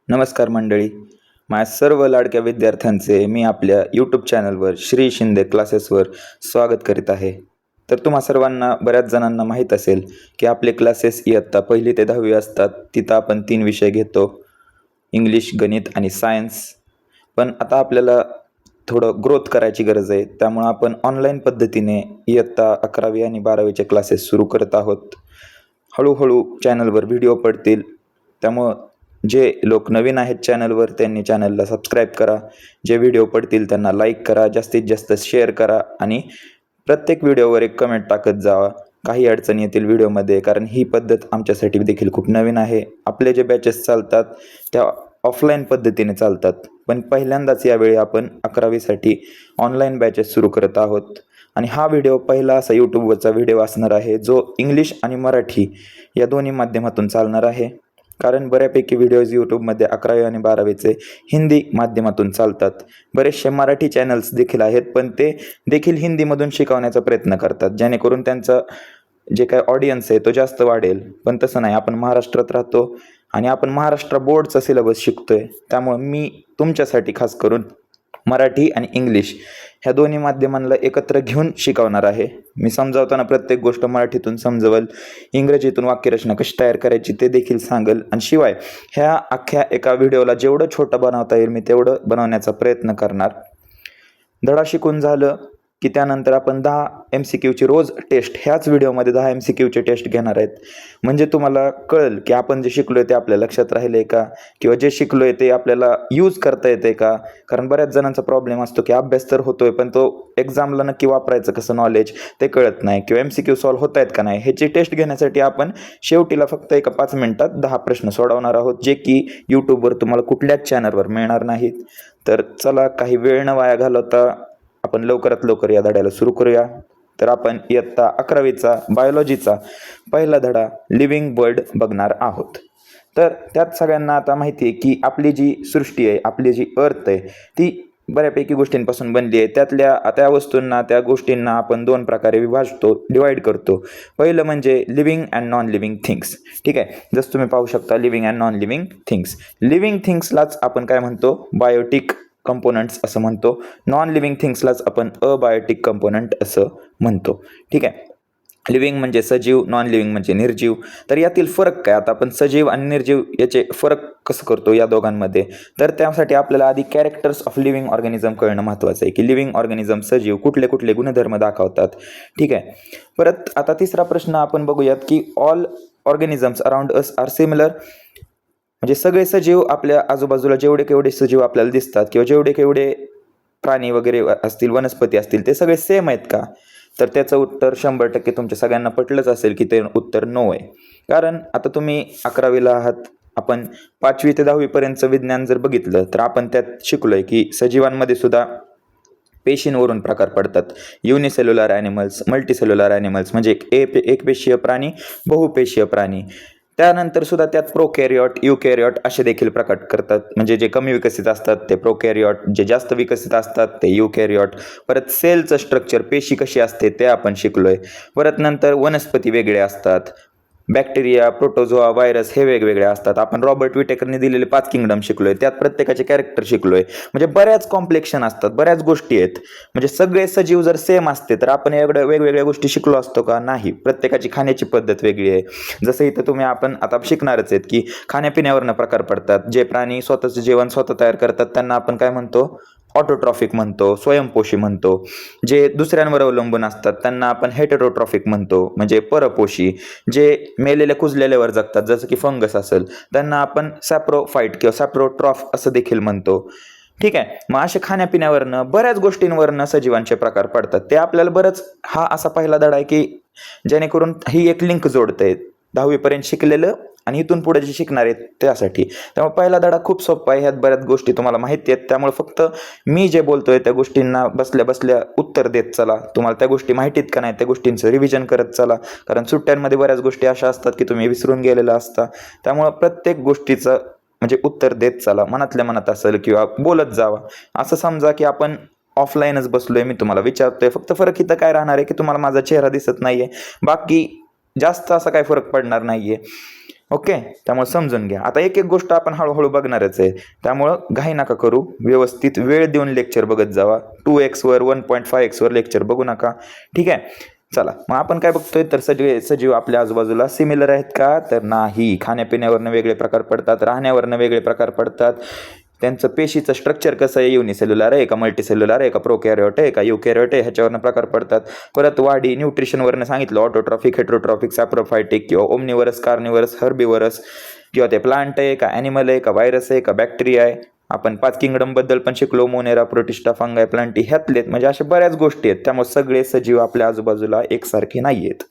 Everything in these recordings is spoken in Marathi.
नमस्कार मंडळी. माझ्या सर्व लाडक्या विद्यार्थ्यांचे मी आपल्या यूट्यूब चॅनलवर श्री शिंदे क्लासेसवर स्वागत करीत आहे. तर तुम्हा सर्वांना बऱ्याच जणांना माहीत असेल की आपले क्लासेस इयत्ता 1ली ते 10वी असतात. तिथं आपण 3 विषय घेतो, इंग्लिश, गणित आणि सायन्स. पण आता आपल्याला थोडं ग्रोथ करायची गरज आहे, त्यामुळं आपण ऑनलाईन पद्धतीने इयत्ता 11वी आणि 12वीचे क्लासेस सुरू करत आहोत. हळूहळू चॅनलवर व्हिडिओ पडतील, त्यामुळं जे लोक नवीन आहेत चॅनलवर त्यांनी चॅनलला सबस्क्राईब करा. जे व्हिडिओ पडतील त्यांना लाईक करा, जास्तीत जास्त शेअर करा आणि प्रत्येक व्हिडिओवर एक कमेंट टाकत जावा. काही अडचणी येतील व्हिडिओमध्ये, कारण ही पद्धत आमच्यासाठी देखील खूप नवीन आहे. आपले जे बॅचेस चालतात त्या ऑफलाईन पद्धतीने चालतात, पण पहिल्यांदाच यावेळी आपण 11वीसाठी ऑनलाईन बॅचेस सुरू करत आहोत. आणि हा व्हिडिओ पहिला असा यूट्यूबवरचा व्हिडिओ असणार आहे जो इंग्लिश आणि मराठी या दोन्ही माध्यमातून चालणार आहे. कारण बऱ्यापैकी व्हिडिओज यूट्यूबमध्ये 11वी आणि 12वीचे हिंदी माध्यमातून चालतात. बरेचसे मराठी चॅनल्स देखील आहेत, पण ते देखील हिंदीमधून शिकवण्याचा प्रयत्न करतात, जेणेकरून त्यांचं जे काय ऑडियन्स आहे तो जास्त वाढेल. पण तसं नाही, आपण महाराष्ट्रात राहतो आणि आपण महाराष्ट्र बोर्डचा सिलेबस शिकतोय. त्यामुळं मी तुमच्यासाठी खास करून मराठी आणि इंग्लिश ह्या दोन्ही माध्यमांना एकत्र घेऊन शिकवणार आहे. मी समजावताना प्रत्येक गोष्ट मराठीतून समजवल, इंग्रजीतून वाक्यरचना कशी तयार करायची ते देखील सांगेल. आणि शिवाय ह्या अख्ख्या एका व्हिडिओला जेवढं छोटं बनवता येईल मी तेवढं बनवण्याचा प्रयत्न करणार. धडा शिकून झालं की त्यानंतर आपण 10 MCQची रोज टेस्ट, ह्याच व्हिडिओमध्ये 10 MCQचे टेस्ट घेणार आहेत. म्हणजे तुम्हाला कळेल की आपण जे शिकलोय ते आपल्या लक्षात राहिले का, किंवा जे शिकलोय ते आपल्याला यूज करता येते का. कारण बऱ्याच जणांचा प्रॉब्लेम असतो की अभ्यास तर होतोय, पण तो एक्झामला नक्की वापरायचं कसं नॉलेज ते कळत नाही, किंवा MCQ सॉल्व्ह होत आहेत का नाही. ह्याची टेस्ट घेण्यासाठी आपण शेवटीला फक्त एका 5 मिनिटात 10 प्रश्न सोडवणार आहोत, जे की यूट्यूबवर तुम्हाला कुठल्याच चॅनलवर मिळणार नाहीत. तर चला, काही वेळ न वाया घालवता आपण लवकरात लवकर या धड्याला सुरू करूया. तर आपण इयत्ता 11वीचा बायोलॉजीचा पहिला धडा लिव्हिंग वर्ल्ड बघणार आहोत. तर त्यात सगळ्यांना आता माहिती आहे की आपली जी सृष्टी आहे, आपली जी अर्थ आहे, ती बऱ्यापैकी गोष्टींपासून बनली आहे. त्यातल्या त्या वस्तूंना, त्या गोष्टींना आपण 2 प्रकारे विभाजतो, डिवाईड करतो. पहिलं म्हणजे living and non living things. ठीक आहे, जसं तुम्ही पाहू शकता, living and non living things. Living थिंग्सलाच आपण काय म्हणतो, बायोटिक कंपोनंट्स असं म्हणतो. नॉन लिव्हिंग थिंग्सलाच आपण अबायोटिक कंपोनंट असं म्हणतो. ठीक आहे, लिव्हिंग म्हणजे सजीव, नॉन लिव्हिंग म्हणजे निर्जीव. तर यातील फरक काय, आता आपण सजीव आणि निर्जीव याचे फरक कसं करतो या दोघांमध्ये, तर त्यासाठी आपल्याला आधी कॅरेक्टर्स ऑफ लिव्हिंग ऑर्गॅनिझम कळणं महत्त्वाचं आहे, की लिव्हिंग ऑर्गॅनिझम सजीव कुठले कुठले गुणधर्म दाखवतात. ठीक आहे, परत आता तिसरा प्रश्न आपण बघूयात की all organisms around us are similar. म्हणजे सगळे सजीव आपल्या आजूबाजूला जेवढे केवढे सजीव आपल्याला दिसतात, किंवा जेवढे केवढे प्राणी वगैरे असतील, वनस्पती असतील, ते सगळे सेम आहेत का. तर त्याचं उत्तर 100% तुमच्या सगळ्यांना पटलंच असेल की ते उत्तर नो आहे. कारण आता तुम्ही 11वीला आहात, आपण 5वी ते 10वी पर्यंतचं विज्ञान जर बघितलं तर आपण त्यात शिकलोय की सजीवांमध्ये सुद्धा पेशींवरून प्रकार पडतात. युनिसेल्युलर ॲनिमल्स, मल्टीसेल्युलर ॲनिमल्स म्हणजे एकपेशीय प्राणी, बहुपेशीय प्राणी. त्यानंतर सुद्धा त्यात प्रोकॅरियोट, युकॅरियोट असे देखील प्रकार करतात. म्हणजे जे कमी विकसित असतात ते प्रोकॅरियोट, जे जास्त विकसित असतात ते युकॅरियोट. परत सेलचं स्ट्रक्चर, पेशी कशी असते ते आपण शिकलोय. परत नंतर वनस्पती वेगळे असतात, बॅक्टेरिया, प्रोटोझोआ, व्हायरस हे वेगवेगळे असतात. आपण रॉबर्ट विटेकरने दिलेले 5 किंगडम शिकलोय, त्यात प्रत्येकाचे कॅरेक्टर शिकलोय. म्हणजे बऱ्याच कॉम्प्लेक्शन असतात, बऱ्याच गोष्टी आहेत. म्हणजे सगळे सजीव जर सेम असते तर आपण एवढ्या वेगवेगळ्या गोष्टी शिकलो असतो का, नाही. प्रत्येकाची खाण्याची पद्धत वेगळी आहे. जसं इथं आपण आता शिकणारच आहेत की खाण्यापिण्यावरनं प्रकार पडतात. जे प्राणी स्वतःचं जेवण स्वतः तयार करतात त्यांना आपण काय म्हणतो, ऑटोट्रॉफिक म्हणतो, स्वयंपोषी म्हणतो. जे दुसऱ्यांवर अवलंबून असतात त्यांना आपण हेटेरोट्रॉफिक म्हणतो, म्हणजे परपोषी. जे मेलेल्या कुजलेल्यावर जगतात, जसं की फंगस असेल, त्यांना आपण सॅप्रोफाईट किंवा सॅप्रोट्रॉफ असं देखील म्हणतो. ठीक आहे, मग अशा खाण्यापिण्यावरनं बऱ्याच गोष्टींवरनं सजीवांचे प्रकार पडतात. ते आपल्याला बरंच, हा असा पहिला धडा आहे की जेणेकरून ही एक लिंक जोडते 10वी पर्यंत शिकलेलं आणि इथून पुढे जे शिकणार आहेत त्यासाठी. त्यामुळे पहिला धडा खूप सोपा आहे, ह्यात बऱ्याच गोष्टी तुम्हाला माहिती आहेत. त्यामुळे फक्त मी जे बोलतोय त्या गोष्टींना बसल्या बसल्या उत्तर देत चला. तुम्हाला त्या गोष्टी माहितीत का नाही त्या गोष्टींचं रिव्हिजन करत चला. कारण सुट्ट्यांमध्ये बऱ्याच गोष्टी अशा असतात की तुम्ही विसरून गेलेला असता. त्यामुळे प्रत्येक गोष्टीचं म्हणजे उत्तर देत चला, मनातल्या मनात असेल किंवा बोलत जावा. असं समजा की आपण ऑफलाईनच बसलोय, मी तुम्हाला विचारतोय. फक्त फरक इथं काय राहणार आहे की तुम्हाला माझा चेहरा दिसत नाहीये, बाकी जास्त असा काय फरक पडणार नाहीये. ओके, त्यामुळे समजून घ्या. आता एक एक गोष्ट आपण हळूहळू बघणारच आहे, त्यामुळं घाई नका करू. व्यवस्थित वेळ देऊन लेक्चर बघत जावा. 2x वर 1.5x वर लेक्चर बघू नका. ठीक आहे, चला मग आपण काय बघतोय, तर सगळे सजीव आपल्या आजूबाजूला सिमिलर आहेत का, तर नाही. खाण्यापिण्यावरनं वेगळे प्रकार पडतात, राहण्यावरनं वेगळे प्रकार पडतात. त्यांचं पेशीचं स्ट्रक्चर कसं आहे, युनिसेल्युलर आहे का मल्टीसेल्युलर आहे का प्रोकॅरियोट आहे का युकॅरियोट आहे, ह्याच्यावरनं प्रकार पडतात. परत वाढी न्यूट्रिशनवरनं सांगितलं, ऑटोट्रॉफिक, हेट्रोट्रॉफिक, सॅप्रोफायटिक किंवा ओमनिवरस, कार्निवरस, हर्बिवरस, किंवा ते प्लांट आहे का ॲनिमल आहे का व्हायरस आहे का बॅक्टेरिया आहे. आपण 5 किंगडमबद्दल पण शिकलो, मोनेरा, प्रोटिस्टा, फंगाय, प्लांटी, ह्यातलेत. म्हणजे अशा बऱ्याच गोष्टी आहेत. त्यामुळे सगळे सजीव आपल्या आजूबाजूला एकसारखे नाही आहेत.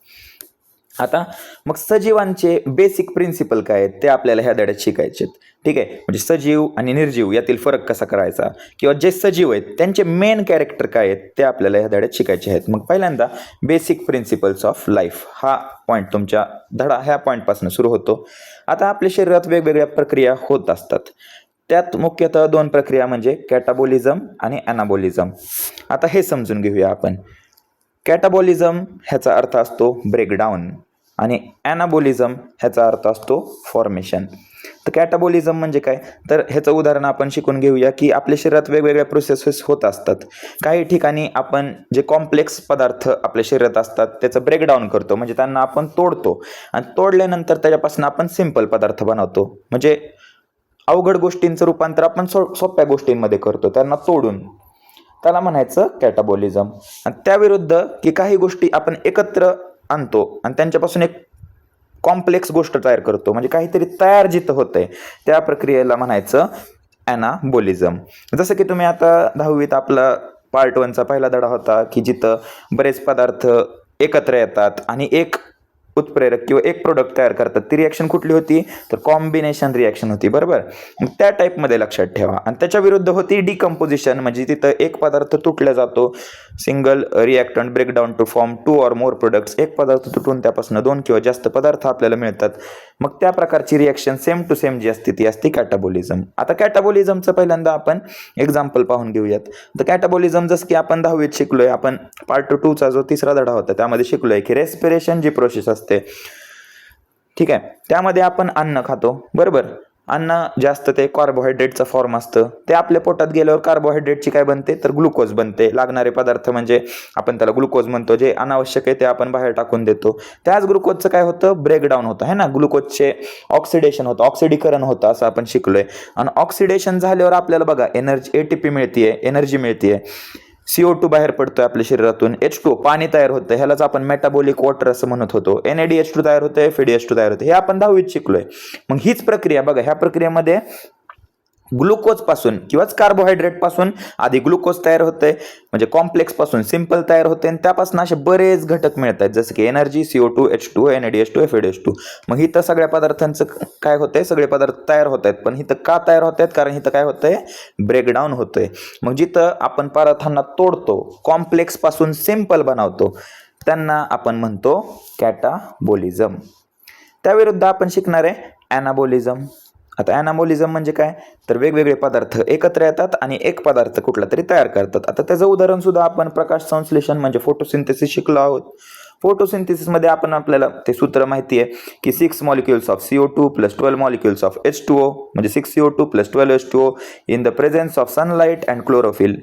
आता मग सजीवांचे बेसिक प्रिन्सिपल काय आहेत ते आपल्याला ह्या धड्यात शिकायचे आहेत. ठीक आहे, म्हणजे सजीव आणि निर्जीव यातील फरक कसा करायचा, किंवा जे सजीव आहेत त्यांचे मेन कॅरेक्टर काय आहेत ते आपल्याला ह्या धड्यात शिकायचे आहेत. मग पहिल्यांदा बेसिक प्रिन्सिपल्स ऑफ लाईफ हा पॉईंट, तुमच्या धडा ह्या पॉईंटपासून सुरू होतो. आता आपल्या शरीरात वेगवेगळ्या प्रक्रिया होत असतात. त्यात मुख्यतः 2 प्रक्रिया म्हणजे कॅटाबॉलिझम आणि ॲनाबॉलिझम. आता हे समजून घेऊया आपण. कॅटाबॉलिझम ह्याचा अर्थ असतो ब्रेकडाऊन आणि ॲनाबॉलिझम ह्याचा अर्थ असतो फॉर्मेशन. तर कॅटाबॉलिझम म्हणजे काय, तर ह्याचं उदाहरण आपण शिकून घेऊया की आपल्या शरीरात वेगवेगळ्या प्रोसेसेस होत असतात. काही ठिकाणी आपण जे कॉम्प्लेक्स पदार्थ आपल्या शरीरात असतात त्याचं ब्रेकडाऊन करतो, म्हणजे त्यांना आपण तोडतो, आणि तोडल्यानंतर त्याच्यापासून आपण सिंपल पदार्थ बनवतो. म्हणजे अवघड गोष्टींचं रूपांतर आपण सोप्या गोष्टींमध्ये करतो त्यांना तोडून. त्याला म्हणायचं कॅटाबॉलिझम. आणि त्याविरुद्ध की काही गोष्टी आपण एकत्र आणतो आणि त्यांच्यापासून एक कॉम्प्लेक्स गोष्ट तयार करतो, म्हणजे काहीतरी तयार जिथं होतंय त्या प्रक्रियेला म्हणायचं ॲनाबॉलिझम. जसं की तुम्ही आता 10वीत आपला पार्ट 1चा पहिला धडा होता की जिथं बरेच पदार्थ एकत्र येतात आणि एक उत्प्रेरक किंवा एक प्रोडक्ट तयार करतात. ती रिॲक्शन कुठली होती, तर कॉम्बिनेशन रिॲक्शन होती, बरोबर. मग त्या टाईपमध्ये लक्षात ठेवा. आणि त्याच्या विरुद्ध होती डिकम्पोजिशन, म्हणजे तिथं एक पदार्थ तुटला जातो, single reactant breakdown to form 2 or more products. एक पदार्थ तुटून त्यापासून 2 किंवा जास्त पदार्थ आपल्याला मिळतात. मग त्या प्रकारची रिॲक्शन सेम टू सेम जी असते ती असते कॅटाबॉलिझम. आता कॅटाबॉलिझमचं पहिल्यांदा आपण एक्झाम्पल पाहून घेऊयात. तर कॅटाबॉलिझम जसं की आपण 10वीत शिकलोय, आपण पार्ट 2चा जो 3रा धडा होता त्यामध्ये शिकलोय की रेस्पिरेशन जी प्रोसेस असते, ठीक आहे, त्यामध्ये आपण अन्न खातो, बरोबर. अन्न जास्त ते कार्बोहायड्रेटचं फॉर्म असतं. ते आपल्या पोटात गेल्यावर कार्बोहायड्रेटची काय बनते, तर ग्लुकोज बनते. लागणारे पदार्थ म्हणजे आपण त्याला ग्लुकोज म्हणतो. जे अनावश्यक आहे ते आपण बाहेर टाकून देतो. त्याच ग्लुकोजचं काय होतं, ब्रेकडाऊन होतं, है ना. ग्लुकोजचे ऑक्सिडेशन होतं, ऑक्सिडीकरण होतं, असं आपण शिकलोय. आणि ऑक्सिडेशन झाल्यावर आपल्याला बघा एनर्जी, ATP मिळते, एनर्जी मिळते. CO2 बाहेर पडतोय आपल्या शरीरातून, H2O पाणी तयार होतं, ह्यालाच आपण मेटाबॉलिक वॉटर असं म्हणत होतो. NADH2 तयार होतंय, FeDH2 तयार होतं. हे आपण 10वीत शिकलोय. मग हीच प्रक्रिया बघा, ह्या प्रक्रियेमध्ये ग्लुकोज पासून किंवाच कार्बोहायड्रेट पासून आधी ग्लुकोज तयार होतंय, म्हणजे कॉम्प्लेक्स पासून सिंपल तयार होते, आणि त्यापासून असे बरेच घटक मिळतात, जसं की energy, CO2, H2O, NADH2, FeDH2. मग इथं सगळ्या पदार्थांचं काय होतंय, सगळे पदार्थ तयार होत आहेत. पण इथं का तयार होत आहेत, कारण इथं काय होतंय, ब्रेकडाऊन होतंय. मग जिथं आपण पदार्थांना तोडतो, कॉम्प्लेक्स पासून सिंपल बनवतो, त्यांना आपण म्हणतो कॅटाबॉलिझम. त्याविरुद्ध आपण शिकणार आहे ॲनाबॉलिझम. आता ॲनाबॉलिझम म्हणजे काय, तर वेगवेगळे पदार्थ एकत्र येतात आणि एक पदार्थ कुठला तरी तयार करतात. आता त्याचं उदाहरण सुद्धा आपण प्रकाश संश्लेषण म्हणजे फोटोसिंथेसिस शिकलो आहोत. फोटोसिंथेसिसमध्ये आपल्याला ते सूत्र माहिती आहे की 6 molecules of CO2 + 12 molecules of H2O, म्हणजे 6 CO2 + 12 H2O in the presence of sunlight and chlorophyll.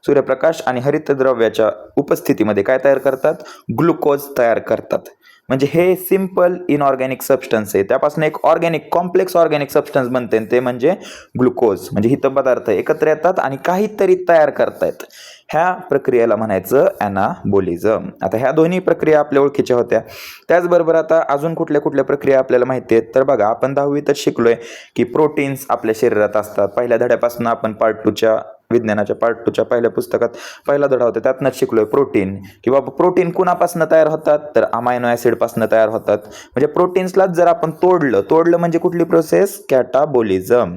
सूर्यप्रकाश आणि हरितद्रव्याच्या उपस्थितीमध्ये काय तयार करतात, ग्लुकोज तयार करतात. म्हणजे हे सिंपल इनऑर्गॅनिक सबस्टन्स आहे, त्यापासून एक ऑर्गॅनिक कॉम्प्लेक्स ऑर्गॅनिक सबस्टन्स बनते, ते म्हणजे ग्लुकोज. म्हणजे इथं पदार्थ एकत्र येतात आणि काहीतरी तयार करतायत. ह्या प्रक्रियेला म्हणायचं ॲनाबॉलिझम. आता ह्या दोन्ही प्रक्रिया आपल्या ओळखीच्या होत्या. त्याचबरोबर आता अजून कुठल्या कुठल्या प्रक्रिया आपल्याला माहिती आहेत, तर बघा आपण 10वीतच शिकलोय की प्रोटीन्स आपल्या शरीरात असतात. पहिल्या धड्यापासून आपण पार्ट 2च्या विज्ञानाच्या पार्ट 2च्या पहिल्या पुस्तकात पहिला धडा होता, त्यातनंच शिकलोय प्रोटीन. किंवा प्रोटीन कुणापासून तयार होतात, तर अमायनो ॲसिडपासून तयार होतात. म्हणजे प्रोटीन्सलाच जर आपण तोडलं म्हणजे कुठली प्रोसेस, कॅटाबॉलिझम.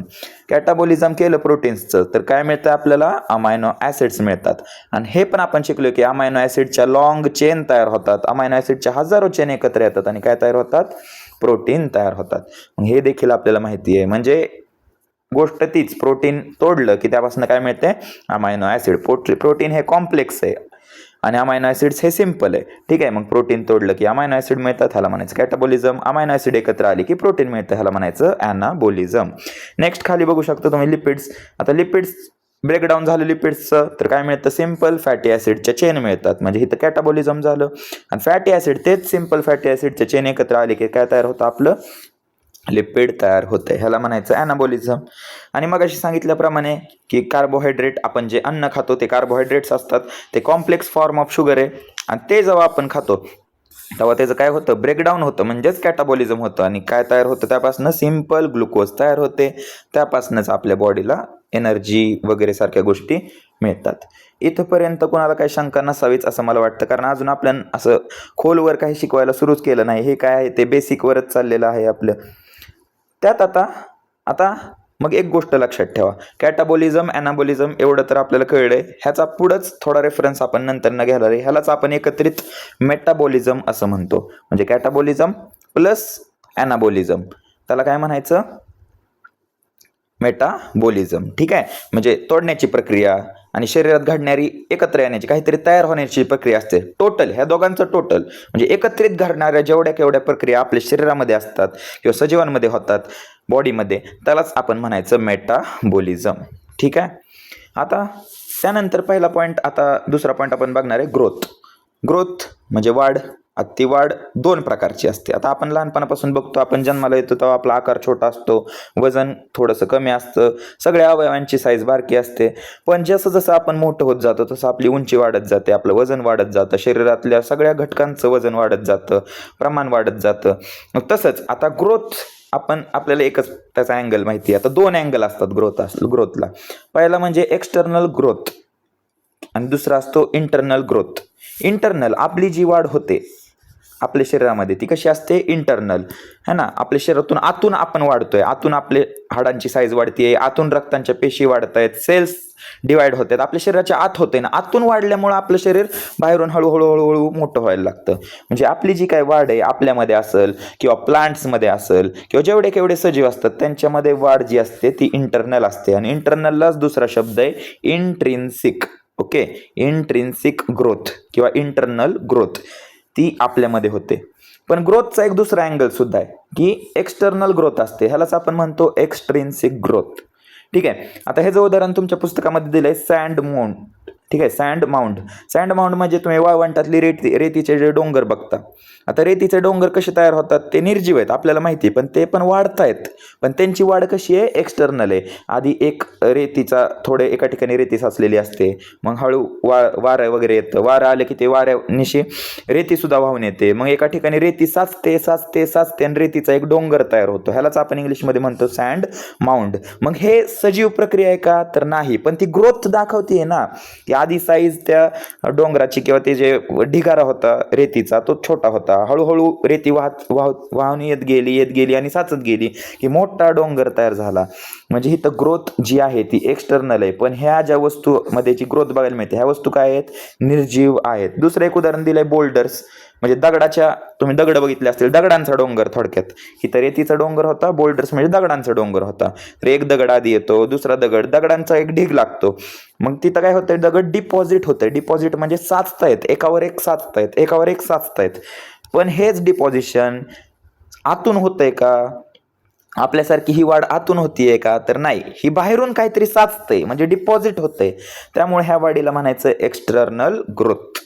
कॅटाबॉलिझम केलं प्रोटीन्सचं तर काय मिळतं आपल्याला, अमायनो ॲसिड्स मिळतात. आणि हे पण आपण शिकलो की अमायनो ॲसिडच्या लॉंग चेन तयार होतात. अमायनो ॲसिडच्या हजारो चेन एकत्र येतात आणि काय तयार होतात, प्रोटीन तयार होतात. हे देखील आपल्याला माहिती आहे. म्हणजे गोष्ट तीच, प्रोटीन तोडलं की त्यापासून काय मिळते, अमायनो ॲसिड. प्रोटीन हे कॉम्प्लेक्स आहे आणि अमायनो ॲसिड्स हे सिम्पल आहे. ठीक आहे, मग प्रोटीन तोडलं की अमायनो ॲसिड मिळतात, ह्याला म्हणायचं कॅटाबॉलिझम. अमायनो ॲसिड एकत्र आली की प्रोटीन मिळतं, ह्याला म्हणायचं ॲनाबॉलिझम. नेक्स्ट खाली बघू शकता तुम्ही लिपिड्स. आता लिपिड्स ब्रेकडाऊन झालं लिपिड्सचं तर काय मिळतं, सिम्पल फॅटी ॲसिडच्या चेन मिळतात, म्हणजे इथं कॅटाबॉलिझम झालं. आणि फॅटी ॲसिड तेच सिम्पल फॅटी ॲसिडच्या चेन एकत्र आले की काय तयार होतं, आपलं लिपिड तयार होते, ह्याला म्हणायचं ॲनाबॉलिझम. आणि मग अशी सांगितल्याप्रमाणे की कार्बोहायड्रेट, आपण जे अन्न खातो ते कार्बोहायड्रेट्स असतात, ते कॉम्प्लेक्स फॉर्म ऑफ शुगर आहे. आणि ते जेव्हा आपण खातो तेव्हा त्याचं काय होतं, ब्रेकडाऊन होतं, म्हणजेच कॅटाबॉलिझम होतं. आणि काय तयार होतं, त्यापासून सिम्पल ग्लुकोज तयार होते. त्यापासूनच आपल्या बॉडीला एनर्जी वगैरे सारख्या गोष्टी मिळतात. इथंपर्यंत कोणाला काही शंका नसावीच असं मला वाटतं, कारण अजून आपल्याला असं खोलवर काही शिकवायला सुरूच केलं नाही. हे काय आहे ते बेसिकवरच चाललेलं आहे आपलं. त्यात आता आता मग एक गोष्ट लक्षात ठेवा, कॅटाबॉलिझम ॲनाबॉलिझम एवढं तर आपल्याला कळलंय. ह्याचा पुढंच थोडा रेफरन्स आपण नंतर न घेणार आहे. ह्यालाच आपण एकत्रित मेटाबॉलिझम असं म्हणतो. म्हणजे कॅटाबॉलिझम प्लस ॲनाबॉलिझम, त्याला काय म्हणायचं, मेटाबॉलिझम. ठीक आहे, म्हणजे तोडण्याची प्रक्रिया आणि शरीरात घडणारी एकत्र येण्याची काहीतरी तयार होण्याची प्रक्रिया असते. टोटल ह्या दोघांचं टोटल म्हणजे एकत्रित घडणाऱ्या जेवढ्या केवढ्या प्रक्रिया आपल्या शरीरामध्ये असतात किंवा सजीवांमध्ये होतात बॉडीमध्ये, त्यालाच आपण म्हणायचं मेटाबॉलिझम. ठीक आहे, आता त्यानंतर पहिला पॉईंट, आता दुसरा पॉईंट आपण बघणार आहे ग्रोथ. ग्रोथ म्हणजे वाढ. ती वाढ दोन प्रकारची असते. आता आपण लहानपणापासून बघतो, आपण जन्माला येतो तेव्हा आपला आकार छोटा असतो, वजन थोडंसं कमी असतं, सगळ्या अवयवांची साईज बारकी असते. पण जसं जसं आपण मोठं होत जातो तसं आपली उंची वाढत जाते, आपलं वजन वाढत जातं, शरीरातल्या सगळ्या घटकांचं वजन वाढत जातं, प्रमाण वाढत जातं. मग तसंच आता ग्रोथ, आपल्याला एकच त्याचा अँगल माहिती आहे. आता दोन अँगल असतात ग्रोथला. पहिला म्हणजे एक्सटर्नल ग्रोथ आणि दुसरा असतो इंटरनल ग्रोथ. इंटरनल आपली जी वाढ होते आपल्या शरीरामध्ये ती कशी असते, इंटरनल है ना. आपल्या शरीरातून आतून आपण वाढतोय, आतून आपले हाडांची साईज वाढतीये, आतून रक्तांच्या पेशी वाढत आहेत, सेल्स डिवाइड होत आहेत, आपल्या शरीराच्या आत होते ना. आतून वाढल्यामुळे आपलं शरीर बाहेरून हळूहळू हळूहळू मोठं व्हायला लागतं. म्हणजे आपली जी काय वाढ आहे आपल्यामध्ये असेल किंवा प्लांट्समध्ये असेल किंवा जेवढे केवढे सजीव असतात त्यांच्यामध्ये वाढ जी असते ती इंटरनल असते. आणि इंटरनललाच दुसरा शब्द आहे इंट्रिन्सिक. ओके, इंट्रिन्सिक ग्रोथ किंवा इंटरनल ग्रोथ ती आपल्यामध्ये होते. पण ग्रोथचा एक दुसरा अँगल सुद्धा आहे की एक्सटर्नल ग्रोथ असते, ह्यालाच आपण म्हणतो एक्सट्रिन्सिक ग्रोथ. ठीक आहे, आता हे जे उदाहरण तुमच्या पुस्तकामध्ये दिलंय सँड माउंड. ठीक आहे, सँड माउंड म्हणजे तुम्ही वाळवंटातली रेतीचे जे डोंगर बघता. आता रेतीचे डोंगर कसे तयार होतात, ते निर्जीव आहेत आपल्याला माहिती आहे, पण ते पण वाढतायत. पण त्यांची वाढ कशी आहे, एक्सटर्नल आहे. आधी एक रेतीचा थोडे एका ठिकाणी रेती साचलेली असते, मग हळू वारं वगैरे येतं, वारं आलं की ते वाऱ्यानिशी रेती सुद्धा वाहून येते, मग एका ठिकाणी रेती साचते आणि रेतीचा एक डोंगर तयार होतो, ह्यालाच आपण इंग्लिशमध्ये म्हणतो सँड माउंड. मग हे सजीव प्रक्रिया आहे का, तर नाही, पण ती ग्रोथ दाखवते ना की आधी साईज त्या डोंगराची किंवा ते जे ढिगारा होता रेतीचा तो छोटा होता, हळूहळू रेती वाहून येत गेली आणि साचत गेली की मोठा डोंगर तयार झाला. म्हणजे ही तर ग्रोथ जी आहे ती एक्सटर्नल आहे. पण ह्या ज्या वस्तूमध्ये जी ग्रोथ बघायला मिळते ह्या वस्तू काय आहेत, निर्जीव आहेत. दुसरं एक उदाहरण दिलंय बोल्डर्स, म्हणजे तुम्ही दगड बघितले असतील, दगडांचा डोंगर. थोडक्यात इथं रेतीचा डोंगर होता, बोल्डर्स म्हणजे दगडांचा डोंगर होता. तर एक दगड आधी येतो, दुसरा दगडांचा एक ढीग लागतो, मग तिथं काय होतंय, दगड डिपॉझिट होतंय. डिपॉझिट म्हणजे साचतायत, एकावर एक साचतायत. पण हेच डिपॉझिशन आतून होतंय का, आपल्यासारखी ही वाढ आतून होतीये का, तर नाही, ही बाहेरून काहीतरी साचतंय म्हणजे डिपॉझिट होतंय. त्यामुळे ह्या वाढीला म्हणायचं एक्सटर्नल ग्रोथ.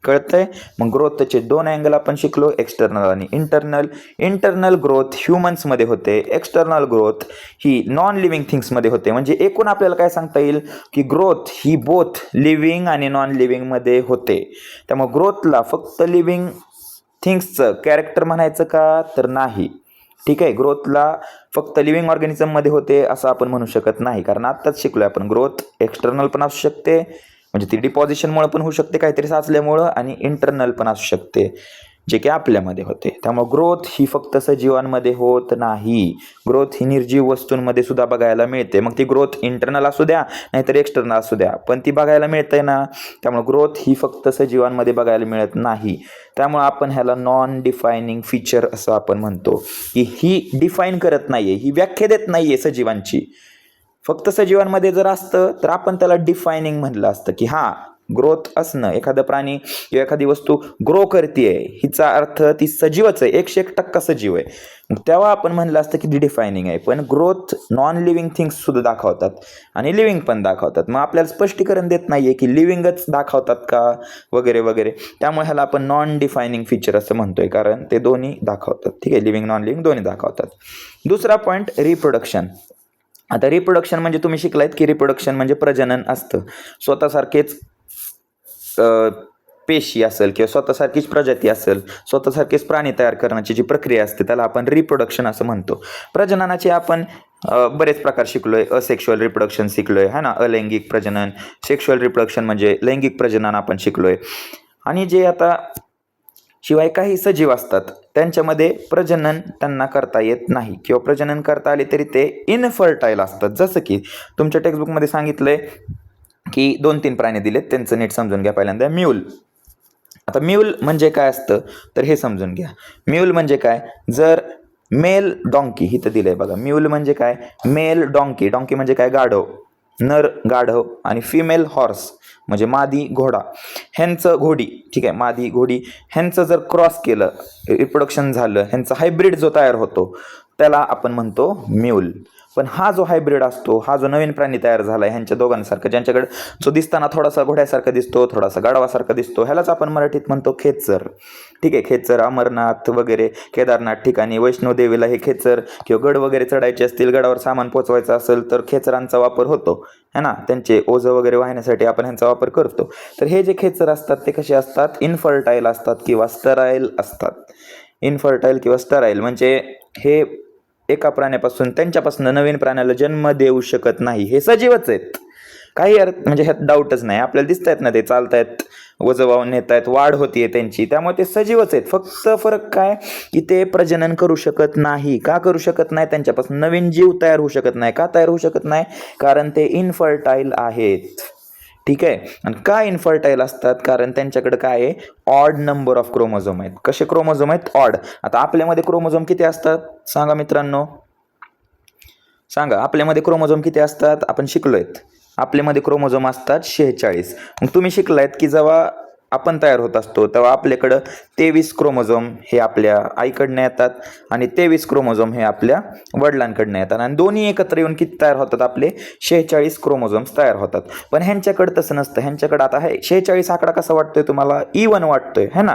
कळतंय. मग ग्रोथचे दोन अँगल आपण शिकलो, एक्सटर्नल आणि इंटरनल. इंटरनल ग्रोथ ह्युमन्समध्ये होते, एक्सटर्नल ग्रोथ ही नॉन लिव्हिंग थिंग्समध्ये होते. म्हणजे एकूण आपल्याला काय सांगता येईल की ग्रोथ ही बोथ लिव्हिंग आणि नॉन लिव्हिंगमध्ये होते. त्यामुळे ग्रोथला फक्त लिव्हिंग थिंग्सचं कॅरेक्टर म्हणायचं का, तर नाही. ठीक आहे, ग्रोथला फक्त लिव्हिंग ऑर्गॅनिझममध्ये होते असं आपण म्हणू शकत नाही, कारण आत्ताच शिकलोय आपण ग्रोथ एक्सटर्नल पण असू शकते, म्हणजे ती डिपॉझिशनमुळे पण होऊ शकते काहीतरी साचल्यामुळं, आणि इंटरनल पण असू शकते जे की आपल्यामध्ये होते. त्यामुळे ग्रोथ ही फक्त सजीवांमध्ये होत नाही, ग्रोथ ही निर्जीव वस्तूंमध्ये सुद्धा बघायला मिळते. मग ती ग्रोथ इंटरनल असू द्या नाहीतर एक्सटर्नल असू द्या, पण ती बघायला मिळते ना. त्यामुळे ग्रोथ ही फक्त सजीवांमध्ये बघायला मिळत नाही. त्यामुळे आपण ह्याला नॉन डिफायनिंग फीचर असं आपण म्हणतो की ही डिफाईन करत नाहीये, ही व्याख्या देत नाहीये सजीवांची. फक्त सजीवांमध्ये जर असतं तर आपण त्याला डिफायनिंग म्हणलं असतं की हां ग्रोथ असणं, एखादा प्राणी किंवा एखादी वस्तू ग्रो करते हिचा अर्थ ती सजीवच आहे, 101% सजीव आहे. तेव्हा आपण म्हणलं असतं की ती डिफायनिंग आहे. पण ग्रोथ नॉन लिव्हिंग थिंग्स सुद्धा दाखवतात आणि लिव्हिंग पण दाखवतात. मग आपल्याला स्पष्टीकरण देत नाहीये की लिव्हिंगच दाखवतात का वगैरे वगैरे. त्यामुळे ह्याला आपण नॉन डिफायनिंग फीचर असं म्हणतोय, कारण ते दोन्ही दाखवतात. ठीक आहे, लिव्हिंग नॉन लिव्हिंग दोन्ही दाखवतात. दुसरा पॉईंट, रिप्रोडक्शन. आता रिप्रोडक्शन म्हणजे तुम्ही शिकलायत की रिप्रोडक्शन म्हणजे प्रजनन असतं. स्वतःसारखेच पेशी असेल किंवा स्वतःसारखीच प्रजाती असेल, स्वतःसारखेच प्राणी तयार करण्याची जी प्रक्रिया असते त्याला आपण रिप्रोडक्शन असं म्हणतो. प्रजननाचे आपण बरेच प्रकार शिकलोय. असेक्शुअल रिप्रोडक्शन शिकलोय है ना, अलैंगिक प्रजनन. सेक्शुअल रिप्रोडक्शन म्हणजे लैंगिक प्रजनन आपण शिकलोय. आणि जे आता शिवाय काही सजीव असतात त्यांच्यामध्ये प्रजनन त्यांना करता येत नाही किंवा प्रजनन करता आले तरी ते इनफर्टाईल असतात. जसं की तुमच्या टेक्स्टबुकमध्ये सांगितलंय की 2-3 प्राणी दिलेत, त्यांचं नीट समजून घ्या. पहिल्यांदा म्यूल. आता म्यूल म्हणजे काय असतं तर हे समजून घ्या. म्यूल म्हणजे काय, जर मेल डॉंकी इथं दिलंय बघा. म्यूल म्हणजे काय, मेल डॉंकी. डॉंकी म्हणजे काय, गाढव, नर गाढव. आणि फिमेल हॉर्स म्हणजे मादी घोडा, ह्यांचं घोडी. ठीक आहे, मादी घोडी ह्यांचं जर क्रॉस केलं, रिप्रोडक्शन झालं, ह्यांचा हायब्रिड जो तयार होतो त्याला आपण म्हणतो म्यूल. पण हा जो हायब्रिड असतो, हा जो नवीन प्राणी तयार झाला आहे ह्यांच्या दोघांसारखं, ज्यांच्याकडे जो दिसताना थोडासा घोड्यासारखा दिसतो, थोडासा गाढवासारखा दिसतो, ह्यालाच आपण मराठीत म्हणतो खेचर. ठीक आहे, खेचर. अमरनाथ वगैरे केदारनाथ ठिकाणी वैष्णोदेवीला हे खेचर किंवा गड वगैरे चढायचे असतील, गडावर सामान पोचवायचं असेल तर खेचरांचा वापर होतो है ना. त्यांचे ओझं वगैरे वाहण्यासाठी आपण ह्यांचा वापर करतो. तर हे जे खेचर असतात ते कसे असतात, इनफर्टाईल असतात किंवा स्टराईल असतात. इनफर्टाईल किंवा स्टराईल म्हणजे हे एका प्राण्यापासून त्यांच्यापासून नवीन प्राण्याला जन्म देऊ शकत नाही. हे सजीवच आहेत, काही अर्थ म्हणजे ह्यात डाऊटच नाही. आपल्याला दिसत आहेत ना, ते चालतायत, वजन वाहून नेत आहेत, वाढ होतीये त्यांची, त्यामुळे ते सजीवच आहेत. फक्त फरक काय की ते प्रजनन करू शकत नाही. का करू शकत नाही, त्यांच्यापासून नवीन जीव तयार होऊ शकत नाही. का तयार होऊ शकत नाही, कारण ते इनफर्टाईल आहेत. ठीक आहे, आणि का इनफर्टाईल असतात, कारण त्यांच्याकडे काय आहे, ऑड नंबर ऑफ क्रोमोझोम आहेत. कसे क्रोमोझोम आहेत, ऑड. आता आपल्यामध्ये क्रोमोझोम किती असतात सांगा मित्रांनो, सांगा आपल्यामध्ये क्रोमोझोम किती असतात. आपण शिकलोयत आपल्यामध्ये क्रोमोझोम असतात 46. मग तुम्ही शिकलायत की जेव्हा आपण तयार होत असतो तेव्हा आपल्याकडं 23 क्रोमोझोम हे आपल्या आईकडनं येतात आणि 23 क्रोमोझोम हे आपल्या वडिलांकडनं येतात, आणि दोन्ही एकत्र येऊन किती तयार होतात, आपले 46 क्रोमोझोम्स तयार होतात. पण ह्यांच्याकडे तसं नसतं. ह्यांच्याकडे आता हे 46 आकडा कसा वाटतोय तुम्हाला, इवन वाटतोय है ना.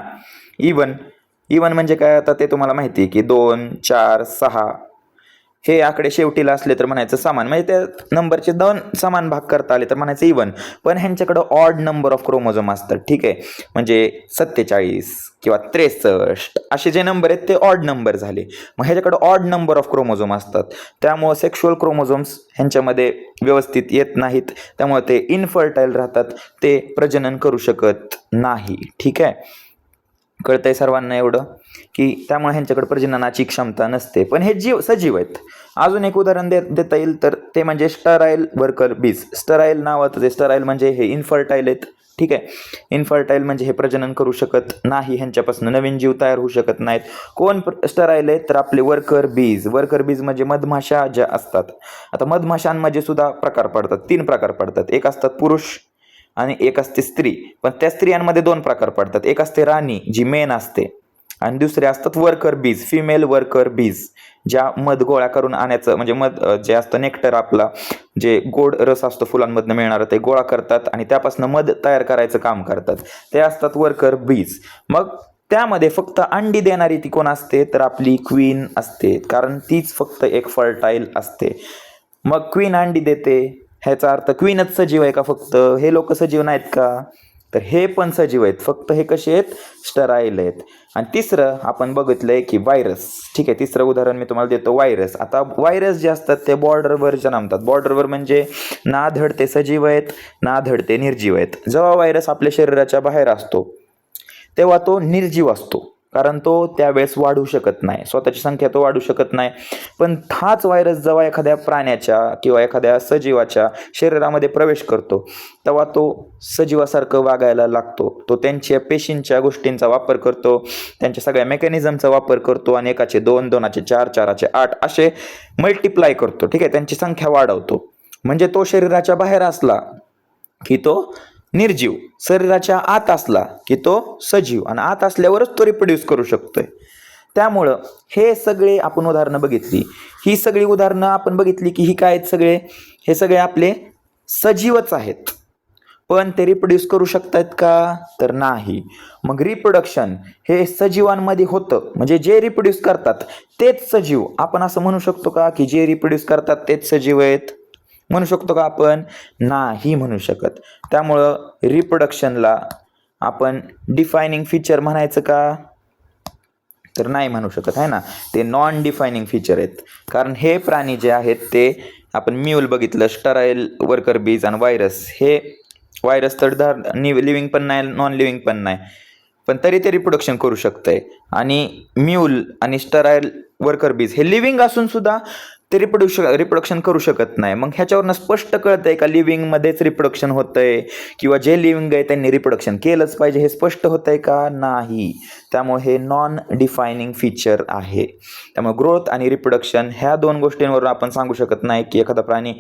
इवन म्हणजे काय, आता ते तुम्हाला माहिती आहे की 2, 4, 6 हे आकडे शेवटीला असले तर म्हणायचं समान, म्हणजे त्या नंबरचे 2 समान भाग करता आले तर म्हणायचं इवन. पण ह्यांच्याकडं ऑड नंबर ऑफ क्रोमोझोम असतात. ठीक आहे, म्हणजे 47 किंवा 63 असे जे नंबर आहेत ते ऑड नंबर झाले. मग ह्याच्याकडे ऑड नंबर ऑफ क्रोमोझोम असतात, त्यामुळं सेक्शुअल क्रोमोझोम्स ह्यांच्यामध्ये व्यवस्थित येत नाहीत, त्यामुळे ते इनफर्टाईल राहतात, ते प्रजनन करू शकत नाही. ठीक आहे, कळतंय सर्वांना एवढं की त्यामुळे ह्यांच्याकडे प्रजननाची क्षमता नसते. पण हे सजीव आहेत. अजून एक उदाहरण देता येईल तर ते म्हणजे स्टराईल वर्कर बीज. स्टराईल नावाचं जे स्टराईल म्हणजे हे इनफर्टाईल आहेत. ठीक आहे, इनफर्टाईल म्हणजे हे प्रजनन करू शकत नाही, ह्यांच्यापासून नवीन जीव तयार होऊ शकत नाहीत. कोण स्टराईल आहेत तर आपले वर्कर बीज. वर्कर बीज म्हणजे मधमाशा ज्या असतात. आता मधमाशांमध्ये सुद्धा प्रकार पडतात, 3 प्रकार पडतात. एक असतात पुरुष आणि एक असते स्त्री. पण त्या स्त्रियांमध्ये 2 प्रकार पडतात. एक असते राणी जी मेन असते, आणि दुसरे असतात वर्कर बीज, फिमेल वर्कर बीज, ज्या मध गोळा करून आणायचं म्हणजे मध जे असतं नेक्टर, आपला जे गोड रस असतो फुलांमधनं मिळणारं, ते गोळा करतात आणि त्यापासून मध तयार करायचं काम करतात. ते असतात वर्कर बीज. मग त्यामध्ये फक्त अंडी देणारी ती कोण असते तर आपली क्वीन असते, कारण तीच फक्त एक फर्टाईल असते. मग क्वीन अंडी देते, ह्याचा अर्थ क्वीनच सजीव आहे का फक्त, हे लोक सजीव नाहीत का, तर हे पण सजीव आहेत, फक्त हे कसे आहेत, स्टराईल आहेत. आणि तिसरं आपण बघितलंय की व्हायरस. ठीक आहे, तिसरं उदाहरण मी तुम्हाला देतो, व्हायरस. आता व्हायरस जे असतात ते बॉर्डरवर जन्मतात. बॉर्डरवर म्हणजे ना धड ते सजीव आहेत ना धड ते निर्जीव आहेत. जेव्हा व्हायरस आपल्या शरीराच्या बाहेर असतो तेव्हा तो निर्जीव असतो, कारण तो त्यावेळेस वाढू शकत नाही, स्वतःची संख्या तो वाढू शकत नाही. पण हाच व्हायरस जेव्हा एखाद्या प्राण्याच्या किंवा एखाद्या सजीवाच्या शरीरामध्ये प्रवेश करतो तेव्हा तो सजीवासारखं वागायला लागतो. तो त्यांच्या पेशींच्या गोष्टींचा वापर करतो, त्यांच्या सगळ्या मेकॅनिझमचा वापर करतो, आणि 1चे 2, 2चे 4, 4चे 8 असे मल्टिप्लाय करतो. ठीक आहे, त्यांची संख्या वाढवतो. म्हणजे तो शरीराच्या बाहेर असला की तो निर्जीव शरीराच्या आत असला की तो सजीव आणि आत असल्यावरच तो रिप्रोड्यूस करू शकतोय. त्यामुळं हे सगळे आपण उदाहरणं बघितली, ही सगळी उदाहरणं आपण बघितली की ही काय आहेत सगळे, हे सगळे आपले सजीवच आहेत. पण ते रिप्रोड्यूस करू शकतात का? तर नाही. मग रिप्रोडक्शन हे सजीवांमध्ये होतं, म्हणजे जे रिप्रोड्यूस करतात तेच सजीव. आपण असं म्हणू शकतो का की जे रिप्रोड्यूस करतात तेच सजीव आहेत? म्हणू शकतो का आपण? नाही म्हणू शकत. त्यामुळं रिप्रोडक्शनला आपण डिफायनिंग फीचर म्हणायचं का? तर नाही म्हणू शकत आहे ना. ते नॉन डिफायनिंग फीचर आहेत. कारण हे प्राणी जे आहेत ते आपण म्यूल बघितलं, स्टराईल वर्कर बीज आणि व्हायरस. हे व्हायरस तर लिव्हिंग पण नाही, नॉन लिव्हिंग पण नाही, पण तरी ते रिप्रोडक्शन करू शकतंय. आणि म्यूल आणि स्टराईल वर्कर बीज हे लिव्हिंग असून सुद्धा ते रिप्रोडक्शन करू शकत नाही. मग ह्याच्यावरनं स्पष्ट कळतंय का लिव्हिंगमध्येच रिप्रोडक्शन होतंय किंवा जे लिव्हिंग आहे त्यांनी रिप्रोडक्शन केलंच पाहिजे, हे स्पष्ट होतंय का? नाही. त्यामुळे हे नॉन डिफायनिंग फीचर आहे. त्यामुळे ग्रोथ आणि रिप्रोडक्शन ह्या दोन गोष्टींवरून आपण सांगू शकत नाही की एखादा प्राणी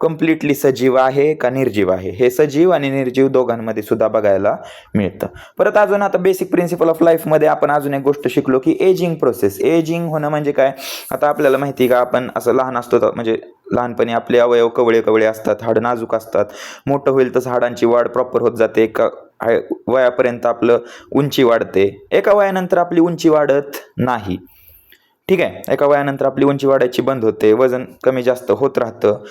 कम्प्लिटली सजीव आहे का निर्जीव आहे. हे सजीव आणि निर्जीव दोघांमध्ये सुद्धा बघायला मिळतं. परत अजून आता बेसिक प्रिन्सिपल ऑफ लाईफमध्ये आपण अजून एक गोष्ट शिकलो की एजिंग प्रोसेस. एजिंग होणं म्हणजे काय? आता आपल्याला माहिती आहे का, आपण असं लहान असतो म्हणजे लहानपणी आपले अवयव कवळे असतात, हाडं नाजूक असतात. मोठं होईल तसं हाडांची वाढ प्रॉपर होत जाते. एका वयापर्यंत आपलं उंची वाढते. एका वयानंतर आपली उंची वाढत नाही. ठीक आहे, एका वयानंतर आपली उंची वाढायची बंद होते, वजन कमी जास्त होत राहतं.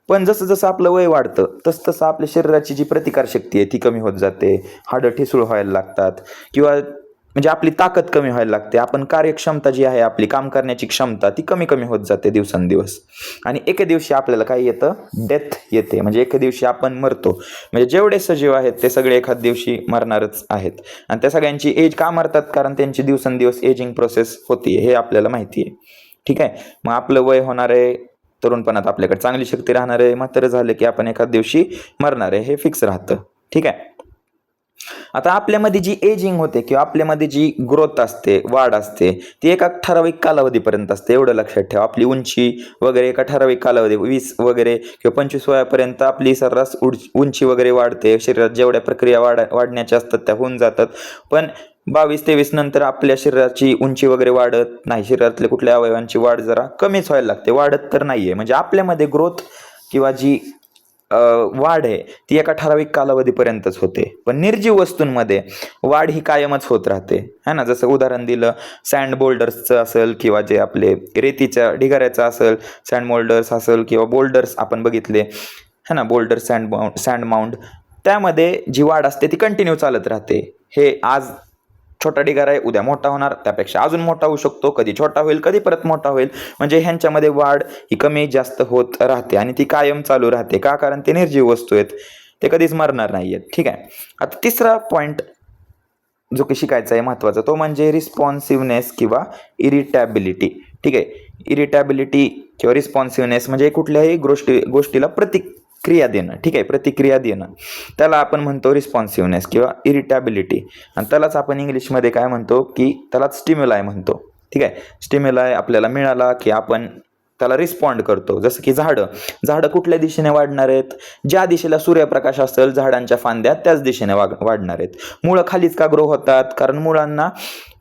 पण जसं जसं आपलं वय वाढतं तसं तसं आपल्या शरीराची जी प्रतिकारशक्ती आहे ती कमी होत जाते. हाडं ठिसूळ व्हायला लागतात किंवा म्हणजे आपली ताकद कमी व्हायला लागते. आपण कार्यक्षमता जी आहे, आपली काम करण्याची क्षमता ती कमी कमी होत जाते दिवसेंदिवस. आणि एके दिवशी आपल्याला काय येतं? डेथ येते. म्हणजे एके दिवशी आपण मरतो. म्हणजे जेवढे सजीव आहेत ते सगळे एखाद दिवशी मरणारच आहेत. आणि त्या सगळ्यांची एज का मरतात? कारण त्यांची दिवसेंदिवस एजिंग प्रोसेस होती, हे आपल्याला माहिती आहे. ठीक आहे, मग आपलं वय होणार आहे, तरुणपणात आपल्याकडे चांगली शक्ती राहणार आहे, म्हातारं झालं की आपण एखाद दिवशी मरणार आहे, हे फिक्स राहतं. ठीक आहे. आता आपल्यामध्ये जी एजिंग होते किंवा आपल्यामध्ये जी ग्रोथ असते, वाढ असते, ती एका ठराविक कालावधीपर्यंत असते. एवढं लक्षात ठेवा. आपली उंची वगैरे एका ठराविक कालावधी 20 वगैरे किंवा 25 वयापर्यंत आपली सर्रास उंची वगैरे वाढते. शरीरात जेवढ्या प्रक्रिया वाढण्याच्या असतात त्या होऊन जातात. पण 22-23 नंतर आपल्या शरीराची उंची वगैरे वाढत नाही. शरीरातल्या कुठल्या अवयवांची वाढ जरा कमीच व्हायला लागते, वाढत तर नाहीये. म्हणजे आपल्यामध्ये ग्रोथ किंवा जी वाढ आहे ती एका ठराविक कालावधीपर्यंतच होते. पण निर्जीव वस्तूंमध्ये वाढ ही कायमच होत राहते, है ना. जसं उदाहरण दिलं सँड बोल्डर्सचं असेल किंवा जे आपले रेतीच्या ढिगाऱ्याचं असेल, सँड बोल्डर्स असेल किंवा बोल्डर्स आपण बघितले, है ना, बोल्डर सँड माउंड. त्यामध्ये जी वाढ असते ती कंटिन्यू चालत राहते. हे आज छोटा ढिगारा आहे, उद्या मोठा होणार, त्यापेक्षा अजून मोठा होऊ शकतो, कधी छोटा होईल, कधी परत मोठा होईल. म्हणजे ह्यांच्यामध्ये वाढ ही कमी जास्त होत राहते आणि ती कायम चालू राहते. का? कारण ते निर्जीव वस्तू आहेत, ते कधीच मरणार नाही आहेत. ठीक आहे. आता तिसरा पॉईंट जो की शिकायचा आहे महत्त्वाचा, तो म्हणजे रिस्पॉन्सिव्हनेस किंवा इरिटॅबिलिटी. ठीक आहे. इरिटॅबिलिटी किंवा रिस्पॉन्सिव्हनेस म्हणजे कुठल्याही गोष्टीला प्रतिक्रिया देणं. ठीक आहे, प्रतिक्रिया देणं, त्याला आपण म्हणतो रिस्पॉन्सिव्हनेस किंवा इरिटॅबिलिटी. आणि त्यालाच आपण इंग्लिशमध्ये काय म्हणतो की त्यालाच स्टिम्युलाय म्हणतो. ठीक आहे. स्टिम्युलाय आपल्याला मिळाला की आपण त्याला रिस्पॉन्ड करतो. जसं की झाडं कुठल्या दिशेने वाढणार आहेत? ज्या दिशेला सूर्यप्रकाश असेल झाडांच्या फांद्या त्याच दिशेने वाढणार आहेत. मुळं खालीच का ग्रो होतात? कारण मुळांना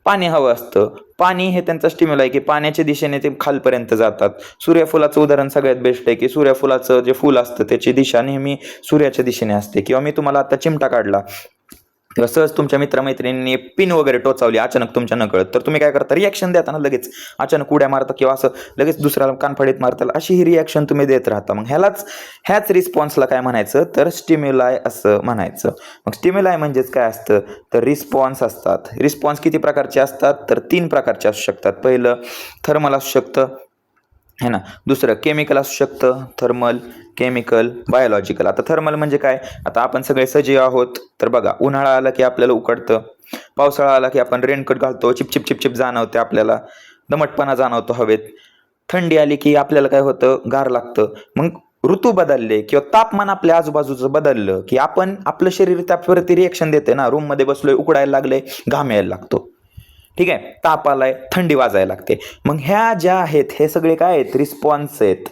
पाणी हवं असतं. पाणी हे त्यांचा स्टिम्युलाय की पाण्याच्या दिशेने ते खालपर्यंत जातात. सूर्यफुलाचं उदाहरण सगळ्यात बेस्ट आहे की सूर्यफुलाचं जे फुल असतं त्याची दिशा नेहमी सूर्याच्या दिशेने असते. किंवा मी तुम्हाला आता चिमटा काढला किंवा सहज तुमच्या मित्रमैत्रिणींनी पिन वगैरे टोचावली अचानक तुमच्या नकळत, तर तुम्ही काय करता? रिॲक्शन देताना लगेच अचानक उड्या मारता किंवा असं लगेच दुसऱ्याला कानफडीत मारता. अशी ही रिॲक्शन तुम्ही देत राहता. मग ह्याच रिस्पॉन्सला काय म्हणायचं? तर स्टिम्युलाय असं म्हणायचं. मग स्टिम्युलाय म्हणजेच काय असतं? तर रिस्पॉन्स असतात. रिस्पॉन्स किती प्रकारचे असतात? तर 3 प्रकारचे असू शकतात. पहिलं थर्मल असू शकतं, है ना. दुसरं केमिकल असू शकतं, थर्मल, केमिकल, बायोलॉजिकल. आता थर्मल म्हणजे काय? आता आपण सगळे सजीव आहोत, तर बघा उन्हाळा आला की आपल्याला उकडतं, पावसाळा आला की आपण रेनकोट घालतो, चिपचिप जाणवते, आपल्याला दमटपणा जाणवतो हवेत. थंडी आली की आपल्याला काय होतं? गार लागतं. मग ऋतू बदलले किंवा तापमान आपल्या आजूबाजूचं बदललं की आपलं शरीर त्याप्रती रिएक्शन देते ना. रूममध्ये बसलोय, उकडायला लागले, घाम यायला लागतो. ठीक आहे, ताप आलाय, थंडी वाजायला लागते. मग ह्या ज्या आहेत हे सगळे काय आहेत? रिस्पॉन्स आहेत.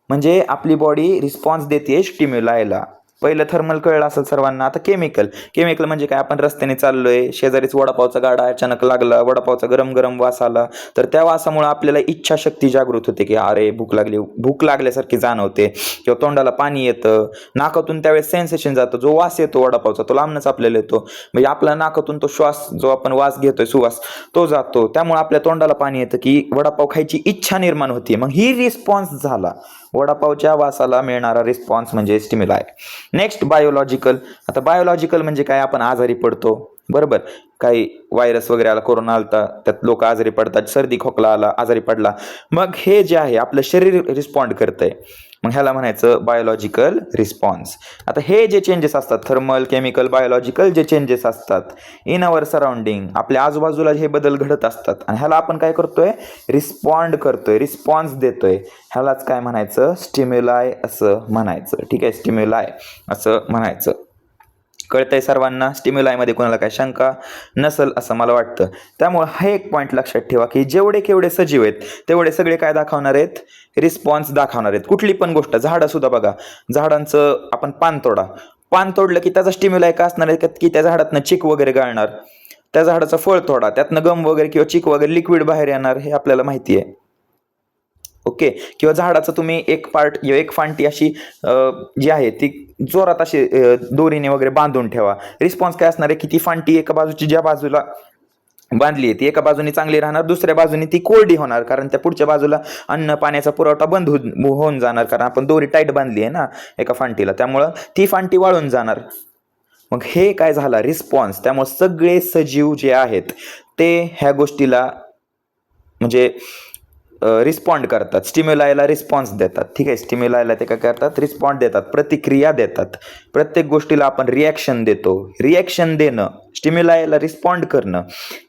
म्हणजे आपली बॉडी रिस्पॉन्स देते स्टिम्युलायला. पहिलं थर्मल कळलं असेल सर्वांना. आता केमिकल. केमिकल म्हणजे काय, आपण रस्त्याने चाललोय, शेजारीच वडापावचा गाडा अचानक लागला, वडापावचा गरम गरम वास आला, तर त्या वासामुळे आपल्याला इच्छाशक्ती जागृत होते की अरे भूक लागली, भूक लागल्यासारखी जाणवते, किंवा तोंडाला पाणी येतं, नाकातून त्यावेळेस सेन्सेशन जातं, जो वास येतो वडापावचा तो लांबनच आपल्याला येतो, म्हणजे आपल्या नाकातून तो श्वास जो आपण वास घेतोय सुवास तो जातो, त्यामुळे आपल्या तोंडाला पाणी येतं की वडापाव खायची इच्छा निर्माण होती. मग ही रिस्पॉन्स झाला, वडापावच्या वासाला मिळणारा रिस्पॉन्स म्हणजे स्टिम्युलाय. Next biological. आता बायोलॉजिकल म्हणजे काय, आपण आजारी पडतो, बरोबर, काही व्हायरस वगैरे आला, कोरोना आलता, त्यात लोक आजारी पडतात, सर्दी खोकला आला, आजारी पडला, मग हे जे आहे आपलं शरीर रिस्पॉन्ड करतंय, मग ह्याला म्हणायचं बायोलॉजिकल रिस्पॉन्स. आता हे जे चेंजेस असतात, थर्मल, केमिकल, बायोलॉजिकल जे चेंजेस असतात इन अवर सराउंडिंग, आपल्या आजूबाजूला हे बदल घडत असतात, आणि ह्याला आपण काय करतोय, रिस्पॉन्ड करतोय, रिस्पॉन्स देतोय, ह्यालाच काय म्हणायचं, स्टिम्युलाय असं म्हणायचं. ठीक आहे, स्टिम्युलाय असं म्हणायचं. कळतंय सर्वांना? स्टिम्युलायमध्ये कोणाला काय शंका नसल असं मला वाटतं. त्यामुळे हा एक पॉईंट लक्षात ठेवा की जेवढे केवढे सजीव आहेत तेवढे सगळे काय दाखवणार आहेत, रिस्पॉन्स दाखवणार आहेत. कुठली पण गोष्ट, झाडं सुद्धा बघा, झाडांचं आपण पान तोडलं की त्याचा स्टिम्युलाय का असणार आहे की त्या झाडातनं चिक वगैरे गाळणार, त्या झाडाचं फळ तोडा, त्यातनं गम वगैरे किंवा चिक वगैरे लिक्विड बाहेर येणार, हे आपल्याला माहिती आहे. ओके, किंवा झाडाचं तुम्ही एक पार्ट, एक फांटी अशी जी आहे ती जोरात अशी दोरीने वगैरे बांधून ठेवा, रिस्पॉन्स काय असणार आहे की ती फांटी एका बाजूची ज्या बाजूला बांधली आहे ती एका बाजूने चांगली राहणार, दुसऱ्या बाजूने ती कोरडी होणार, कारण त्या पुढच्या बाजूला अन्न पाण्याचा पुरवठा बंद होऊन जाणार, कारण आपण दोरी टाईट बांधली आहे ना एका फांटीला, त्यामुळं ती फांटी वाळून जाणार. मग हे काय झाला, रिस्पॉन्स. त्यामुळे सगळे सजीव जे आहेत ते ह्या गोष्टीला म्हणजे रिस्पॉन्ड करतात, स्टिम्युलायला रिस्पॉन्स देतात. ठीक आहे, स्टिम्युलायला ते काय करतात, रिस्पॉन्ड देतात, प्रतिक्रिया देतात. प्रत्येक गोष्टीला आपण रिॲक्शन देतो. रिॲक्शन देणं, स्टिम्युलायला रिस्पॉन्ड करणं,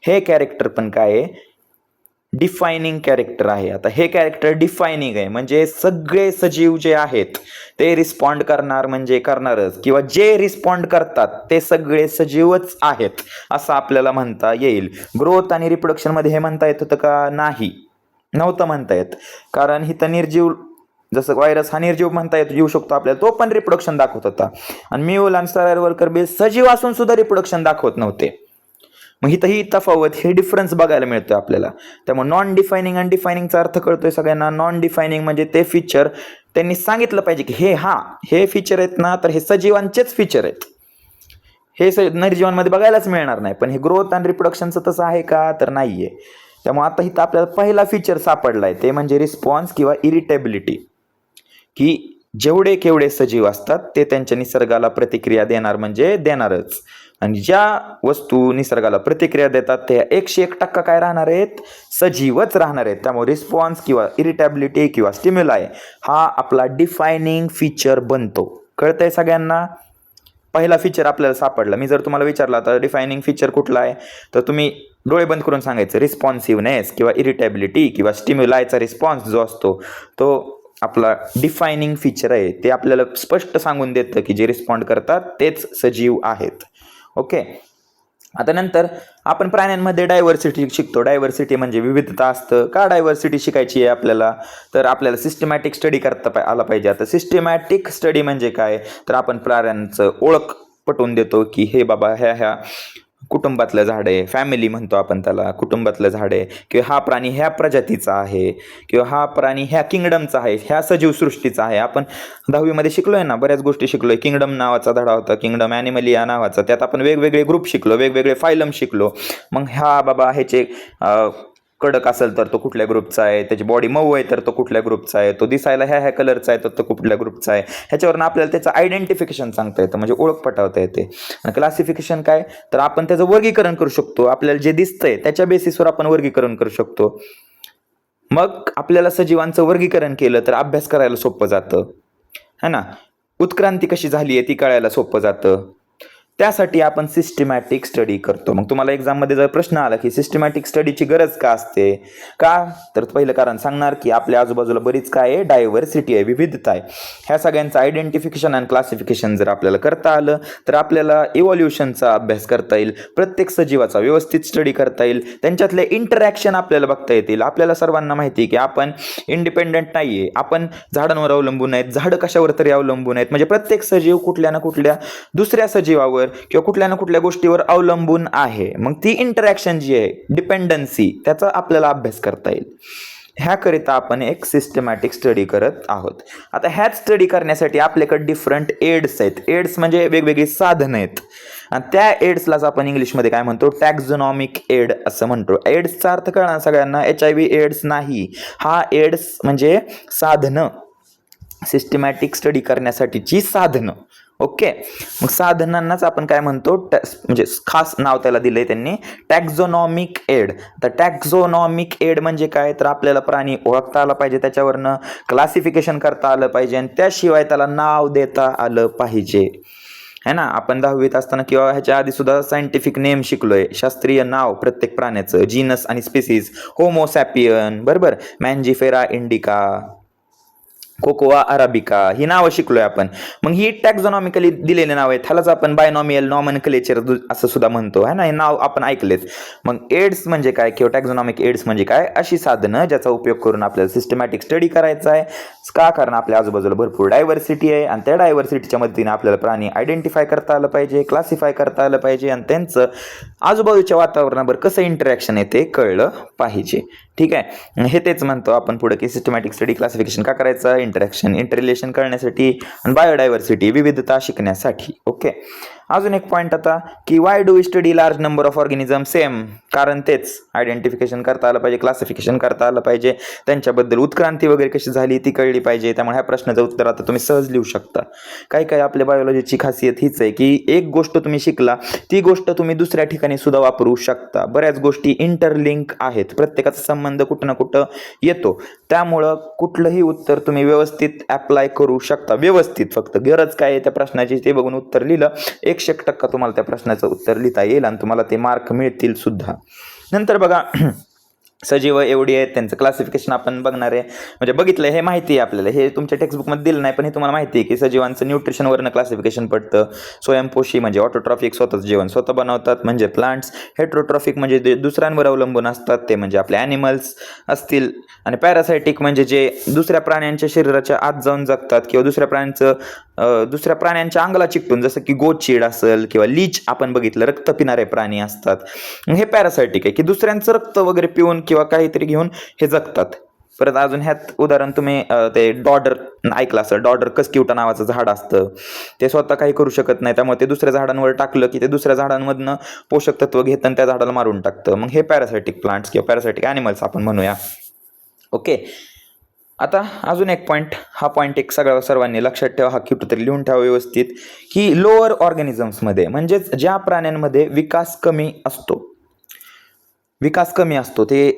हे कॅरेक्टर पण काय आहे, डिफायनिंग कॅरेक्टर आहे. आता हे कॅरेक्टर डिफायनिंग आहे, म्हणजे सगळे सजीव जे आहेत ते रिस्पॉन्ड करणार म्हणजे करणारच, किंवा जे रिस्पॉन्ड करतात ते सगळे सजीवच आहेत असं आपल्याला म्हणता येईल. ग्रोथ आणि रिप्रोडक्शन मध्ये हे म्हणता येत होतं का? नाही, नव्हतं म्हणता येत, कारण हिथं निर्जीव, जसं व्हायरस हा निर्जीव म्हणता येऊ शकतो आपल्याला, तो पण रिप्रोडक्शन दाखवत होता, आणि म्यूल आणि स्टेरॉइड वर्कर बेस सजीव असून सुद्धा रिप्रोडक्शन दाखवत नव्हते. मग इथं ही तफावत, हे डिफरन्स बघायला मिळतोय आपल्याला. त्यामुळे नॉन डिफायनिंग आणि डिफायनिंगचा अर्थ कळतोय सगळ्यांना. नॉन डिफायनिंग म्हणजे ते फीचर त्यांनी सांगितलं पाहिजे की हे फीचर आहेत ना, तर हे सजीवांचेच फीचर आहेत, हे निर्जीवांमध्ये बघायलाच मिळणार नाही. पण हे ग्रोथ आणि रिप्रोडक्शनचं तसं आहे का? तर नाहीये. त्यामुळे आता इथं आपल्याला पहिला फीचर सापडलाय, ते म्हणजे रिस्पॉन्स किंवा इरिटेबिलिटी, की जेवढे केवढे सजीव असतात ते त्यांच्या निसर्गाला प्रतिक्रिया देणार म्हणजे देणारच, आणि ज्या वस्तू निसर्गाला प्रतिक्रिया देतात ते 101% काय राहणार आहेत, सजीवच राहणार आहेत. त्यामुळे रिस्पॉन्स किंवा इरिटेबिलिटी किंवा स्टिम्युलाय हा आपला डिफायनिंग फीचर बनतो. कळतंय सगळ्यांना? पहिला फीचर आपल्याला सापडला. मी जर तुम्हाला विचारला तर डिफायनिंग फीचर कुठला आहे, तर तुम्ही डोळे बंद करून सांगायचं रिस्पॉन्सिव्हनेस किंवा इरिटेबिलिटी किंवा स्टिम्युलायचा रिस्पॉन्स जो असतो तो आपला डिफायनिंग फीचर आहे. ते आपल्याला स्पष्ट सांगून देतं की जे रिस्पॉन्ड करतात तेच सजीव आहेत. ओके, आता नंतर आपण प्राण्यांमध्ये डायव्हर्सिटी शिकतो. डायव्हर्सिटी म्हणजे विविधता असतं. का डायव्हर्सिटी शिकायची आहे आपल्याला, तर आपल्याला सिस्टमॅटिक स्टडी करता आला पाहिजे. आता सिस्टमॅटिक स्टडी म्हणजे काय, तर आपण प्राण्यांचं ओळख पटवून देतो की हे बाबा ह्या कुटुंबातलं झाड आहे, फॅमिली म्हणतो आपण त्याला, कुटुंबातलं झाड आहे, किंवा हा प्राणी ह्या प्रजातीचा आहे, किंवा हा प्राणी ह्या किंगडमचा आहे, ह्या सजीव सृष्टीचा आहे. आपण 10वी मध्ये शिकलोय ना, बऱ्याच गोष्टी शिकलोय. किंगडम नावाचा धडा होता, किंगडम ॲनिमलिया नावाचा, त्यात आपण वेगवेगळे ग्रुप शिकलो, वेगवेगळे फायलम शिकलो. मग ह्या बाबा ह्याचे कडक असेल तर तो कुठल्या ग्रुपचा आहे, त्याची बॉडी मऊ आहे तर तो कुठल्या ग्रुपचा आहे, तो दिसायला ह्या कलरचा आहे तर तो कुठल्या ग्रुपचा आहे, ह्याच्यावरून आपल्याला त्याचं आयडेंटिफिकेशन सांगता येतं, म्हणजे ओळख पटवता येते. आणि क्लासिफिकेशन काय, तर आपण त्याचं वर्गीकरण करू शकतो. आपल्याला जे दिसतंय त्याच्या बेसिसवर आपण वर्गीकरण करू शकतो. मग आपल्याला सजीवांचं वर्गीकरण केलं तर अभ्यास करायला सोपं जातं, है ना. उत्क्रांती कशी झाली आहे ती कळायला सोपं जातं. त्यासाठी आपण सिस्टमॅटिक स्टडी करतो. मग तुम्हाला एक्झाममध्ये जर प्रश्न आला की सिस्टमॅटिक स्टडीची गरज का असते, का तर पहिलं कारण सांगणार की आपल्या आजूबाजूला बरीच काय आहे, डायव्हर्सिटी आहे, विविधता आहे. ह्या सगळ्यांचं आयडेंटिफिकेशन आणि क्लासिफिकेशन जर आपल्याला करता आलं तर आपल्याला इव्हॉल्युशनचा अभ्यास करता येईल, प्रत्येक सजीवाचा व्यवस्थित स्टडी करता येईल, त्यांच्यातले इंटरॅक्शन आपल्याला बघता येतील. आपल्याला सर्वांना माहिती आहे की आपण इंडिपेंडंट नाही आहे, आपण झाडांवर अवलंबून आहेत, झाडं कशावर तरी अवलंबून आहेत. म्हणजे प्रत्येक सजीव कुठल्या ना कुठल्या दुसऱ्या सजीवावर किंवा कुठल्या ना कुठल्या गोष्टीवर अवलंबून आहे. मग ती इंटरॅक्शन जी आहे, डिपेंडन्सी, त्याचा आपल्याला अभ्यास करता येईल. ह्याकरिता आपण एक सिस्टमॅटिक स्टडी करत आहोत. आता ह्याच स्टडी करण्यासाठी आपल्याकडे डिफरंट एड्स आहेत. एड्स म्हणजे वेगवेगळी साधनं आहेत आणि त्या एड्सलाच आपण इंग्लिशमध्ये काय म्हणतो, टॅक्झॉनॉमिक एड असं म्हणतो. एड्सचा अर्थ कळणार सगळ्यांना, HIV एड्स नाही. हा एड्स म्हणजे साधनं, सिस्टमॅटिक स्टडी करण्यासाठीची साधनं. ओके, मग साधनांनाच आपण काय म्हणतो, म्हणजे खास नाव त्याला दिलंय त्यांनी, टॅक्झॉनॉमिक एड. तर टॅक्झॉनॉमिक एड म्हणजे काय, तर आपल्याला प्राणी ओळखता आला पाहिजे, त्याच्यावरनं क्लासिफिकेशन करता आलं पाहिजे आणि त्याशिवाय त्याला नाव देता आलं पाहिजे, है ना. आपण 10वीत असताना किंवा ह्याच्या आधी सुद्धा सायंटिफिक नेम शिकलोय, शास्त्रीय नाव प्रत्येक प्राण्याचं, जीनस आणि स्पीसीज, होमोसॅपियन, बरोबर, मॅन्जिफेरा इंडिका, कोकोआ अराबिका, ही नावं शिकलोय आपण. मग ही टॅक्झॉनॉमिकली दिलेली नाव आहेत, ह्यालाच आपण बायनॉमियल नॉमनक्लेचर असं सुद्धा म्हणतो, है ना. हे नाव आपण ऐकलेत. मग एड्स म्हणजे काय किंवा टॅक्झॉनॉमिक एड्स म्हणजे काय, अशी साधनं ज्याचा उपयोग करून आपल्याला सिस्टमॅटिक स्टडी करायचा आहे. का, कारण आपल्या आजूबाजूला भरपूर डायव्हर्सिटी आहे आणि त्या डायव्हर्सिटीच्या मदतीने आपल्याला प्राणी आयडेंटिफाय करता आलं पाहिजे, क्लासिफाय करता आलं पाहिजे आणि त्यांचं आजूबाजूच्या वातावरणावर कसं इंटरॅक्शन आहे ते कळलं पाहिजे. ठीक आहे, हे तेच म्हणतो आपण पुढे की सिस्टमॅटिक स्टडी क्लासिफिकेशन का करायचं, इंटरॅक्शन, इंटररिलेशन करण्यासाठी आणि बायोडायव्हर्सिटी, विविधता शिकण्यासाठी. ओके, अजून एक पॉईंट आता की why do we study large number of organism, same कारण तेच, आयडेंटिफिकेशन करता आलं पाहिजे, क्लासिफिकेशन करता आलं पाहिजे, त्यांच्याबद्दल उत्क्रांती वगैरे कशी झाली ती कळली पाहिजे. त्यामुळे ह्या प्रश्नाचं उत्तर आता तुम्ही सहज लिहू शकता. काही आपल्या बायोलॉजीची खासियत हीच आहे की एक गोष्ट तुम्ही शिकला ती गोष्ट तुम्ही दुसऱ्या ठिकाणी सुद्धा वापरू शकता. बऱ्याच गोष्टी इंटरलिंक आहेत, प्रत्येकाचा संबंध कुठं ना कुठं येतो, त्यामुळं कुठलंही उत्तर तुम्ही व्यवस्थित अप्लाय करू शकता. व्यवस्थित, फक्त गरज काय आहे त्या प्रश्नाची ते बघून उत्तर लिहिलं, 100% तुम्हाला त्या प्रश्नाचं उत्तर लिहिता येईल आणि तुम्हाला ते मार्क मिळतील सुद्धा. नंतर बघा, सजीव एवढी आहेत, त्यांचं क्लासिफिकेशन आपण बघणार आहे. म्हणजे बघितलं, हे माहिती आहे आपल्याला, हे तुमच्या टेक्स्टबुकमध्ये दिलं नाही पण हे तुम्हाला माहिती आहे की सजीवांचं न्यूट्रिशनवरनं क्लासिफिकेशन पडतं. स्वयंपोषी म्हणजे ऑटोट्रॉफिक, स्वतःच जेवण स्वतः बनवतात म्हणजे प्लांट्स. हेट्रोट्रॉफिक म्हणजे दुसऱ्यांवर अवलंबून असतात, ते म्हणजे आपले ॲनिमल्स असतील. आणि पॅरासायटिक म्हणजे जे दुसऱ्या प्राण्यांच्या शरीराच्या आत जाऊन जगतात किंवा दुसऱ्या प्राण्यांच्या अंगाला चिकटून, जसं की गोचीड असेल किंवा लीच आपण बघितलं, रक्त पिणारे प्राणी असतात. हे पॅरासायटिक आहे की दुसऱ्यांचं रक्त वगैरे पिऊन किंवा काहीतरी घेऊन हे जगतात. परत अजून ह्यात उदाहरण तुम्ही ते डॉडर ऐकलं असेल, डॉडर कस्क्युटा नावाचं झाड असतं, ते स्वतः काही करू शकत नाही, त्यामुळे ते दुसऱ्या झाडांवर टाकलं की ते दुसऱ्या झाडांमधनं पोषक तत्व घेतं आणि त्या झाडाला मारून टाकतं. मग हे पॅरासायटिक प्लांट्स किंवा पॅरासायटिक ॲनिमल्स आपण म्हणूया. ओके, आता अजून एक पॉईंट, हा पॉईंट एक सर्वांनी लक्षात ठेवा, हा क्यूट तरी लिहून ठेवा व्यवस्थित, की लोअर ऑर्गॅनिझम्समध्ये म्हणजेच ज्या प्राण्यांमध्ये विकास कमी असतो, ते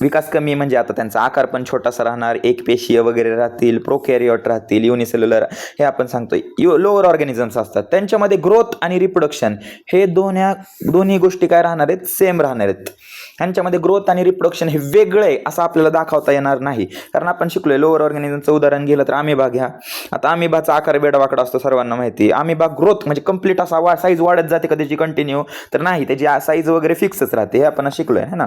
विकास कमी म्हणजे आता त्यांचा आकार पण छोटासा राहणार, एकपेशीय वगैरे राहतील, प्रोकॅरियोट राहतील, युनिसेल्युलर, हे आपण सांगतो लोअर ऑर्गॅनिझम्स असतात. त्यांच्यामध्ये ग्रोथ आणि रिप्रोडक्शन हे दोन्ही गोष्टी काय राहणार आहेत, सेम राहणार आहेत. ह्यांच्यामध्ये ग्रोथ आणि रिप्रोडक्शन हे वेगळं आहे असं आपल्याला दाखवता येणार नाही, कारण आपण शिकलोय लोअर ऑर्गॅनिझमचं उदाहरण घेतलं तर अमिबा घ्या. आता अमिबाचा आकार वेडावाकडा असतो, सर्वांना माहिती. अमिबा ग्रोथ म्हणजे कंप्लीट असा साईज वाढत जाते का त्याची कंटिन्यू, तर नाही, त्याची साईज वगैरे फिक्सच राहते, हे आपण शिकलोय है ना.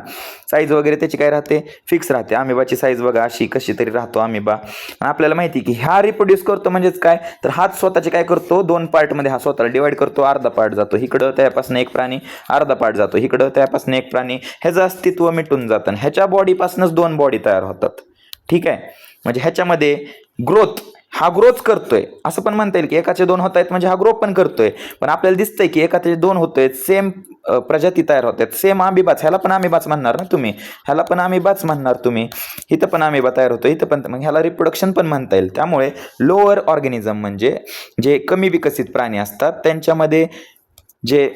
साईज वगैरे त्याची काय राहते, फिक्स राहते. अमिबाची साईज बघा अशी कशी तरी राहतो अमिबा. आणि आपल्याला माहिती की हा रिप्रोड्यूस करतो म्हणजेच काय, तर हाच स्वतःचे काय करतो, 2 पार्टमध्ये हा स्वतःला डिवाइड करतो, अर्धा पार्ट जातो इकडं, त्यापासून एक प्राणी, अर्धा पार्ट जातो इकडं, त्यापासून एक प्राणी, ह्याचं अस्तित्व मिटून जातं. ह्याच्या बॉडीपासूनच 2 बॉडी तयार होतात. ठीक आहे, म्हणजे ह्याच्यामध्ये हा ग्रोथ करतोय असं पण म्हणता येईल की एकाचे 2 होत आहेत म्हणजे हा ग्रोथ पण करतोय. पण आपल्याला दिसतंय की एकाचे 2 होतोय, सेम प्रजाती तयार होत आहेत, सेम अमिबाच, ह्याला पण अमिबाच म्हणणार ना तुम्ही, ह्याला पण अमिबाच म्हणणार तुम्ही, इथं पण अमिबा तयार होतो, इथं पण, मग ह्याला रिप्रोडक्शन पण म्हणता येईल. त्यामुळे लोअर ऑर्गॅनिझम म्हणजे जे कमी विकसित प्राणी असतात त्यांच्यामध्ये जे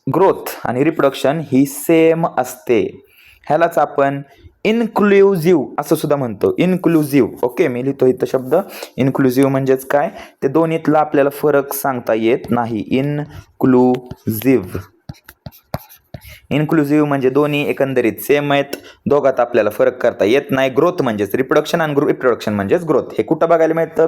ग्रोथ आणि रिप्रोडक्शन ही सेम असते. ह्यालाच आपण इन्क्लुझिव्ह असं सुद्धा म्हणतो, इन्क्लुझिव्ह. ओके, मी लिहितो इथं शब्द इन्क्लुझिव्ह म्हणजेच काय, ते दोन्हीतला आपल्याला फरक सांगता येत नाही. इन्क्लुझिव्ह म्हणजे दोन्ही एकंदरीत सेम आहेत, दोघात आपल्याला फरक करता येत नाही. ग्रोथ म्हणजेच रिप्रोडक्शन आणि रिप्रोडक्शन म्हणजेच ग्रोथ. हे कुठं बघायला मिळतं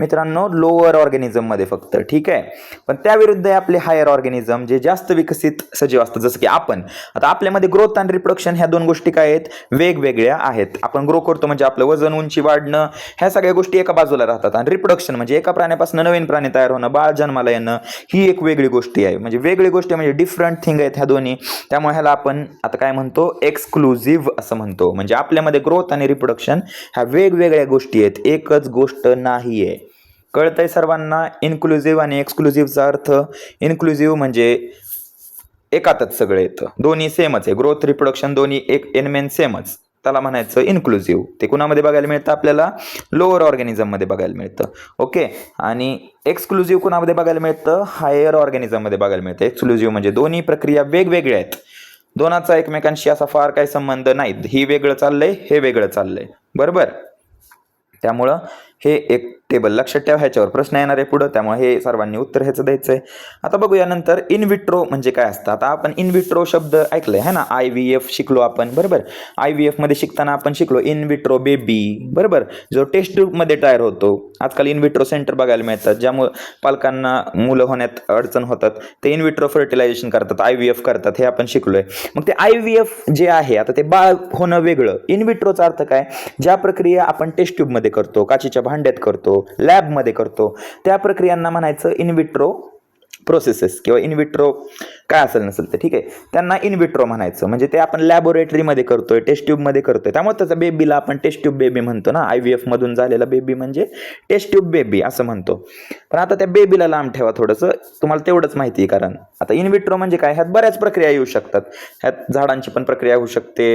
मित्रांनो? लोअर ऑर्गॅनिझम मध्ये फक्त. ठीक आहे, पण त्याविरुद्ध आपले हायर ऑर्गॅनिझम जे जास्त विकसित सजीव असतात, जसं की आपण. आता आपल्यामध्ये ग्रोथ आणि रिप्रोडक्शन ह्या दोन गोष्टी काय आहेत? वेगवेगळ्या आहेत. आपण ग्रो करतो म्हणजे आपलं वजन, उंची वाढणं, ह्या सगळ्या गोष्टी एका बाजूला राहतात. आणि रिप्रोडक्शन म्हणजे एका प्राण्यापासून नवीन प्राणी तयार होणं, बाळ जन्माला येणं, ही एक वेगळी गोष्टी आहे. म्हणजे वेगळी गोष्टी म्हणजे डिफरंट थिंग आहेत ह्या दोन्ही. त्यामुळे ह्याला आपण आता काय म्हणतो? एक्सक्लुझिव्ह असं म्हणतो. म्हणजे आपल्यामध्ये ग्रोथ आणि रिप्रोडक्शन ह्या वेगवेगळ्या गोष्टी आहेत, एकच गोष्ट नाहीये. कळतंय सर्वांना इन्क्लुझिव्ह आणि एक्सक्लुझिव्हचा अर्थ? इन्क्लुझिव्ह म्हणजे एकातच सगळं येतं, दोन्ही सेमच आहे, ग्रोथ रिप्रोडक्शन दोन्ही एक एलिमेंट सेमच, त्याला म्हणायचं इन्क्लुझिव्ह. ते कुणामध्ये बघायला मिळतं? आपल्याला लोअर ऑर्गॅनिझम मध्ये बघायला मिळतं. ओके, आणि एक्सक्लुझिव्ह कुणामध्ये बघायला मिळतं? हायर ऑर्गॅनिझम मध्ये बघायला मिळतं. एक्सक्लुझिव्ह म्हणजे दोन्ही प्रक्रिया वेगवेगळ्या आहेत, दोनाचा एकमेकांशी असा फार काही संबंध नाही. ही वेगळं चाललंय, हे वेगळं चाललंय, बरोबर. त्यामुळं हे एक टेबल लक्षात ठेवा, ह्याच्यावर प्रश्न येणार आहे पुढं, त्यामुळे हे सर्वांनी उत्तर ह्याचं द्यायचं आहे. आता बघूया नंतर इनविट्रो म्हणजे काय असतं. आता आपण इनविट्रो शब्द ऐकलंय है ना, IVF शिकलो आपण, बरोबर. IVF मध्ये शिकताना आपण शिकलो इनविट्रो बेबी, बरोबर, जो टेस्ट ट्यूब मध्ये तयार होतो. आजकाल इनविट्रो सेंटर बघायला मिळतात, ज्यामुळे पालकांना मुलं होण्यात अडचण होतात, ते इनविट्रो फर्टिलायझेशन करतात, IVF करतात, हे आपण शिकलोय. मग ते IVF जे आहे, आता ते बाळ होणं वेगळं. इनविट्रोचा अर्थ काय? ज्या प्रक्रिया आपण टेस्ट ट्यूब मध्ये करतो, काचीच्या भांड्यात करतो, लॅब मध्ये करतो, त्या प्रक्रियांना म्हणायचं इनविट्रो प्रोसेसेस किंवा इनविट्रो काय असेल नसेल ते, ठीक आहे, त्यांना इनविट्रो म्हणायचं. म्हणजे ते आपण लॅबोरेटरीमध्ये करतोय, टेस्ट ट्यूब मध्ये करतोय, त्यामुळे त्याचा बेबीला आपण टेस्ट ट्यूब बेबी म्हणतो ना. IVF मधून झालेला बेबी म्हणजे टेस्ट ट्यूब बेबी असं म्हणतो. पण आता त्या बेबीला लांब ठेवा थोडंसं, तुम्हाला तेवढंच माहिती आहे. कारण आता इनविट्रो म्हणजे काय? ह्यात बऱ्याच प्रक्रिया येऊ शकतात. ह्यात झाडांची पण प्रक्रिया होऊ शकते,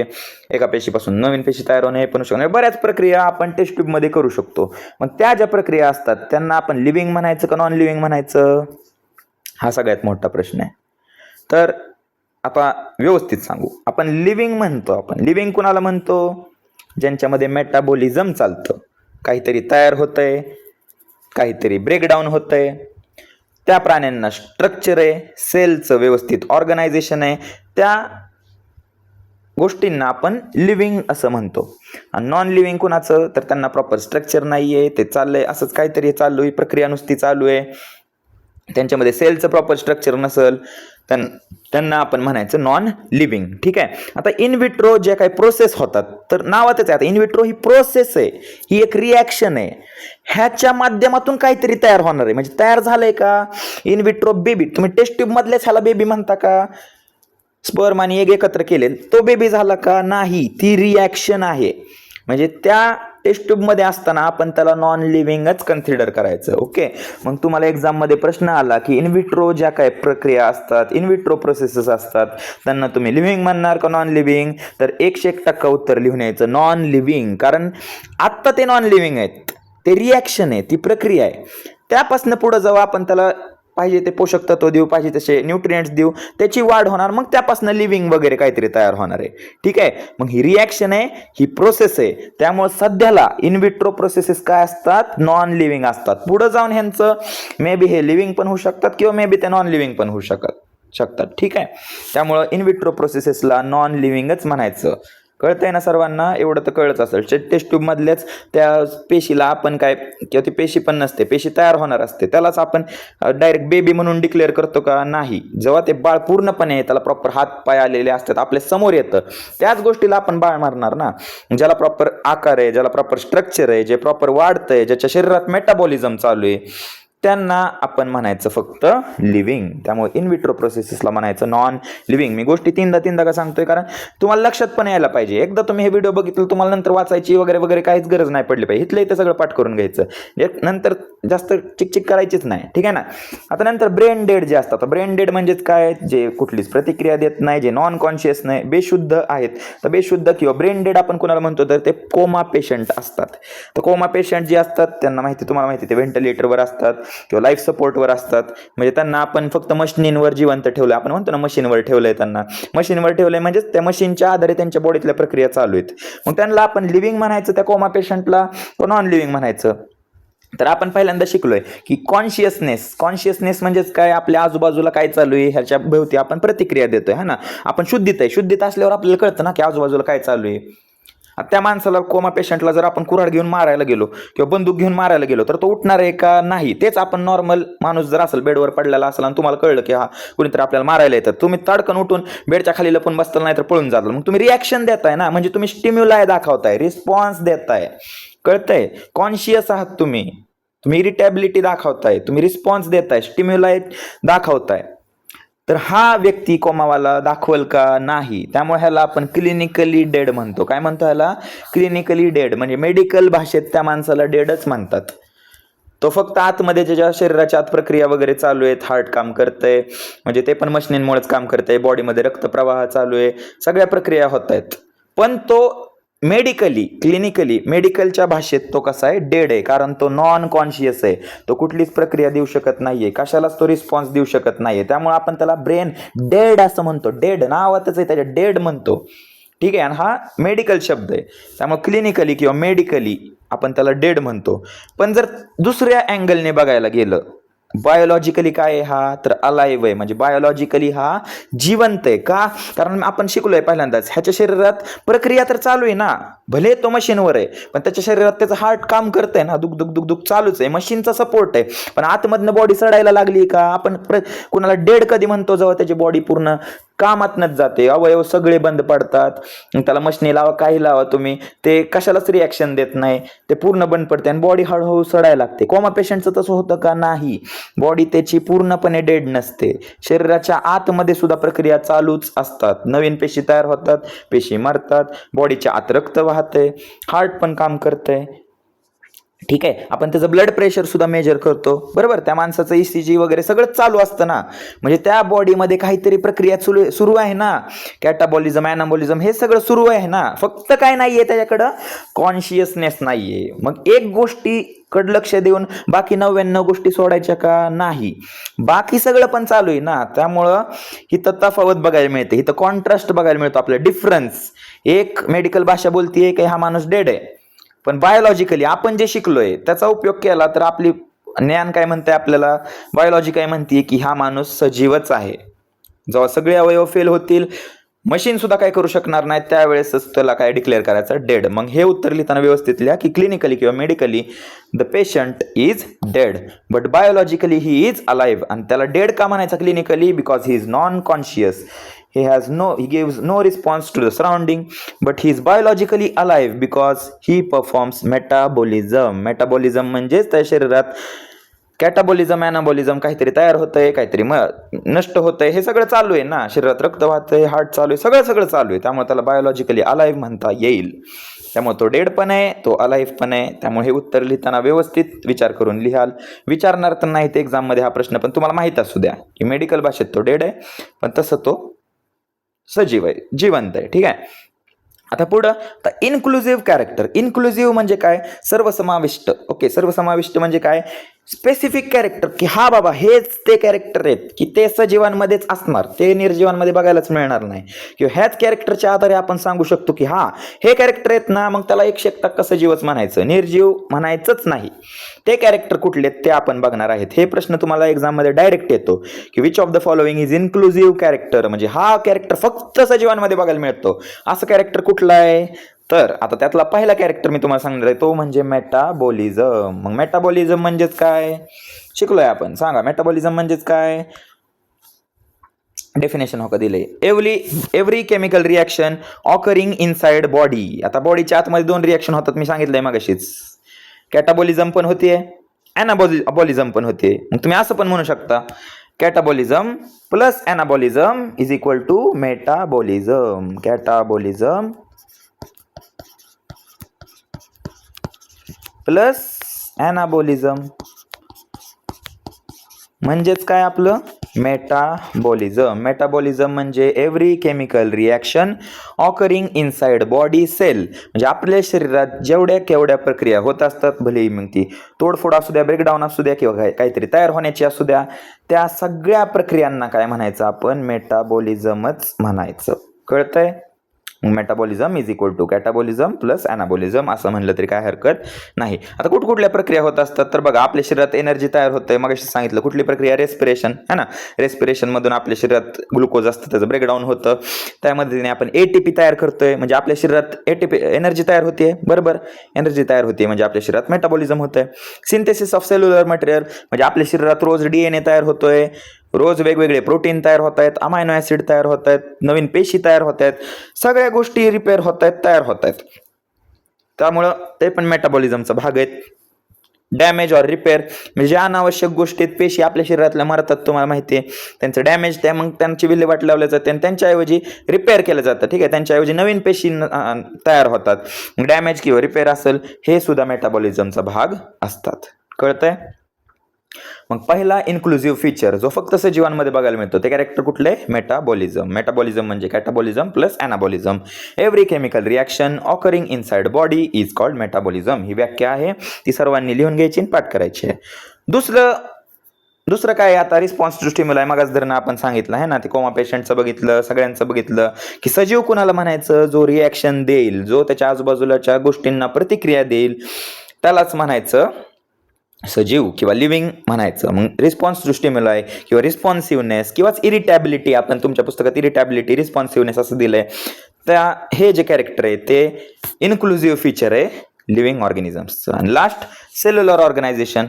एका पेशीपासून नवीन पेशी तयार होणे पण होऊ शकते. बऱ्याच प्रक्रिया आपण टेस्ट ट्यूब मध्ये करू शकतो. मग त्या ज्या प्रक्रिया असतात त्यांना आपण लिव्हिंग म्हणायचं का नॉन लिव्हिंग म्हणायचं? हा सगळ्यात मोठा प्रश्न आहे. तर आता व्यवस्थित सांगू, आपण लिव्हिंग म्हणतो. आपण लिव्हिंग कुणाला म्हणतो? ज्यांच्यामध्ये मेटाबॉलिझम चालतं, काहीतरी तयार होतंय, काहीतरी ब्रेकडाऊन होतंय, त्या प्राण्यांना स्ट्रक्चर आहे, सेलचं व्यवस्थित ऑर्गनायझेशन आहे, त्या गोष्टींना आपण लिव्हिंग असं म्हणतो. आणि नॉन लिव्हिंग कुणाचं? तर त्यांना प्रॉपर स्ट्रक्चर नाहीये, ते चाललंय असंच काहीतरी चालू आहे, प्रक्रिया नुसती चालू आहे, त्यांच्यामध्ये सेलचं प्रॉपर स्ट्रक्चर नसेल, त्यांना आपण म्हणायचं नॉन लिव्हिंग. ठीक आहे. आता इनविट्रो ज्या काही प्रोसेस होतात, तर नावातच आहे, आता इनविट्रो ही प्रोसेस आहे, ही एक रिॲक्शन आहे, ह्याच्या माध्यमातून काहीतरी तयार होणार आहे. म्हणजे तयार झालंय का इनविट्रो बेबी? तुम्ही टेस्ट ट्यूब मधल्याच ह्याला बेबी म्हणता का? स्पर्म आणि एग एकत्र केले तो बेबी झाला का? नाही, ती रिॲक्शन आहे. म्हणजे त्या टेस्ट ट्यूब मध्ये असताना आपण त्याला नॉन लिव्हिंगच कन्सिडर करायचं. ओके, मग तुम्हाला एक्झाम मध्ये प्रश्न आला की इनविट्रो ज्या काही प्रक्रिया असतात, इनविट्रो प्रोसेसेस असतात, त्यांना तुम्ही लिव्हिंग म्हणणार का नॉन लिव्हिंग? तर 101% उत्तर लिहून यायचं नॉन लिव्हिंग. कारण आत्ता ते नॉन लिव्हिंग आहेत, ते रिॲक्शन आहे, ती प्रक्रिया आहे. त्यापासून पुढे जेव्हा आपण त्याला पाहिजे ते पोषक तत्व देऊ, पाहिजे तसे न्यूट्रिएंट्स देऊ, त्याची वाढ होणार, मग त्यापासून लिव्हिंग वगैरे काहीतरी तयार होणार आहे. ठीक आहे, मग ही रिॲक्शन आहे, ही प्रोसेस आहे. त्यामुळे सध्याला इनविट्रो प्रोसेसेस काय असतात? नॉन लिव्हिंग असतात. पुढे जाऊन ह्यांचं मे बी हे लिव्हिंग पण होऊ शकतात किंवा मे बी ते नॉन लिव्हिंग पण होऊ शकतात. ठीक आहे, त्यामुळे इनविट्रो प्रोसेसेसला नॉन लिव्हिंगच म्हणायचं. कळतंय ना सर्वांना? एवढं तर कळत असेल. टेस्ट ट्यूब मधल्याच त्या पेशीला आपण काय, किंवा ती पेशी पण नसते, पेशी तयार होणार असते, त्यालाच आपण डायरेक्ट बेबी म्हणून डिक्लेअर करतो का? नाही. जेव्हा ते बाळ पूर्णपणे त्याला प्रॉपर हात पाय आलेले असतात, आपल्या समोर येतं, त्याच गोष्टीला आपण बाळ मारणार ना. ज्याला प्रॉपर आकार आहे, ज्याला प्रॉपर स्ट्रक्चर आहे, जे प्रॉपर वाढतंय, ज्याच्या शरीरात मेटाबॉलिझम चालू आहे, त्यांना आपण म्हणायचं फक्त लिव्हिंग. त्यामुळे इनविट्रो प्रोसेसेसला म्हणायचं नॉन लिव्हिंग. मी गोष्टी तीनदा का सांगतोय? कारण तुम्हाला लक्षात पण यायला पाहिजे. एकदा तुम्ही हे व्हिडिओ बघितलं, तुम्हाला नंतर वाचायची वगैरे काहीच गरज नाही पडली पाहिजे. इथलं इथं सगळं पाठ करून घ्यायचं. नंतर जास्त चिकचिक करायचीच नाही, ठीक आहे ना. आता नंतर ब्रेन डेड जे असतात, ब्रेन डेड म्हणजेच काय, जे कुठलीच प्रतिक्रिया देत नाही, जे नॉन कॉन्शियस नाही, बेशुद्ध आहेत. तर बेशुद्ध किंवा ब्रेन डेड आपण कोणाला म्हणतो, तर ते कोमा पेशंट असतात. तर कोमा पेशंट जे असतात त्यांना माहिती, तुम्हाला माहिती, ते व्हेंटिलेटरवर असतात किंवा लाईफ सपोर्टवर असतात. म्हणजे त्यांना आपण फक्त मशीनवर जिवंत ठेवलं, आपण म्हणतो ना मशीनवर ठेवलंय, त्यांना मशीनवर ठेवलंय म्हणजे त्या मशीनच्या आधारे त्यांच्या बॉडीतल्या प्रक्रिया चालू आहेत. मग त्यांना आपण लिव्हिंग म्हणायचं त्या कोमा पेशंटला, नॉन लिव्हिंग म्हणायचं. तर आपण पहिल्यांदा शिकलोय की कॉन्शियसनेस म्हणजेच काय, आपल्या आजूबाजूला काय चालू आहे ह्याच्या भोवती आपण प्रतिक्रिया देतोय, है ना. आपण शुद्धीत असल्यावर आपल्याला कळतं ना की आजूबाजूला काय चालू आहे. त्या माणसाला, कोमा पेशंटला जर आपण कुऱ्हाड घेऊन मारायला गेलो किंवा बंदूक घेऊन मारायला गेलो तर तो उठणार आहे का, नाही. तेच आपण नॉर्मल माणूस जर असेल, बेडवर पडलेला असेल आणि तुम्हाला कळलं की हा कुणीतरी आपल्याला मारायला येतं, तुम्ही ताडकन उठून बेडच्या खाली लपून बसताल, नाही तर पळून जाल. मग तुम्ही रिॲक्शन देताय ना, म्हणजे तुम्ही स्टिम्युलाय दाखवताय, रिस्पॉन्स देताय, कळतंय. कॉन्शियस आहात तुम्ही इरिटेबिलिटी दाखवताय, तुम्ही रिस्पॉन्स देताय, स्टिम्युलाय दाखवताय. तर हा व्यक्ती कोमावाला दाखवल का, नाही. त्यामुळे ह्याला आपण क्लिनिकली डेड म्हणतो. काय म्हणतो ह्याला, क्लिनिकली डेड. म्हणजे मेडिकल भाषेत त्या माणसाला डेडच म्हणतात. तो फक्त आतमध्ये ज्याच्या शरीराच्या आत प्रक्रिया वगैरे चालू आहेत, हार्ट काम करतंय, म्हणजे ते पण मशिनींमुळेच काम करतंय, बॉडीमध्ये रक्तप्रवाह चालू आहे, सगळ्या प्रक्रिया होत आहेत, पण तो क्लिनिकली मेडिकलच्या भाषेत तो कसा आहे, डेड आहे. कारण तो नॉन कॉन्शियस आहे, तो कुठलीच प्रक्रिया देऊ शकत नाहीये, कशालाच तो रिस्पॉन्स देऊ शकत नाहीये. त्यामुळे आपण त्याला ब्रेन डेड असं म्हणतो. डेड नावातच आहे त्याच्या, डेड म्हणतो, ठीक आहे. आणि हा मेडिकल शब्द आहे, त्यामुळे क्लिनिकली किंवा मेडिकली आपण त्याला डेड म्हणतो. पण जर दुसऱ्या अँगलने बघायला गेलं, बायोलॉजिकली काय आहे हा, तर अलाइव्ह आहे. म्हणजे बायोलॉजिकली हा जिवंत आहे. का, कारण आपण शिकलोय पहिल्यांदाच, ह्याच्या शरीरात प्रक्रिया तर चालू आहे ना, भले तो मशीनवर आहे पण त्याच्या शरीरात त्याचं हार्ट काम करतंय ना, दुख दुख दुख दुख चालूच आहे, मशीनचा सपोर्ट आहे. पण आतमधनं बॉडी सडायला लागली का, आपण कुणाला डेड कधी म्हणतो, जेव्हा त्याची बॉडी पूर्ण कामातनच जाते, अवयव सगळे बंद पडतात, त्याला मशनी लावा, काही लावा तुम्ही, ते कशालाच रिॲक्शन देत नाही, ते पूर्ण बंद पडते आणि बॉडी हळूहळू सडायला लागते. कोमा पेशंटचं तसं होतं का, नाही. बॉडी त्याची पूर्णपणे डेड नसते, शरीराच्या आतमध्ये सुद्धा प्रक्रिया चालूच असतात, नवीन पेशी तयार होतात, पेशी मरतात, बॉडीच्या आत रक्त वाहतंय, हार्ट पण काम करतंय, ठीक आहे. आपण त्याचं ब्लड प्रेशर सुद्धा मेजर करतो, बरोबर. त्या माणसाचं ECG वगैरे सगळं चालू असतं ना, म्हणजे त्या बॉडीमध्ये काहीतरी प्रक्रिया सुरू आहे ना, कॅटाबॉलिझम, ॲनाबॉलिझम, हे सगळं सुरू आहे ना. फक्त काय नाहीये त्याच्याकडं, कॉन्शियसनेस नाहीये. मग एक गोष्टीकडे लक्ष देऊन बाकी 99 गोष्टी सोडायच्या का, नाही. बाकी सगळं पण चालू आहे ना. त्यामुळं इथं तफावत बघायला मिळते, इथं कॉन्ट्रास्ट बघायला मिळतो, आपला डिफरन्स. एक मेडिकल भाषा बोलतीये की हा माणूस डेड आहे, पण बायोलॉजिकली आपण जे शिकलोय त्याचा उपयोग केला तर आपली ज्ञान काय म्हणते, आपल्याला बायोलॉजी काय म्हणते की हा माणूस सजीवच आहे. जेव्हा सगळे अवयव फेल होतील, मशीन सुद्धा काय करू शकणार नाही, त्यावेळेसच त्याला काय डिक्लेअर करायचं, डेड. मग हे उत्तर लिहिताना व्यवस्थित लिहा की क्लिनिकली किंवा medically the patient is dead but biologically he is alive. आणि त्याला डेड का म्हणायचं clinically, because he is non conscious, he gives no response to the surrounding, but he is biologically alive because he performs metabolism म्हणजेच त्या शरीरात कॅटाबॉलिझम, ॲनाबॉलिझम, काहीतरी तयार होतंय, काहीतरी नष्ट होतंय, हे सगळं चालू आहे ना, शरीरात रक्त वाहतंय, हार्ट चालू आहे, सगळं चालू आहे. त्यामुळे त्याला बायोलॉजिकली अलाइव्ह म्हणता येईल. त्यामुळे तो डेड पण आहे, तो अलाइव्ह पण आहे. त्यामुळे हे उत्तर लिहिताना व्यवस्थित विचार करून लिहाल. विचारणार तर नाही ते एक्झाममध्ये हा प्रश्न, पण तुम्हाला माहित असू द्या की मेडिकल भाषेत तो डेड आहे, पण तसं तो सजीव आहे, जिवंत आहे, ठीक आहे. आता पुढं, इन्क्लुझिव्ह कॅरेक्टर. इन्क्लुझिव्ह म्हणजे काय, सर्वसमाविष्ट. ओके, सर्वसमाविष्ट म्हणजे काय, स्पेसिफिक कॅरेक्टर, की हा बाबा हेच ते कॅरेक्टर आहेत की ते सजीवांमध्येच असणार, ते निर्जीवांमध्ये बघायलाच मिळणार नाही. किंवा ह्याच कॅरेक्टरच्या आधारे आपण सांगू शकतो की हा हे कॅरेक्टर आहेत ना, मग त्याला 100% सजीवच म्हणायचं, निर्जीव म्हणायचंच नाही. ते कॅरेक्टर कुठले ते आपण बघणार आहेत. हे प्रश्न तुम्हाला एक्झाममध्ये डायरेक्ट येतो की which of the following is inclusive character, म्हणजे हा कॅरेक्टर फक्त सजीवांमध्ये बघायला मिळतो, असं कॅरेक्टर कुठलं आहे. तर आता त्यातला पहिला कॅरेक्टर मी तुम्हाला सांगणार आहे, तो म्हणजे मेटाबॉलिझम. मग मेटाबॉलिझम म्हणजेच काय शिकलोय आपण, सांगा मेटाबॉलिझम म्हणजेच काय, डेफिनेशन हो का दिले, every chemical reaction occurring inside body. आता बॉडीच्या आतमध्ये 2 रिॲक्शन होतात, मी सांगितलंय मगाशीच, कॅटाबॉलिझम पण होते, ॲनाबॉलिझम पण होते. मग तुम्ही असं पण म्हणू शकता, catabolism plus anabolism is equal to metabolism. Catabolism plus anabolism म्हणजेच काय आपलं मेटाबॉलिझम. मेटाबॉलिझम म्हणजे every chemical reaction occurring inside body cell. म्हणजे आपल्या शरीरात जेवढ्या केवढ्या प्रक्रिया होत असतात, भले मग ती तोडफोड असू द्या, ब्रेकडाऊन असू द्या, किंवा काहीतरी तयार होण्याची असू द्या, त्या सगळ्या प्रक्रियांना काय म्हणायचं आपण मेटाबॉलिझमच म्हणायचं. कळतंय? Metabolism is equal to catabolism plus anabolism असं म्हणलं तरी काय हरकत नाही. आता कुठल्या प्रक्रिया होत असतात तर बघा, आपल्या शरीरात एनर्जी तयार होते. मग सांगितलं कुठली प्रक्रिया, रेस्पिरेशन है ना. रेस्पिरेशन मधून आपल्या शरीरात ग्लुकोज असतं, त्याचं ब्रेकडाऊन होतं, त्यामध्ये आपण एटीपी तयार करतोय, म्हणजे आपल्या शरीरात एटीपी एनर्जी तयार होते. बरोबर, एनर्जी तयार होते म्हणजे आपल्या शरीरात मेटाबॉलिझम होतंय. सिंथेसिस ऑफ सेल्युलर मटेरियल म्हणजे आपल्या शरीरात रोज DNA तयार होतोय, रोज वेगवेगळे प्रोटीन तयार होत आहेत, अमायनो ऍसिड तयार होत आहेत, नवीन पेशी तयार होत आहेत, सगळ्या गोष्टी रिपेअर होत आहेत, तयार होत आहेत. त्यामुळं ते पण मेटाबॉलिझमचा भाग आहेत. डॅमेज ऑर रिपेअर म्हणजे ज्या अनावश्यक गोष्टीत पेशी आपल्या शरीरातल्या मरतात, तुम्हाला माहिती आहे, त्यांचं डॅमेज त्या मग त्यांची विल्हेवाट लावली जाते आणि त्यांच्याऐवजी रिपेअर केलं जातं. ठीक आहे, त्यांच्याऐवजी नवीन पेशी तयार होतात. डॅमेज किंवा रिपेअर असेल, हे सुद्धा मेटाबॉलिझमचा भाग असतात. कळतंय? मग पहिला इन्क्लुझिव्ह फीचर जो फक्त सजीवांमध्ये बघायला मिळतो ते कॅरेक्टर कुठले, मेटाबॉलिझम. मेटाबॉलिझम म्हणजे catabolism plus anabolism. Every chemical reaction occurring inside body is called metabolism. ही व्याख्या आहे, ती सर्वांनी लिहून घ्यायची आणि पाठ करायची आहे. दुसरं काय, आता रिस्पॉन्स टू स्टिम्युलाई मगाच धरणं आपण सांगितलं आहे ना, ते कोमा पेशंटचं बघितलं, सगळ्यांचं बघितलं की सजीव कुणाला म्हणायचं, जो रिॲक्शन देईल, जो त्याच्या आजूबाजूलाच्या गोष्टींना प्रतिक्रिया देईल, त्यालाच म्हणायचं सजीव किंवा लिव्हिंग म्हणायचं. मग रिस्पॉन्स टू स्टिम्युलाई किंवा रिस्पॉन्सिव्हनेस किंवा इरिटॅबिलिटी, आपण तुमच्या पुस्तकात इरिटॅबिलिटी, रिस्पॉन्सिव्हनेस असं दिलंय, त्या हे जे कॅरेक्टर आहे ते इन्क्लुझिव्ह फीचर आहे लिव्हिंग ऑर्गॅनिझम्सचं. आणि लास्ट सेल्युलर ऑर्गनायझेशन.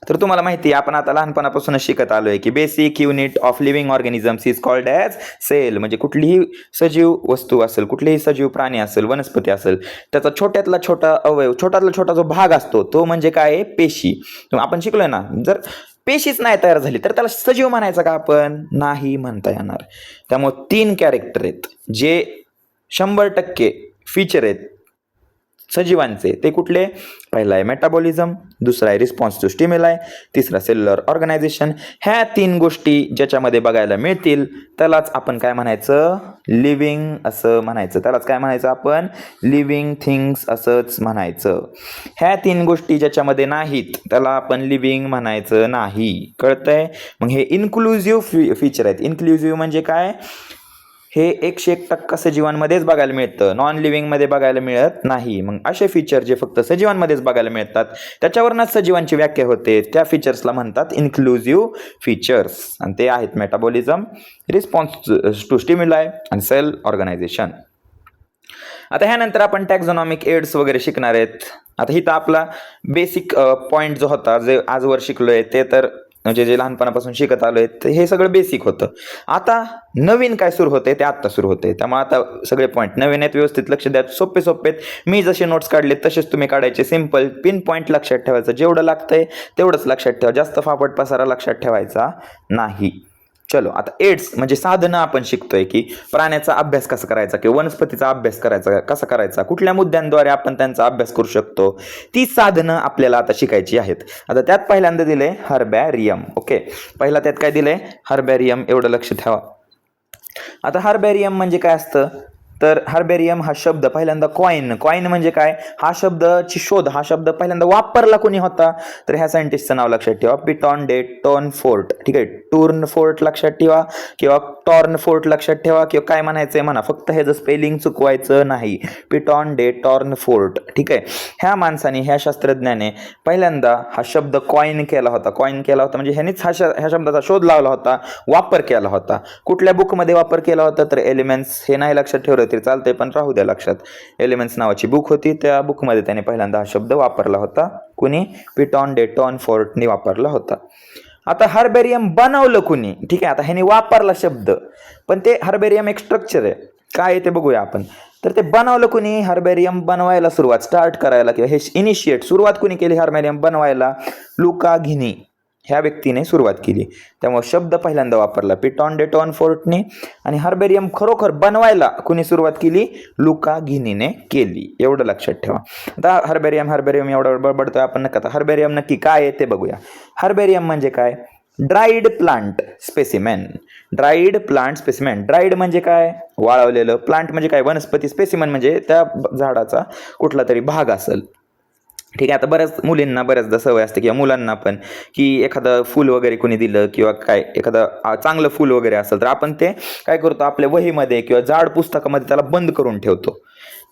तर तुम्हाला माहिती आहे, आपण आता लहानपणापासूनच शिकत आलोय की basic unit of living organisms is called as cell. म्हणजे कुठलीही सजीव वस्तू असेल, कुठलीही सजीव प्राणी असेल, वनस्पती असेल, त्याचा छोट्यातला छोटा अवयव, छोट्यातला छोटा जो भाग असतो तो म्हणजे काय आहे, पेशी. आपण शिकलोय ना, जर पेशीच नाही तयार झाली तर त्याला सजीव म्हणायचं का आपण, नाही म्हणता येणार. त्यामुळे 3 कॅरेक्टर आहेत जे 100% फीचर आहेत सजीवांचे. ते कुठले, पहिला आहे मेटाबॉलिझम, दुसरा आहे रिस्पॉन्स टू स्टिम्युलाई, तिसरा सेल्युलर ऑर्गनायझेशन. ह्या 3 गोष्टी ज्याच्यामध्ये बघायला मिळतील त्यालाच आपण काय म्हणायचं, लिव्हिंग असं म्हणायचं. त्यालाच काय म्हणायचं आपण, लिव्हिंग थिंग्स असंच म्हणायचं. ह्या 3 गोष्टी ज्याच्यामध्ये नाहीत त्याला आपण लिव्हिंग म्हणायचं नाही. कळतंय? मग हे इन्क्लुझिव्ह फीचर आहेत. इन्क्लुझिव्ह म्हणजे काय, हे 101% सजीवांमध्येच बघायला मिळतं, नॉन लिव्हिंगमध्ये बघायला मिळत नाही. मग असे फीचर जे फक्त सजीवांमध्येच बघायला मिळतात, त्याच्यावरूनच सजीवांची व्याख्या होते, त्या फीचर्सला म्हणतात इन्क्लुझिव्ह फीचर्स. आणि ते आहेत मेटाबॉलिझम, रिस्पॉन्स टू स्टिम्युलाई आणि सेल ऑर्गनायझेशन. आता ह्यानंतर आपण टॅक्झॉनॉमिक एड्स वगैरे शिकणार आहेत. आता इथं आपला बेसिक पॉईंट जो होता, जे आजवर शिकलोय ते तर म्हणजे जे लहानपणापासून शिकत आलोय हे सगळं बेसिक होतं. आता नवीन काय सुरू होते ते आत्ता सुरू होते, त्यामुळे आता सगळे पॉईंट नवीन आहेत, व्यवस्थित लक्ष द्या, सोपे आहेत. मी जसे नोट्स काढले तसेच तुम्ही काढायचे, सिम्पल पिन पॉईंट लक्षात ठेवायचं, जेवढं लागतंय तेवढंच लक्षात ठेवा, जास्त फापट पसारा लक्षात ठेवायचा नाही. चलो, आता एड्स म्हणजे साधनं आपण शिकतोय की प्राण्याचा अभ्यास कसा करायचा किंवा वनस्पतीचा अभ्यास करायचा कसा करायचा, कुठल्या मुद्द्यांद्वारे आपण त्यांचा अभ्यास करू शकतो, ती साधनं आपल्याला आता शिकायची आहेत. आता त्यात पहिल्यांदा दिलंय हर्बॅरियम. ओके, पहिला त्यात काय दिलंय, हर्बॅरियम, एवढं लक्ष ठेवा. आता हर्बॅरियम म्हणजे काय असतं, तर हर्बेरियम हा शब्द पहिल्यांदा कॉइन म्हणजे काय, हा शब्दाची शोध, हा शब्द पहिल्यांदा वापरला कोणी होता, तर ह्या सायंटिस्टचं नाव लक्षात ठेवा, पिटॉन डे टॉर्नफोर्ट. ठीक आहे, टूर्नफोर्ट लक्षात ठेवा किंवा टॉर्नफोर्ट लक्षात ठेवा, किंवा काय म्हणायचंय म्हणा, फक्त ह्याचं स्पेलिंग चुकवायचं नाही, पिटॉन डे टॉर्नफोर्ट. ठीक आहे, ह्या माणसाने, ह्या शास्त्रज्ञाने पहिल्यांदा हा शब्द कॉइन केला होता म्हणजे ह्यानेच ह्या शब्दाचा शोध लावला होता, वापर केला होता. कुठल्या बुकमध्ये वापर केला होता, तर एलिमेंट्स. हे नाही लक्षात ठेवलं तरी चालतंय पण राहू द्या लक्षात, एलिमेंट्स नावाची बुक होती, त्या बुकमध्ये त्याने पहिल्यांदा हा शब्द वापरला होता. कुणी, पिटॉन डे टॉर्नफोर्टने वापरला होता. आता हर्बेरियम बनवलं कुणी, ठीक आहे, आता ह्याने वापरला शब्द, पण ते हर्बेरियम एक स्ट्रक्चर आहे, काय आहे ते बघूया आपण. तर ते बनवलं कुणी, हर्बेरियम बनवायला स्टार्ट करायला किंवा हे सुरुवात कुणी केली हर्बेरियम बनवायला, लुका घिनी ह्या व्यक्तीने सुरुवात केली. त्यामुळे शब्द पहिल्यांदा वापरला पिटॉन डे टॉर्नफोर्टने, आणि हर्बेरियम खरोखर बनवायला कुणी सुरुवात केली, लुका घिनीने केली. एवढं लक्षात ठेवा. आता हर्बेरियम एवढं बडबडतोय आपण, नका, हर्बेरियम नक्की काय आहे ते बघूया. हर्बेरियम म्हणजे काय, dried plant specimen. Dried plant specimen. Dried म्हणजे काय? वाळवलेलं. प्लांट म्हणजे काय? वनस्पती. स्पेसिमेन म्हणजे त्या झाडाचा कुठला तरी भाग असेल. ठीक आहे. आता मुलींना बऱ्याचदा सवय असते किंवा मुलांना पण, की एखादं फूल वगैरे कोणी दिलं किंवा काय एखादं चांगलं फूल वगैरे असेल तर आपण ते काय करतो, आपल्या वहीमध्ये किंवा जाड पुस्तकामध्ये त्याला बंद करून ठेवतो.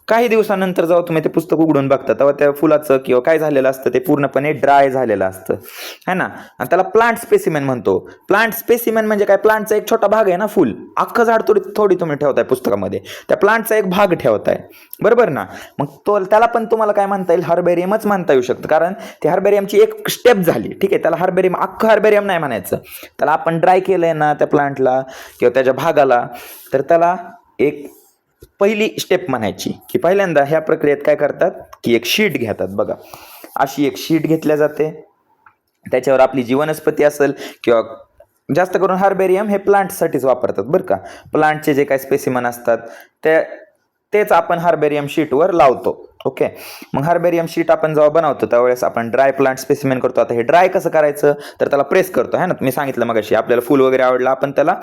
काही दिवसानंतर जेव्हा तुम्ही ते पुस्तक उघडून बघता तेव्हा त्या फुलाचं किंवा काय झालेलं असतं ते पूर्णपणे ड्राय झालेलं असतं, है ना. आणि त्याला प्लांट स्पेसिमेन म्हणतो. प्लांट स्पेसिमेन म्हणजे काय? प्लांटचा एक छोटा भाग आहे ना, फुल. अख्खं झाड थोडी तुम्ही ठेवताय पुस्तकामध्ये, त्या प्लांटचा एक भाग ठेवताय, बरोबर ना. मग त्याला पण तुम्हाला काय म्हणता येईल? हर्बेरियमच म्हणता येऊ शकतं, कारण ती हर्बेरियमची एक स्टेप झाली. ठीक आहे. त्याला हर्बेरियम, अख्खं हर्बेरियम नाही म्हणायचं. त्याला आपण ड्राय केलंय ना त्या प्लांटला किंवा त्याच्या भागाला, तर त्याला एक पहिली स्टेप म्हणायची. की पहिल्यांदा ह्या प्रक्रियेत काय करतात, की एक शीट घेतात बघा. अशी एक शीट घेतल्या जाते. त्याच्यावर आपली जी वनस्पती असेल किंवा जास्त करून हर्बेरियम हे प्लांटसाठीच वापरतात बरं का. प्लांटचे जे काही स्पेसिमन असतात तेच आपण हर्बेरियम शीटवर लावतो. ओके. मग हर्बेरियम शीट आपण जेव्हा बनवतो त्यावेळेस आपण ड्राय प्लांट स्पेसिमेन करतो. आता हे ड्राय कसं करायचं, तर त्याला प्रेस करतो, है ना. मी सांगितलं मगाशी, आपल्याला फुल वगैरे आवडलं आपण त्याला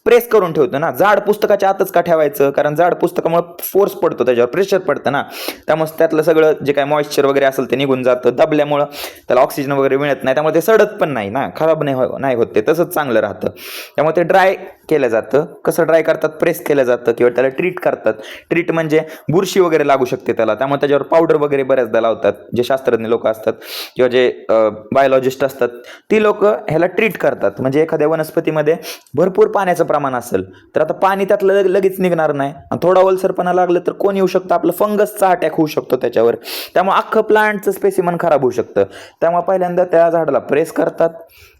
प्रेस करून ठेवतो ना. जाड पुस्तकाच्या आतच का ठेवायचं? कारण जाड पुस्तकामुळे फोर्स पडतो, त्याच्यावर प्रेशर पडतं ना. त्यामुळे त्यातलं सगळं जे काही मॉइश्चर वगैरे असेल ते निघून जातं. दबल्यामुळं त्याला ऑक्सिजन वगैरे मिळत नाही, त्यामुळे ते सडत पण नाही ना, खराब नाही होत, ते तसंच चांगलं राहतं. त्यामुळे ते ड्राय केलं जातं. कसं ड्राय करतात? प्रेस केलं जातं किंवा त्याला ट्रीट करतात. ट्रीट म्हणजे बुरशी वगैरे लागू शकते त्याला, त्यामुळे त्याच्यावर पावडर वगैरे बऱ्याचदा लावतात. जे शास्त्रज्ञ लोक असतात किंवा जे बायोलॉजिस्ट असतात ती लोक ह्याला ट्रीट करतात. म्हणजे एखाद्या वनस्पतीमध्ये भरपूर पाण्याचं प्रमाण असेल तर आता पाणी त्यातलं लगेच निघणार नाही. थोडा ओलसरपणा लागलं तर कोण येऊ शकतं? आपलं फंगसचा अटॅक होऊ शकतो त्याच्यावर. त्यामुळे अख्खं प्लांटचं स्पेसिमन खराब होऊ शकतं. त्यामुळे पहिल्यांदा त्या झाडाला प्रेस करतात,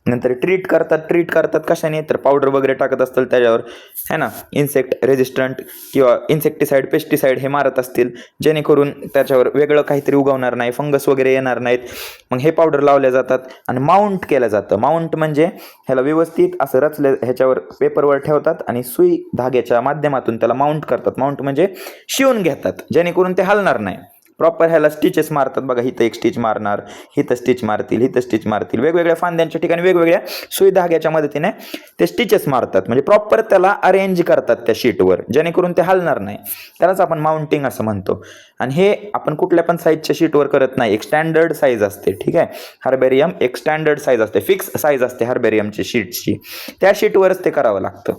नंतर ट्रीट करतात कशाने? तर पावडर वगैरे टाकत असतील त्याच्यावर, है ना. इन्सेक्ट रेजिस्टंट किंवा इन्सेक्टिसाइड, पेस्टिसाइड हे मारत असतील, जेणेकरून त्याच्यावर वेगळं काहीतरी उगवणार नाही, फंगस वगैरे येणार नाहीत. मग हे पावडर लावल्या जातात आणि माउंट केलं जातं. माउंट म्हणजे ह्याला व्यवस्थित असं रचले ह्याच्यावर पेपरवर ठेवतात आणि सुई धाग्याच्या माध्यमातून त्याला माउंट करतात. माउंट म्हणजे शिवून घेतात, जेणेकरून ते हलणार नाही. प्रॉपर ह्याला स्टिचेस मारतात बघा. हिथं एक स्टिच मारणार, हिथं स्टिच मारतील, हिथं स्टिच मारतील. वेगवेगळ्या फांद्यांच्या ठिकाणी वेगवेगळ्या सुई धाग्याच्या मदतीने ते स्टिचेस मारतात. म्हणजे प्रॉपर त्याला अरेंज करतात त्या शीटवर, जेणेकरून ते हलणार नाही. त्यालाच आपण माउंटिंग असं म्हणतो. आणि हे आपण कुठल्या पण साईजच्या शीटवर करत नाही. एक स्टँडर्ड साईज असते. ठीक आहे. हर्बेरियम एक स्टँडर्ड साईज असते, फिक्स साईज असते हर्बेरियमची शीटची. त्या शीटवरच ते करावं लागतं.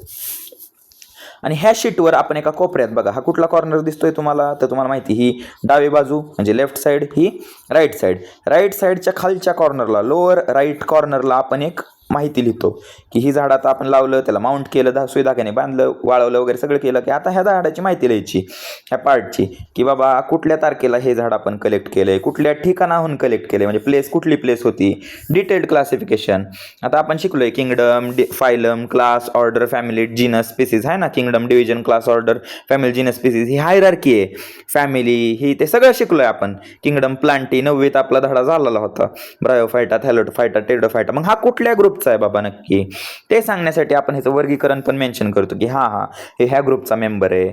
आणि ह्या शीटवर आपण एका कोपऱ्यात बघा, हा कुठला कॉर्नर दिसतोय तुम्हाला? तर तुम्हाला माहिती, ही डावी बाजू म्हणजे लेफ्ट साईड, ही राईट साईड. राईट साईडच्या खालच्या कॉर्नरला, लोअर राईट कॉर्नरला आपण एक माहिती लिहितो की ही झाड आता आपण लावलं, त्याला माउंट केलं, सुई धाग्याने बांधलं, वाळवलं वगैरे सगळं केलं की आता ह्या झाडाची माहिती लिहायची, ह्या पार्टची, की बाबा कुठल्या तारखेला हे झाड आपण कलेक्ट केलंय, कुठल्या ठिकाणाहून कलेक्ट केलंय, म्हणजे कुठली प्लेस होती. Detailed classification. आता आपण शिकलोय kingdom, phylum, class, order, family, genus, species आहे ना. Kingdom, division, class, order, family, genus, species ही हायरार्की आहे. फॅमिली ही ते सगळं शिकलोय आपण. किंगडम, प्लांटी 9वीत आपला धडा झालेला होता. Bryophyta, thallophyta, pteridophyta. मग हा कुठल्या ग्रुपचा आहे बाबा नक्की, ते सांगण्यासाठी आपण ह्याचं वर्गीकरण पण मेन्शन करतो की हे ह्या ग्रुपचा मेंबर आहे,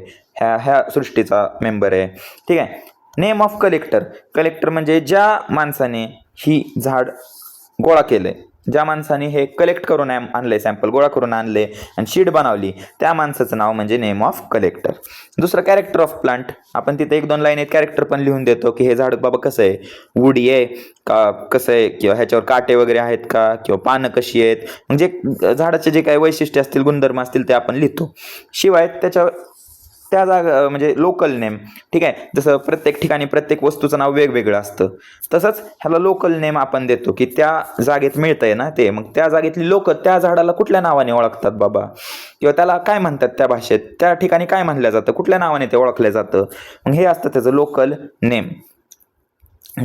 ह्या सृष्टीचा मेंबर आहे. ठीक आहे. Name of collector. कलेक्टर म्हणजे ज्या माणसाने ही झाड गोळा केलंय, ज्या माणसाने हे कलेक्ट करून आणले, सॅम्पल गोळा करून आणले आणि शीट बनवली, त्या माणसाचं नाव म्हणजे नेम ऑफ कलेक्टर. दुसरं कॅरेक्टर ऑफ प्लांट. आपण तिथे 1-2 लाईनीत कॅरेक्टर पण लिहून देतो की हे झाड बाबा कसं आहे, वुडी आहे का, कसं आहे, किंवा ह्याच्यावर काटे वगैरे आहेत का, किंवा पानं कशी आहेत, म्हणजे झाडाचे जे काही वैशिष्ट्य असतील, गुणधर्म असतील ते आपण लिहितो. शिवाय त्या जागा म्हणजे लोकल नेम. ठीक आहे. जसं प्रत्येक ठिकाणी प्रत्येक वस्तूचं नाव वेगवेगळं असतं, तसंच ह्याला लोकल नेम आपण देतो की त्या जागेत मिळतंय ना ते, मग त्या जागेतली लोक त्या झाडाला कुठल्या नावाने ओळखतात बाबा, किंवा त्याला काय म्हणतात त्या भाषेत, त्या ठिकाणी काय म्हणलं जातं, कुठल्या नावाने ते ओळखलं जातं. मग हे असतं त्याचं लोकल नेम.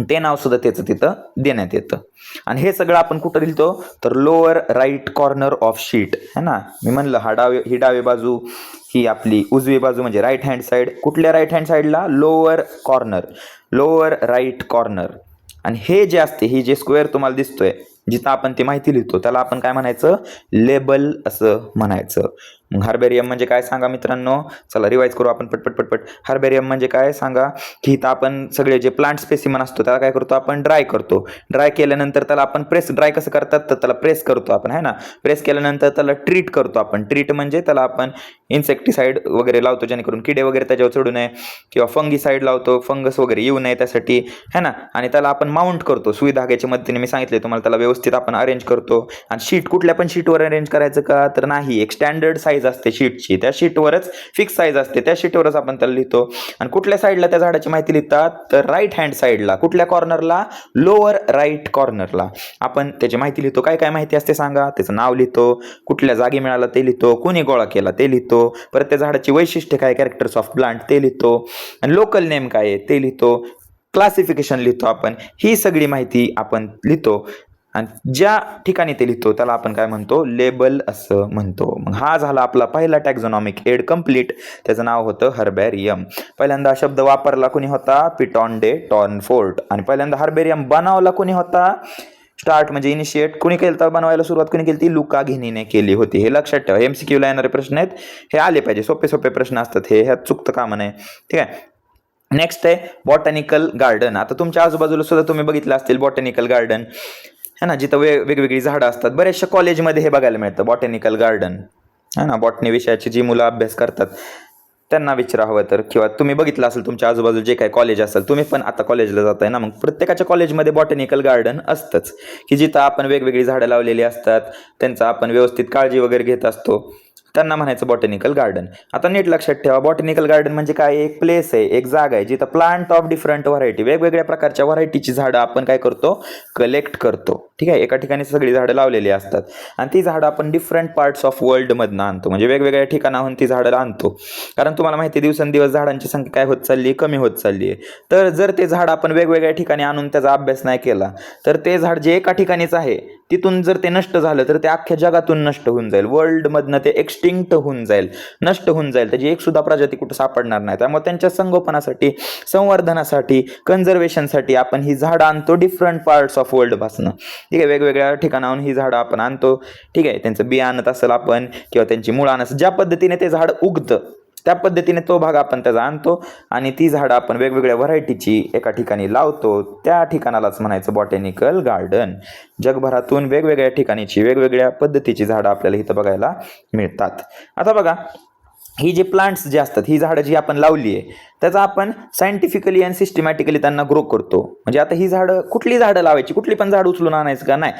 ते नाव सुद्धा त्याचं तिथं देण्यात येतं. आणि हे सगळं आपण कुठं लिहितो, तर lower right corner of sheet है ना. मी म्हणलं ही डावी बाजू, ही आपली उजवी बाजू म्हणजे राईट हँड साईड. कुठल्या राईट हँड साईडला? Lower corner, lower right corner. आणि हे जे असते, ही जे स्क्वेअर तुम्हाला दिसतोय जिथं आपण ती माहिती लिहितो, त्याला आपण काय म्हणायचं? लेबल असं म्हणायचं. मग हार्बेरियम म्हणजे काय सांगा मित्रांनो, चला रिवाईज करू आपण पटपट पटपट. हार्बेरियम म्हणजे काय सांगा, की इथं आपण सगळे जे प्लांट स्पेसिमन असतो त्याला काय करतो आपण, ड्राय करतो. ड्राय केल्यानंतर त्याला आपण ड्राय कसं करतात, तर त्याला प्रेस करतो आपण, है ना. प्रेस केल्यानंतर त्याला ट्रीट करतो आपण. ट्रीट म्हणजे त्याला आपण इन्सेक्टिसाइड वगैरे लावतो, जेणेकरून किडे वगैरे त्याच्यावर चढू नये, किंवा फंगीसाइड लावतो, फंगस वगैरे येऊ नये त्यासाठी, है ना. आणि त्याला आपण माउंट करतो सुई धाग्याच्या मदतीने, मी सांगितले तुम्हाला, त्याला व्यवस्थित आपण अरेंज करतो. आणि शीट कुठल्या पण शीटवर अरेंज करायचं का, तर नाही, एक स्टँडर्ड साईज असते शीटची, त्या शीटवरच फिक्स साईज असते, त्या शीटवरच आपण त्याला लिहितो. आणि कुठल्या साईडला त्या झाडाची माहिती लिहितात, तर राईट हँड साईडला. कुठल्या कॉर्नरला, लोअर राईट कॉर्नरला आपण त्याची माहिती लिहितो. काय काय माहिती असते सांगा, त्याचं नाव लिहितो, कुठल्या जागी मिळाला ते लिहितो, कोणी गोळा केला ते लिहितो, परत त्या झाडाची वैशिष्ट्य काय, कॅरेक्टर्स ऑफ प्लांट ते लिहितो, आणि लोकल नेम काय आहे ते लिहितो, क्लासिफिकेशन लिहितो आपण. ही सगळी माहिती आपण लिहितो. आणि ज्या ठिकाणी ते लिहितो त्याला आपण काय म्हणतो, लेबल असं म्हणतो. मग हा झाला आपला पहिला टॅक्झॉनॉमिक एड कंप्लीट. त्याचं नाव होतं हर्बेरियम. पहिल्यांदा शब्द वापरला कोणी होता, पिटॉन डे टॉर्नफोर्ट. आणि पहिल्यांदा हर्बेरियम बनवला कोणी होता, स्टार्ट म्हणजे इनिशिएट कोणी केलं, तर बनवायला सुरुवात कोणी केली ती, लुका घिनीने केली होती. हे लक्षात ठेवा, MCQ ला येणारे प्रश्न आहेत, हे आले पाहिजे, सोपे सोपे प्रश्न असतात हे, ह्यात चुकतं कामा नये. ठीक आहे. नेक्स्ट आहे बॉटॅनिकल गार्डन. आता तुमच्या आजूबाजूला सुद्धा तुम्ही बघितलं असतील बॉटॅनिकल गार्डन, है ना, जिथं वेगवेगळी झाडं असतात. बऱ्याचशा कॉलेजमध्ये हे बघायला मिळतं बॉटॅनिकल गार्डन, है ना. बॉटनी विषयाची जी मुलं अभ्यास करतात त्यांना विचारा हवं तर, किंवा तुम्ही बघितलं असेल तुमच्या आजूबाजूला जे काही कॉलेज असेल, तुम्ही पण आता कॉलेजला जाताय ना, मग प्रत्येकाच्या कॉलेजमध्ये बॉटॅनिकल गार्डन असतंच, की जिथं आपण वेगवेगळी झाडं लावलेली असतात, त्यांचा आपण व्यवस्थित काळजी वगैरे घेत असतो, त्यांना म्हणायचं बॉटॅनिकल गार्डन. आता नीट लक्षात ठेवा, बॉटॅनिकल गार्डन म्हणजे काय, एक प्लेस आहे, एक जागा आहे, जिथं प्लांट ऑफ डिफरंट व्हरायटी, वेगवेगळ्या प्रकारच्या व्हरायटीची झाडं आपण काय करतो, कलेक्ट करतो. ठीक आहे. एका ठिकाणी सगळी झाडं लावलेली असतात, आणि ती झाडं आपण डिफरंट पार्ट्स ऑफ वर्ल्डमधनं आणतो, म्हणजे वेगवेगळ्या ठिकाणाहून ती झाडं आणतो. कारण तुम्हाला माहिती आहे, दिवसेंदिवस झाडांची संख्या काय होत चालली आहे, कमी होत चालली आहे. तर जर ते झाड आपण वेगवेगळ्या ठिकाणी आणून त्याचा अभ्यास नाही केला, तर ते झाड जे एका ठिकाणीच आहे तिथून जर ते नष्ट झालं, तर ते अख्ख्या जगातून नष्ट होऊन जाईल, वर्ल्डमधनं ते एक्सटिंक्ट होऊन जाईल, नष्ट होऊन जाईल, त्याची एक सुद्धा प्रजाती कुठं सापडणार नाही. त्यामुळे त्यांच्या संगोपनासाठी, संवर्धनासाठी, कन्झर्वेशनसाठी आपण ही झाडं आणतो डिफरंट पार्ट्स ऑफ वर्ल्ड पासून. ठीक आहे. वेगवेगळ्या ठिकाणाहून ही झाडं आपण आणतो. ठीक आहे. त्यांचं बिया आणत असेल आपण, किंवा त्यांची मुळं आणत, ज्या पद्धतीने ते झाड उगतं त्या पद्धतीने तो भाग आपण त्याचा आणतो, आणि ती झाडं आपण वेगवेगळ्या व्हरायटीची एका ठिकाणी लावतो. त्या ठिकाणालाच म्हणायचं बॉटॅनिकल गार्डन. जगभरातून वेगवेगळ्या ठिकाणीची वेगवेगळ्या पद्धतीची झाडं आपल्याला इथं बघायला मिळतात. आता बघा, ही जी प्लांट्स जे असतात, ही झाडं जी आपण लावली आहे, त्याचा आपण सायंटिफिकली आणि सिस्टमॅटिकली त्यांना ग्रो करतो. म्हणजे आता ही झाडं, कुठली झाडं लावायची, कुठली पण झाड उचलून आणायचं का, नाही.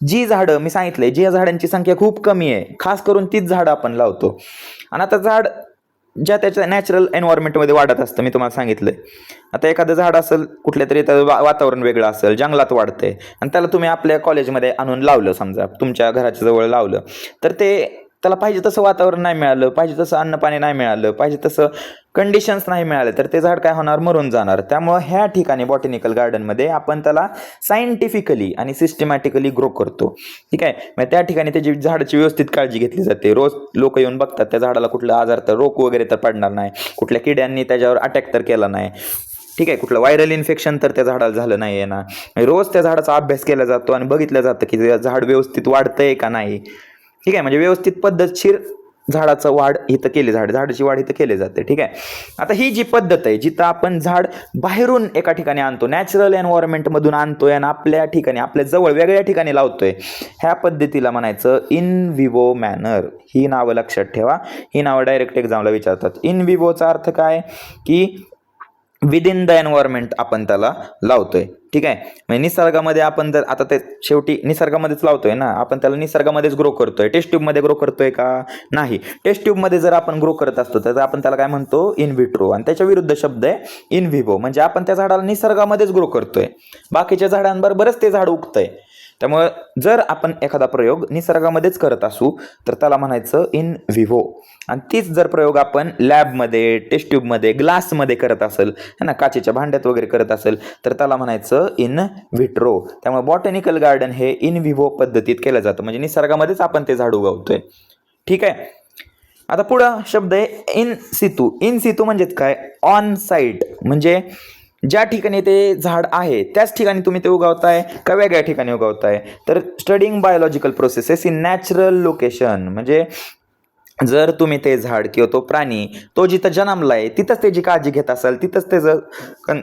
जी झाडं मी सांगितलंय, जी झाडांची संख्या खूप कमी आहे, खास करून तीच झाडं आपण लावतो. आणि आता झाड ज्या त्याच्या नॅचरल एन्व्हायरमेंटमध्ये वाढत असतं, मी तुम्हाला सांगितलंय. आता एखादं झाड असेल, कुठल्या तरी वातावरण वेगळं असेल, जंगलात वाढतंय, आणि त्याला तुम्ही आपल्या कॉलेजमध्ये आणून लावलं, समजा तुमच्या घराच्या जवळ लावलं, तर त्याला पाहिजे तसं वातावरण नाही मिळालं, पाहिजे तसं अन्न पाणी नाही मिळालं, पाहिजे तसं कंडिशन्स नाही मिळाले, तर ते झाड काय होणार, मरून जाणार. त्यामुळं ह्या ठिकाणी बॉटॅनिकल गार्डनमध्ये आपण त्याला सायंटिफिकली आणि सिस्टमॅटिकली ग्रो करतो. ठीक आहे. मग त्या ठिकाणी त्याची झाडाची व्यवस्थित काळजी घेतली जाते. रोज लोक येऊन बघतात त्या झाडाला कुठला आजार, तर रोग वगैरे तर पडणार नाही, कुठल्या किड्यांनी त्याच्यावर अटॅक तर केला नाही, ठीक आहे, कुठलं व्हायरल इन्फेक्शन तर त्या झाडाला झालं नाही आहे ना. रोज त्या झाडाचा अभ्यास केला जातो आणि बघितलं जातं की ते झाड व्यवस्थित वाढतंय का नाही. ठीक आहे. म्हणजे व्यवस्थित पद्धतशीर झाडाचं वाढ इथं केली, झाडाची वाढ इथं केली जाते. ठीक आहे. आता ही जी पद्धत आहे, जिथं आपण झाड बाहेरून एका ठिकाणी आणतो, नॅचरल एन्व्हायरमेंटमधून आणतोय आणि आपल्या ठिकाणी, आपल्या जवळ वेगळ्या ठिकाणी लावतोय, ह्या पद्धतीला म्हणायचं इन विवो मॅनर. ही नावं लक्षात ठेवा, ही नावं डायरेक्ट एक्झामला विचारतात. इन विवोचा अर्थ काय, की विदिन द एन्व्हायरमेंट आपण त्याला लावतोय. ठीक आहे. म्हणजे निसर्गामध्ये आपण जर आता ते शेवटी निसर्गामध्येच लावतोय ना, आपण त्याला निसर्गामध्येच ग्रो करतोय. टेस्ट ट्यूबमध्ये ग्रो करतोय का, नाही. टेस्ट ट्यूबमध्ये जर आपण ग्रो करत असतो तर आपण त्याला काय म्हणतो, इन विट्रो. आणि त्याच्या विरुद्ध शब्द आहे इन विवो, म्हणजे आपण त्या झाडाला निसर्गामध्येच ग्रो करतोय, बाकीच्या झाडांबरोबरच ते झाड उगतंय. त्यामुळे जर आपण एखादा प्रयोग निसर्गामध्येच करत असू तर त्याला म्हणायचं इन विवो. आणि तीच जर प्रयोग आपण लॅबमध्ये, टेस्ट ट्यूबमध्ये, ग्लासमध्ये करत असेल, है ना, काचेच्या भांड्यात वगैरे करत असेल, तर त्याला म्हणायचं इन विट्रो. त्यामुळे बॉटॅनिकल गार्डन हे इन विवो पद्धतीत केलं जातं, म्हणजे निसर्गामध्येच आपण ते झाड उगवतोय. ठीक आहे. आता पुढं शब्द आहे इन सितू. इन सितू म्हणजेच काय, ऑन साईट. म्हणजे ज्या ठिकाणी ते झाड आहे त्याच ठिकाणी तुम्ही ते उगवताय का वेगळ्या ठिकाणी उगवताय. तर studying biological processes in natural location, म्हणजे जर तुम्ही ते झाड किंवा तो प्राणी तो जिथं जन्मलाय तिथंच त्याची काळजी घेत असाल, तिथंच त्याचं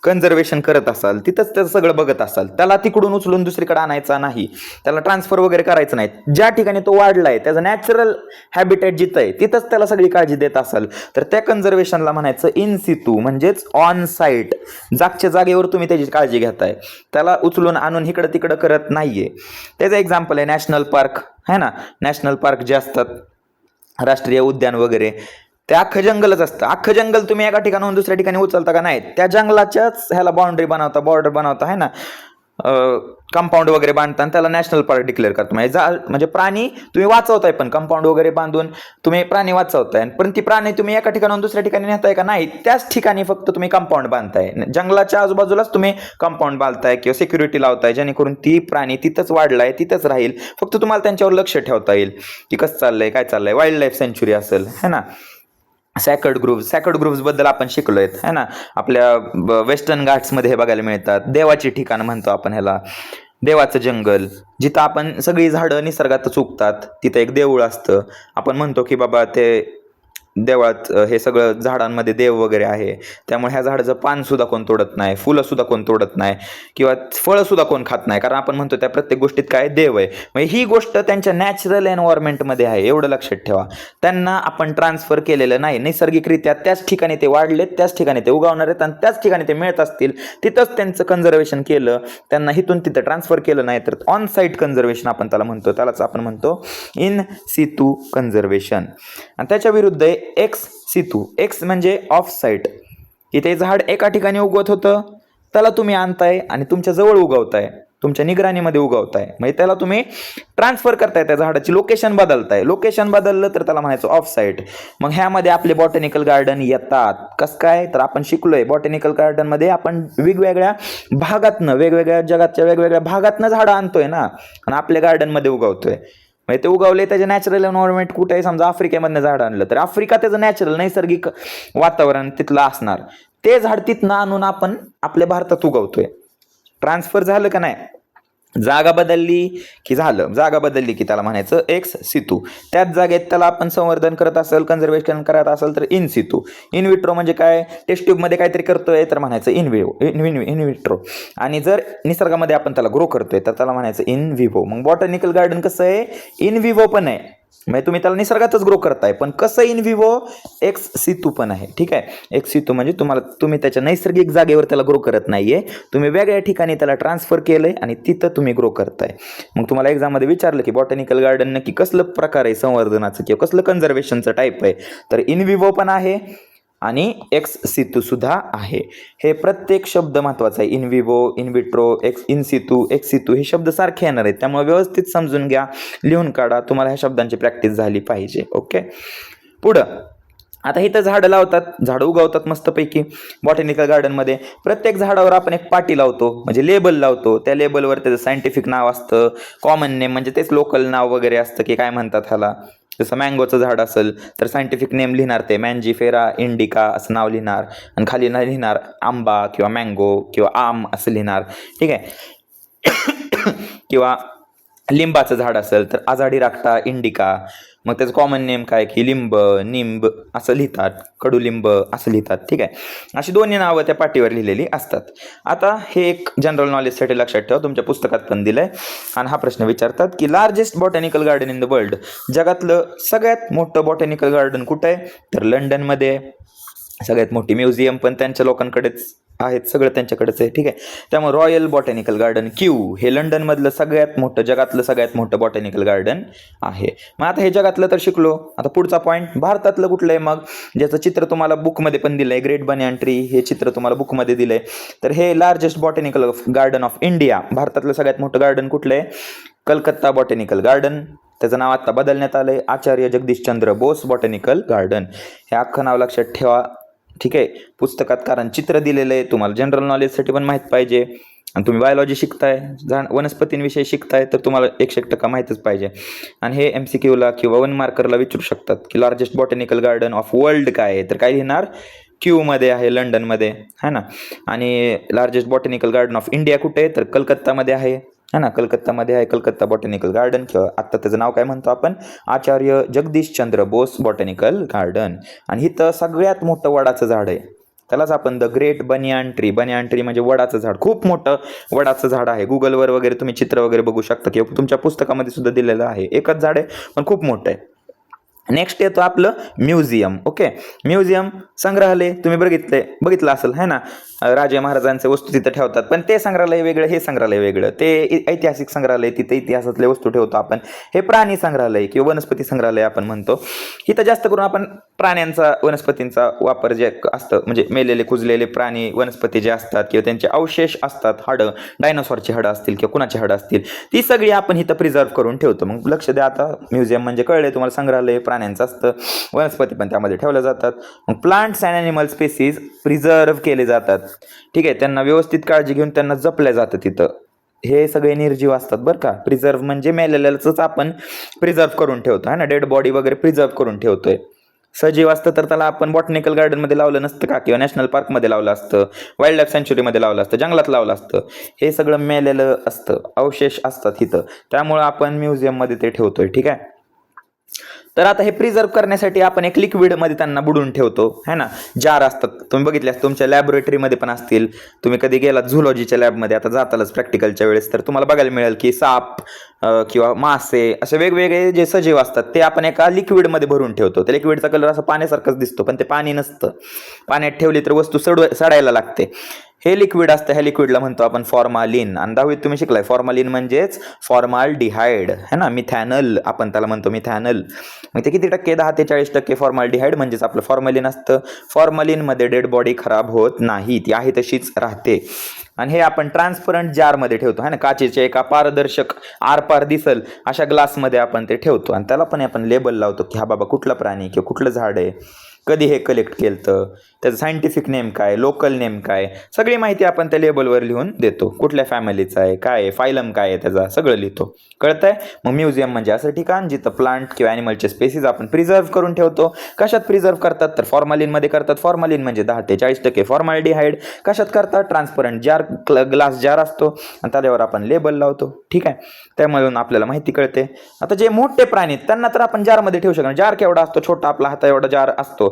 कन्झर्वेशन करत असाल, तिथंच त्याचं सगळं बघत असाल, त्याला तिकडून उचलून दुसरीकडे आणायचा नाही, त्याला ट्रान्सफर वगैरे करायचं नाही, ज्या ठिकाणी तो वाढलाय त्याचं नॅचरल हॅबिटेट जिथं आहे तिथंच त्याला सगळी काळजी देत असाल, तर त्या कन्झर्वेशनला म्हणायचं इन सितू, म्हणजेच ऑन साईट, जागच्या जागेवर तुम्ही त्याची काळजी घेताय, त्याला उचलून आणून इकडं तिकडं करत नाहीये. त्याचं एक्झाम्पल आहे नॅशनल पार्क, है ना. नॅशनल पार्क जे असतात, राष्ट्रीय उद्यान वगैरे, ते अख्खं जंगलच असतं. अख्खं जंगल तुम्ही एका ठिकाणाहून दुसऱ्या ठिकाणी उचलता का नाही, त्या जंगलाच्याच ह्याला बाउंड्री बनवता, बॉर्डर बनवता, है ना, कंपाऊंड वगैरे बांधता आणि त्याला नॅशनल पार्क डिक्लेअर करता. म्हणजे प्राणी तुम्ही वाचवताय, पण कंपाऊंड वगैरे बांधून तुम्ही प्राणी वाचवताय, पण ती प्राणी तुम्ही एका ठिकाणाहून दुसऱ्या ठिकाणी नेताय का नाही, त्याच ठिकाणी फक्त तुम्ही कंपाऊंड बांधताय, जंगलाच्या आजूबाजूलाच तुम्ही कंपाऊंड बांधताय किंवा सिक्युरिटी लावताय, जेणेकरून ती प्राणी तिथंच वाढलाय तिथंच राहील, फक्त तुम्हाला त्यांच्यावर लक्ष ठेवता येईल की कसं चाललंय काय चाललंय. वाईल्ड लाईफ सेंच्युरी असेल, है ना. सॅकर्ड ग्रुप्स बद्दल आपण शिकलोय, है ना. आपल्या वेस्टर्न घाट्समध्ये हे बघायला मिळतात. देवाची ठिकाण म्हणतो आपण ह्याला, देवाचं जंगल, जिथं आपण सगळी झाडं निसर्गातच उगतात, तिथं एक देऊळ असतं. आपण म्हणतो की बाबा ते देवळात हे सगळं झाडांमध्ये देव वगैरे आहे, त्यामुळे ह्या झाडाचं पान सुद्धा कोण तोडत नाही, फुलं सुद्धा कोण तोडत नाही, किंवा फळं सुद्धा कोण खात नाही, कारण आपण म्हणतो त्या प्रत्येक गोष्टीत काय देव आहे. म्हणजे ही गोष्ट त्यांच्या नॅचरल एन्व्हायरमेंटमध्ये आहे, एवढं लक्षात ठेवा. त्यांना आपण ट्रान्सफर केलेलं नाही, नैसर्गिकरित्या त्याच ठिकाणी ते वाढलेत, त्याच ठिकाणी ते उगवणार आहेत आणि त्याच ठिकाणी ते मिळत असतील, तिथंच त्यांचं कन्झर्वेशन केलं, त्यांना इथून तिथं ट्रान्सफर केलं नाही, तर ऑन साईट कन्झर्वेशन आपण त्याला म्हणतो, त्यालाच आपण म्हणतो इन सितू कन्झर्वेशन. आणि त्याच्या विरुद्ध एक्स सितू, एक्स म्हणजे ऑफ साईट, इथे झाड एका ठिकाणी उगवत होतं, त्याला तुम्ही आणताय आणि तुमच्या जवळ उगवताय, तुमच्या निगराणीमध्ये उगवताय, म्हणजे त्याला तुम्ही ट्रान्सफर करताय, त्या झाडाची लोकेशन बदलताय. लोकेशन बदललं तर त्याला म्हणायचं ऑफ साईट. मग ह्यामध्ये आपले बॉटॅनिकल गार्डन येतात. कसं काय, तर आपण शिकलोय बॉटॅनिकल गार्डनमध्ये आपण वेगवेगळ्या भागातनं, वेगवेगळ्या जगाच्या वेगवेगळ्या भागातनं झाडं आणतोय ना, आणि आपल्या गार्डनमध्ये उगवतोय. म्हणजे ते उगवले, त्याचे नॅचरल एन्व्हायरमेंट कुठे आहे, समजा आफ्रिकेमधनं झाड आणलं तर आफ्रिका त्याचं नॅचरल नैसर्गिक वातावरण तिथलं असणार, ते झाड तिथनं आणून आपण आपल्या भारतात उगवतोय. ट्रान्सफर झालं का नाही, जागा बदलली की झालं, जागा बदलली की त्याला म्हणायचं एक्स सितू. त्याच जागेत त्याला आपण संवर्धन करत असेल, कन्झर्वेशन करत असेल तर इन सितू. इन विट्रो म्हणजे काय, टेस्ट ट्यूबमध्ये काहीतरी करतोय तर म्हणायचं इन विट्रो. आणि जर निसर्गामध्ये आपण त्याला ग्रो करतोय तर त्याला म्हणायचं इन विवो. मग बॉटॅनिकल गार्डन कसं आहे, इन विवो पण आहे, म्हणजे तुम्ही त्याला निसर्गातच ग्रो करताय, पण कसं इन विवो, एक्स सितू पण आहे. ठीक आहे, एक्स सितू म्हणजे तुम्ही त्याच्या नैसर्गिक जागेवर त्याला ग्रो करत नाहीये, तुम्ही वेगळ्या ठिकाणी त्याला ट्रान्सफर केलंय आणि तिथं तुम्ही ग्रो करताय. मग तुम्हाला एक्झाममध्ये विचारलं की बॉटॅनिकल गार्डन नक्की कसलं प्रकार आहे संवर्धनाचं किंवा कसलं कन्झर्वेशनचं टाईप आहे, तर इन विवो पण आहे आणि एक्स सितू सुद्धा आहे. हे प्रत्येक शब्द महत्वाचा आहे. In vivo, in vitro, ex in situ, ex situ हे शब्द सारखे येणार आहेत, त्यामुळे व्यवस्थित समजून घ्या, लिहून काढा, तुम्हाला ह्या शब्दांची प्रॅक्टिस झाली पाहिजे. ओके, पुढं आता इथं झाडं लावतात, झाडं उगवतात मस्तपैकी बॉटॅनिकल गार्डनमध्ये. प्रत्येक झाडावर आपण एक पाटी लावतो, म्हणजे लेबल लावतो, त्या लेबलवर त्याचं सायंटिफिक नाव असतं, कॉमन नेम म्हणजे तेच लोकल नाव वगैरे असतं की काय म्हणतात ह्याला. जसं मँगोचं झाड असेल तर सायंटिफिक नेम लिहिणार, ते मँजीफेरा इंडिका असं नाव लिहिणार, आणि खाली नाही लिहिणार आंबा किंवा मँगो किंवा आम असं लिहिणार. ठीक आहे. किंवा लिंबाचं झाड असेल तर आजाडीराक्टा इंडिका, मग त्याचं कॉमन नेम काय की लिंब, निंब असं लिहितात, कडुलिंब असं लिहितात. ठीक आहे, अशी दोन्ही नावं त्या पाटीवर लिहिलेली असतात. आता हे एक जनरल नॉलेजसाठी लक्षात ठेवा, तुमच्या पुस्तकात पण दिलंय. आणि हा प्रश्न विचारतात की largest botanical garden in the world, जगातलं सगळ्यात मोठं बॉटॅनिकल गार्डन कुठं आहे, तर लंडनमध्ये. सगळ्यात मोठी म्युझियम पण त्यांच्या लोकांकडेच आहेत, सगळं त्यांच्याकडेच आहे. ठीक आहे, त्यामुळे रॉयल बॉटॅनिकल गार्डन क्यू हे लंडनमधलं सगळ्यात मोठं, जगातलं सगळ्यात मोठं बॉटॅनिकल गार्डन आहे. मग आता हे जगातलं तर शिकलो, आता पुढचा पॉईंट भारतातलं कुठलं आहे, मग ज्याचं चित्र तुम्हाला बुकमध्ये पण दिलंय, ग्रेट बनियान ट्री हे चित्र तुम्हाला बुकमध्ये दिलंय. तर हे largest botanical garden of India, भारतातलं सगळ्यात मोठं गार्डन कुठलं आहे, कलकत्ता बॉटॅनिकल गार्डन. त्याचं नाव आता बदलण्यात आलंय, आचार्य जगदीशचंद्र बोस बॉटॅनिकल गार्डन. हे अख्खं नाव लक्षात ठेवा. ठीक आहे, पुस्तकात कारण चित्र दिलेलं आहे, तुम्हाला जनरल नॉलेजसाठी पण माहीत पाहिजे. आणि तुम्ही बायोलॉजी शिकताय, वनस्पतींविषयी शिकताय, तर तुम्हाला 100% माहीतच पाहिजे. आणि हे MCQला किंवा 1 मार्करला विचारू शकतात की largest botanical garden of world काय आहे, तर काय लिहिणार, क्यूमध्ये आहे, लंडनमध्ये, है ना. आणि largest botanical garden of India कुठे आहे, तर कलकत्तामध्ये आहे. है ना. कलकत्तामध्ये आहे कलकत्ता बॉटॅनिकल गार्डन, किंवा आत्ता त्याचं नाव काय म्हणतो आपण, आचार्य जगदीशचंद्र बोस बॉटॅनिकल गार्डन. आणि इथं सगळ्यात मोठं वडाचं झाड आहे, त्यालाच आपण the great banyan tree. Banyan tree म्हणजे वडाचं झाड, खूप मोठं वडाचं झाड आहे. गुगलवर वगैरे तुम्ही चित्र वगैरे बघू शकता, किंवा तुमच्या पुस्तकामध्ये सुद्धा दिलेलं आहे. एकच झाड आहे पण खूप मोठं आहे. नेक्स्ट येतो आपलं म्युझियम. ओके, म्युझियम संग्रहालय तुम्ही बघितलं असेल है ना. राजे महाराजांचे वस्तू तिथं ठेवतात, पण ते संग्रहालय वेगळं, हे संग्रहालय वेगळं. ते ऐतिहासिक संग्रहालय, तिथे इतिहासातले वस्तू ठेवतो आपण. हे प्राणी संग्रहालय किंवा वनस्पती संग्रहालय आपण म्हणतो. इथं जास्त करून आपण प्राण्यांचा, वनस्पतींचा वापर जे असतं, म्हणजे मेलेले कुजलेले प्राणी वनस्पती जे असतात किंवा त्यांचे अवशेष असतात, हाडं, डायनोसॉरची हाडं असतील किंवा कुणाची हाडं असतील, ती सगळी आपण इथं प्रिझर्व्ह करून ठेवतो. मग लक्ष द्या, आता म्युझियम म्हणजे कळले तुम्हाला, संग्रहालय प्राण्यांचं असतं, वनस्पती पण त्यामध्ये ठेवल्या जातात. मग plants and animal species preserve केले जातात. ठीक आहे, त्यांना व्यवस्थित काळजी घेऊन त्यांना जपलं जातं तिथं. हे सगळे निर्जीव असतात बरं का. प्रिझर्व्ह म्हणजे मेलेल्याच आपण प्रिझर्व्ह करून ठेवतो है ना, डेड बॉडी वगैरे प्रिझर्व्ह करून ठेवतोय. सजीव असतं तर त्याला आपण बॉटनिकल गार्डनमध्ये लावलं नसतं का, किंवा नॅशनल पार्कमध्ये लावलं असतं, वाईल्ड लाईफ सँच्युरीमध्ये लावलं असतं, जंगलात लावलं असतं. हे सगळं मेलेलं असतं, अवशेष असतात इथं, त्यामुळं आपण म्युझियममध्ये ते ठेवतोय. ठीक आहे, तर आता हे प्रिझर्व्ह करण्यासाठी आपण एक लिक्विडमध्ये त्यांना बुडून ठेवतो है ना. जार असतात, तुम्ही बघितले तुमच्या लॅबोरेटरीमध्ये पण असतील. तुम्ही कधी गेलात झुलॉजीच्या लॅबमध्ये, आता जातालच प्रॅक्टिकलच्या वेळेस, तर तुम्हाला बघायला मिळेल की साप किंवा मासे असे वेगवेगळे जे सजीव असतात ते आपण एका लिक्विडमध्ये भरून ठेवतो. त्या लिक्विडचा कलर असा पाण्यासारखाच दिसतो, पण ते पाणी नसतं. पाण्यात ठेवली तर वस्तू सडायला लागते. हे लिक्विड असतं, ह्या लिक्विडला म्हणतो आपण फॉर्मालिन. आणि 10वीत तुम्ही शिकलाय, फॉर्मालिन म्हणजेच फॉर्माल्डिहाइड है ना, मिथॅनल आपण त्याला म्हणतो, मिथॅनल. मग ते किती टक्के, 10 ते 40% फॉर्माल्डिहाइड म्हणजेच आपलं फॉर्मलिन असतं. फॉर्मलिनमध्ये डेड बॉडी खराब होत नाही, ती आहे तशीच राहते. आणि हे आपण ट्रान्सपरंट जारमध्ये ठेवतो है ना, काचेचे एका पारदर्शक आरपार दिसल अशा ग्लासमध्ये आपण ते ठेवतो. आणि त्याला पण आपण लेबल लावतो की हा बाबा कुठला प्राणी किंवा कुठलं झाड आहे, कधी हे कलेक्ट केलं, त्याचं सायंटिफिक नेम काय, लोकल नेम काय, सगळी माहिती आपण त्या लेबलवर लिहून देतो. कुठल्या फॅमिलीचा आहे, काय आहे, फायलम काय आहे त्याचा, सगळं लिहितो. कळतंय. मग म्युझियम म्हणजे असं ठिकाण जिथं प्लांट किंवा ॲनिमलचे स्पेसीज आपण प्रिझर्व्ह करून ठेवतो. कशात प्रिझर्व्ह करतात, तर फॉर्मलिनमध्ये करतात. फॉर्मलिन म्हणजे 10 ते 40% फॉर्माल्डिहाइड. कशात करतात, ट्रान्सपरंट जार, ग्लास जार असतो आणि त्याच्यावर आपण लेबल लावतो. ठीक आहे, त्यामुळे आपल्याला माहिती कळते. आता जे मोठे प्राणी आहेत त्यांना तर आपण जारमध्ये ठेवू शकतो. जार केवढा असतो, छोटा आपला हाता एवढा जार असतो.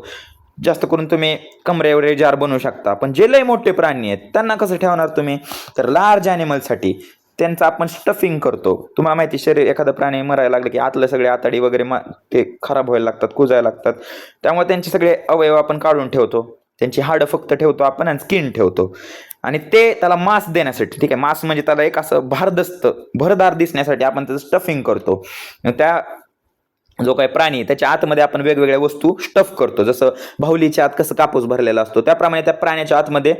जास्त करून तुम्ही कमरेवर जार बनवू शकता. पण जे लय मोठे प्राणी आहेत त्यांना कसं ठेवणार तुम्ही, तर लार्ज ॲनिमलसाठी त्यांचं आपण स्टफिंग करतो. तुम्हाला माहिती, शरीर एखादा प्राणी मरायला लागलं की आतलं सगळे आतडी वगैरे ते खराब व्हायला लागतात, कुजायला लागतात. त्यामुळे त्यांचे सगळे अवयव आपण काढून ठेवतो, त्यांची हाडं फक्त ठेवतो आपण आणि स्किन ठेवतो. आणि ते त्याला मांस देण्यासाठी, ठीक आहे, मांस म्हणजे त्याला एक असं भरदार दिसण्यासाठी आपण त्याचं स्टफिंग करतो. त्या जो काही प्राणी त्याच्या आतमध्ये आपण वेगवेगळ्या वस्तू स्टफ करतो. जसं बाहुलीच्या आत कसं कापूस भरलेला असतो, त्याप्रमाणे त्या प्राण्याच्या आतमध्ये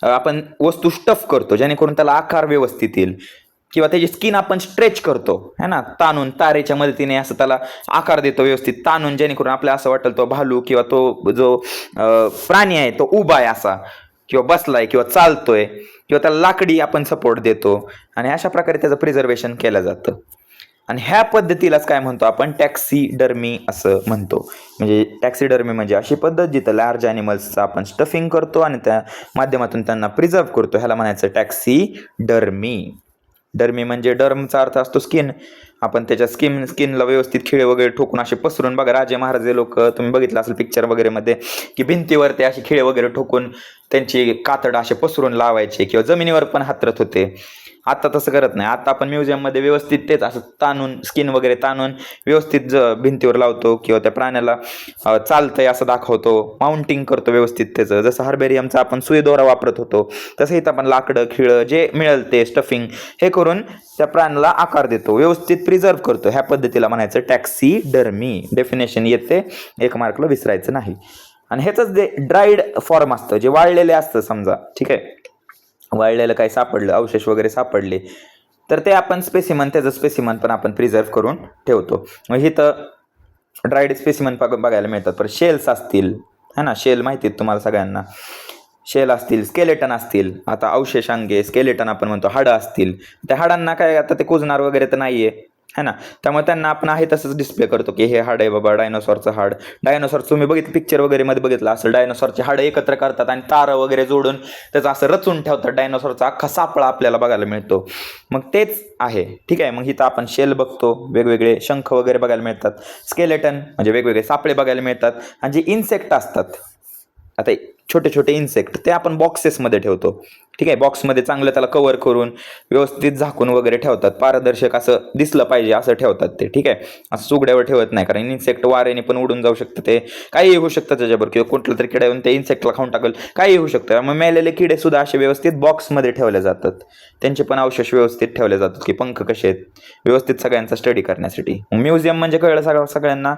आपण वस्तू स्टफ करतो, जेणेकरून त्याला आकार व्यवस्थित येईल. किंवा त्याची स्किन आपण स्ट्रेच करतो है ना, ताणून तारेच्या मदतीने असं त्याला आकार देतो व्यवस्थित ताणून, जेणेकरून आपल्याला असं वाटेल तो भालू किंवा तो जो प्राणी आहे तो उभा आहे असा, किंवा बसलाय किंवा चालतोय, किंवा त्याला लाकडी आपण सपोर्ट देतो. आणि अशा प्रकारे त्याचं प्रिझर्वेशन केलं जातं. आणि ह्या पद्धतीलाच काय म्हणतो आपण, टॅक्सीडर्मी असं म्हणतो. म्हणजे टॅक्सीडर्मी म्हणजे अशी पद्धत जिथं लार्ज ॲनिमल्सचं आपण स्टफिंग करतो आणि त्या माध्यमातून त्यांना प्रिझर्व्ह करतो, ह्याला म्हणायचं टॅक्सीडर्मी. डर्मी म्हणजे डर्मचा अर्थ असतो स्किन. आपण त्याच्या स्किनला व्यवस्थित खिळे वगैरे ठोकून असे पसरून, बघा राजे महाराजे लोक तुम्ही बघितलं असेल पिक्चर वगैरे मध्ये, की भिंतीवर ते असे खिळे वगैरे ठोकून त्यांची कातड असे पसरून लावायचे, किंवा जमिनीवर पण हातरत होते. आता तसं करत नाही. आता आपण म्युझियममध्ये व्यवस्थित तेच असं ताणून, स्किन वगैरे ताणून व्यवस्थित भिंतीवर लावतो, किंवा त्या प्राण्याला चालतंय असं दाखवतो, माउंटिंग करतो व्यवस्थित त्याचं. जसं हार्बेरियमचा आपण सुई दोरा वापरत होतो, तसं इथं आपण लाकडं खिळं जे मिळेल ते स्टफिंग हे करून त्या प्राण्याला आकार देतो, व्यवस्थित प्रिझर्व्ह करतो. ह्या पद्धतीला म्हणायचं टॅक्सीडर्मी. डेफिनेशन येते, 1 मार्कला विसरायचं नाही. आणि ह्याचंच जे ड्राईड फॉर्म असतं, जे वाळलेले असतं समजा, ठीक आहे, वाळलेलं काही सापडलं, अवशेष वगैरे सापडले, तर ते आपण त्याचं स्पेसिमन पण आपण प्रिझर्व्ह करून ठेवतो. मग इथं ड्राईड स्पेसिमन बघायला मिळतात. पण शेल्स असतील है ना, शेल माहिती आहेत तुम्हाला सगळ्यांना, शेल असतील, स्केलेटन असतील. आता अवशेषांगे स्केलेटन आपण म्हणतो, हाडं असतील, त्या हाडांना काय आता ते कुजणार वगैरे तर नाहीये, है ना. त्यामुळे त्यांना आपण आहे तसंच डिस्प्ले करतो की हे हाड आहे बाबा डायनोसॉरचं हाड. डायनोसॉर तुम्ही बघितलं पिक्चर वगैरे मध्ये बघितलं असं, डायनोसॉरचे हाड एकत्र करतात आणि तारं वगैरे जोडून त्याचं असं रचून ठेवतात. डायनोसॉरचा अख्खा सापळा आपल्याला बघायला मिळतो. मग तेच आहे. ठीक आहे. मग इथं आपण शेल बघतो, वेगवेगळे शंख वगैरे बघायला मिळतात, स्केलेटन म्हणजे वेगवेगळे सापळे बघायला मिळतात. आणि जे इन्सेक्ट असतात, आता छोटे छोटे इन्सेक्ट ते आपण बॉक्सेसमध्ये ठेवतो. ठीक आहे. बॉक्समध्ये चांगलं त्याला कव्हर करून व्यवस्थित झाकून वगैरे ठेवतात, पारदर्शक असं दिसलं पाहिजे असं ठेवतात ते. ठीक आहे. असं सुगड्यावर ठेवत नाही, कारण इन्सेक्ट वाऱ्याने पण उडून जाऊ शकतं, ते काही होऊ शकतं त्याच्यावर, किंवा कुठलं तरी किडा येऊन ते इन्सेक्टला खाऊन टाकल, काही होऊ शकतं. मग मेलेले किडे सुद्धा असे व्यवस्थित बॉक्समध्ये ठेवले जातात. त्यांचे पण अवशेष व्यवस्थित ठेवले जातात की पंख कसे आहेत व्यवस्थित सगळ्यांचा स्टडी करण्यासाठी. म्युझियम म्हणजे कळलं सगळ्यांना.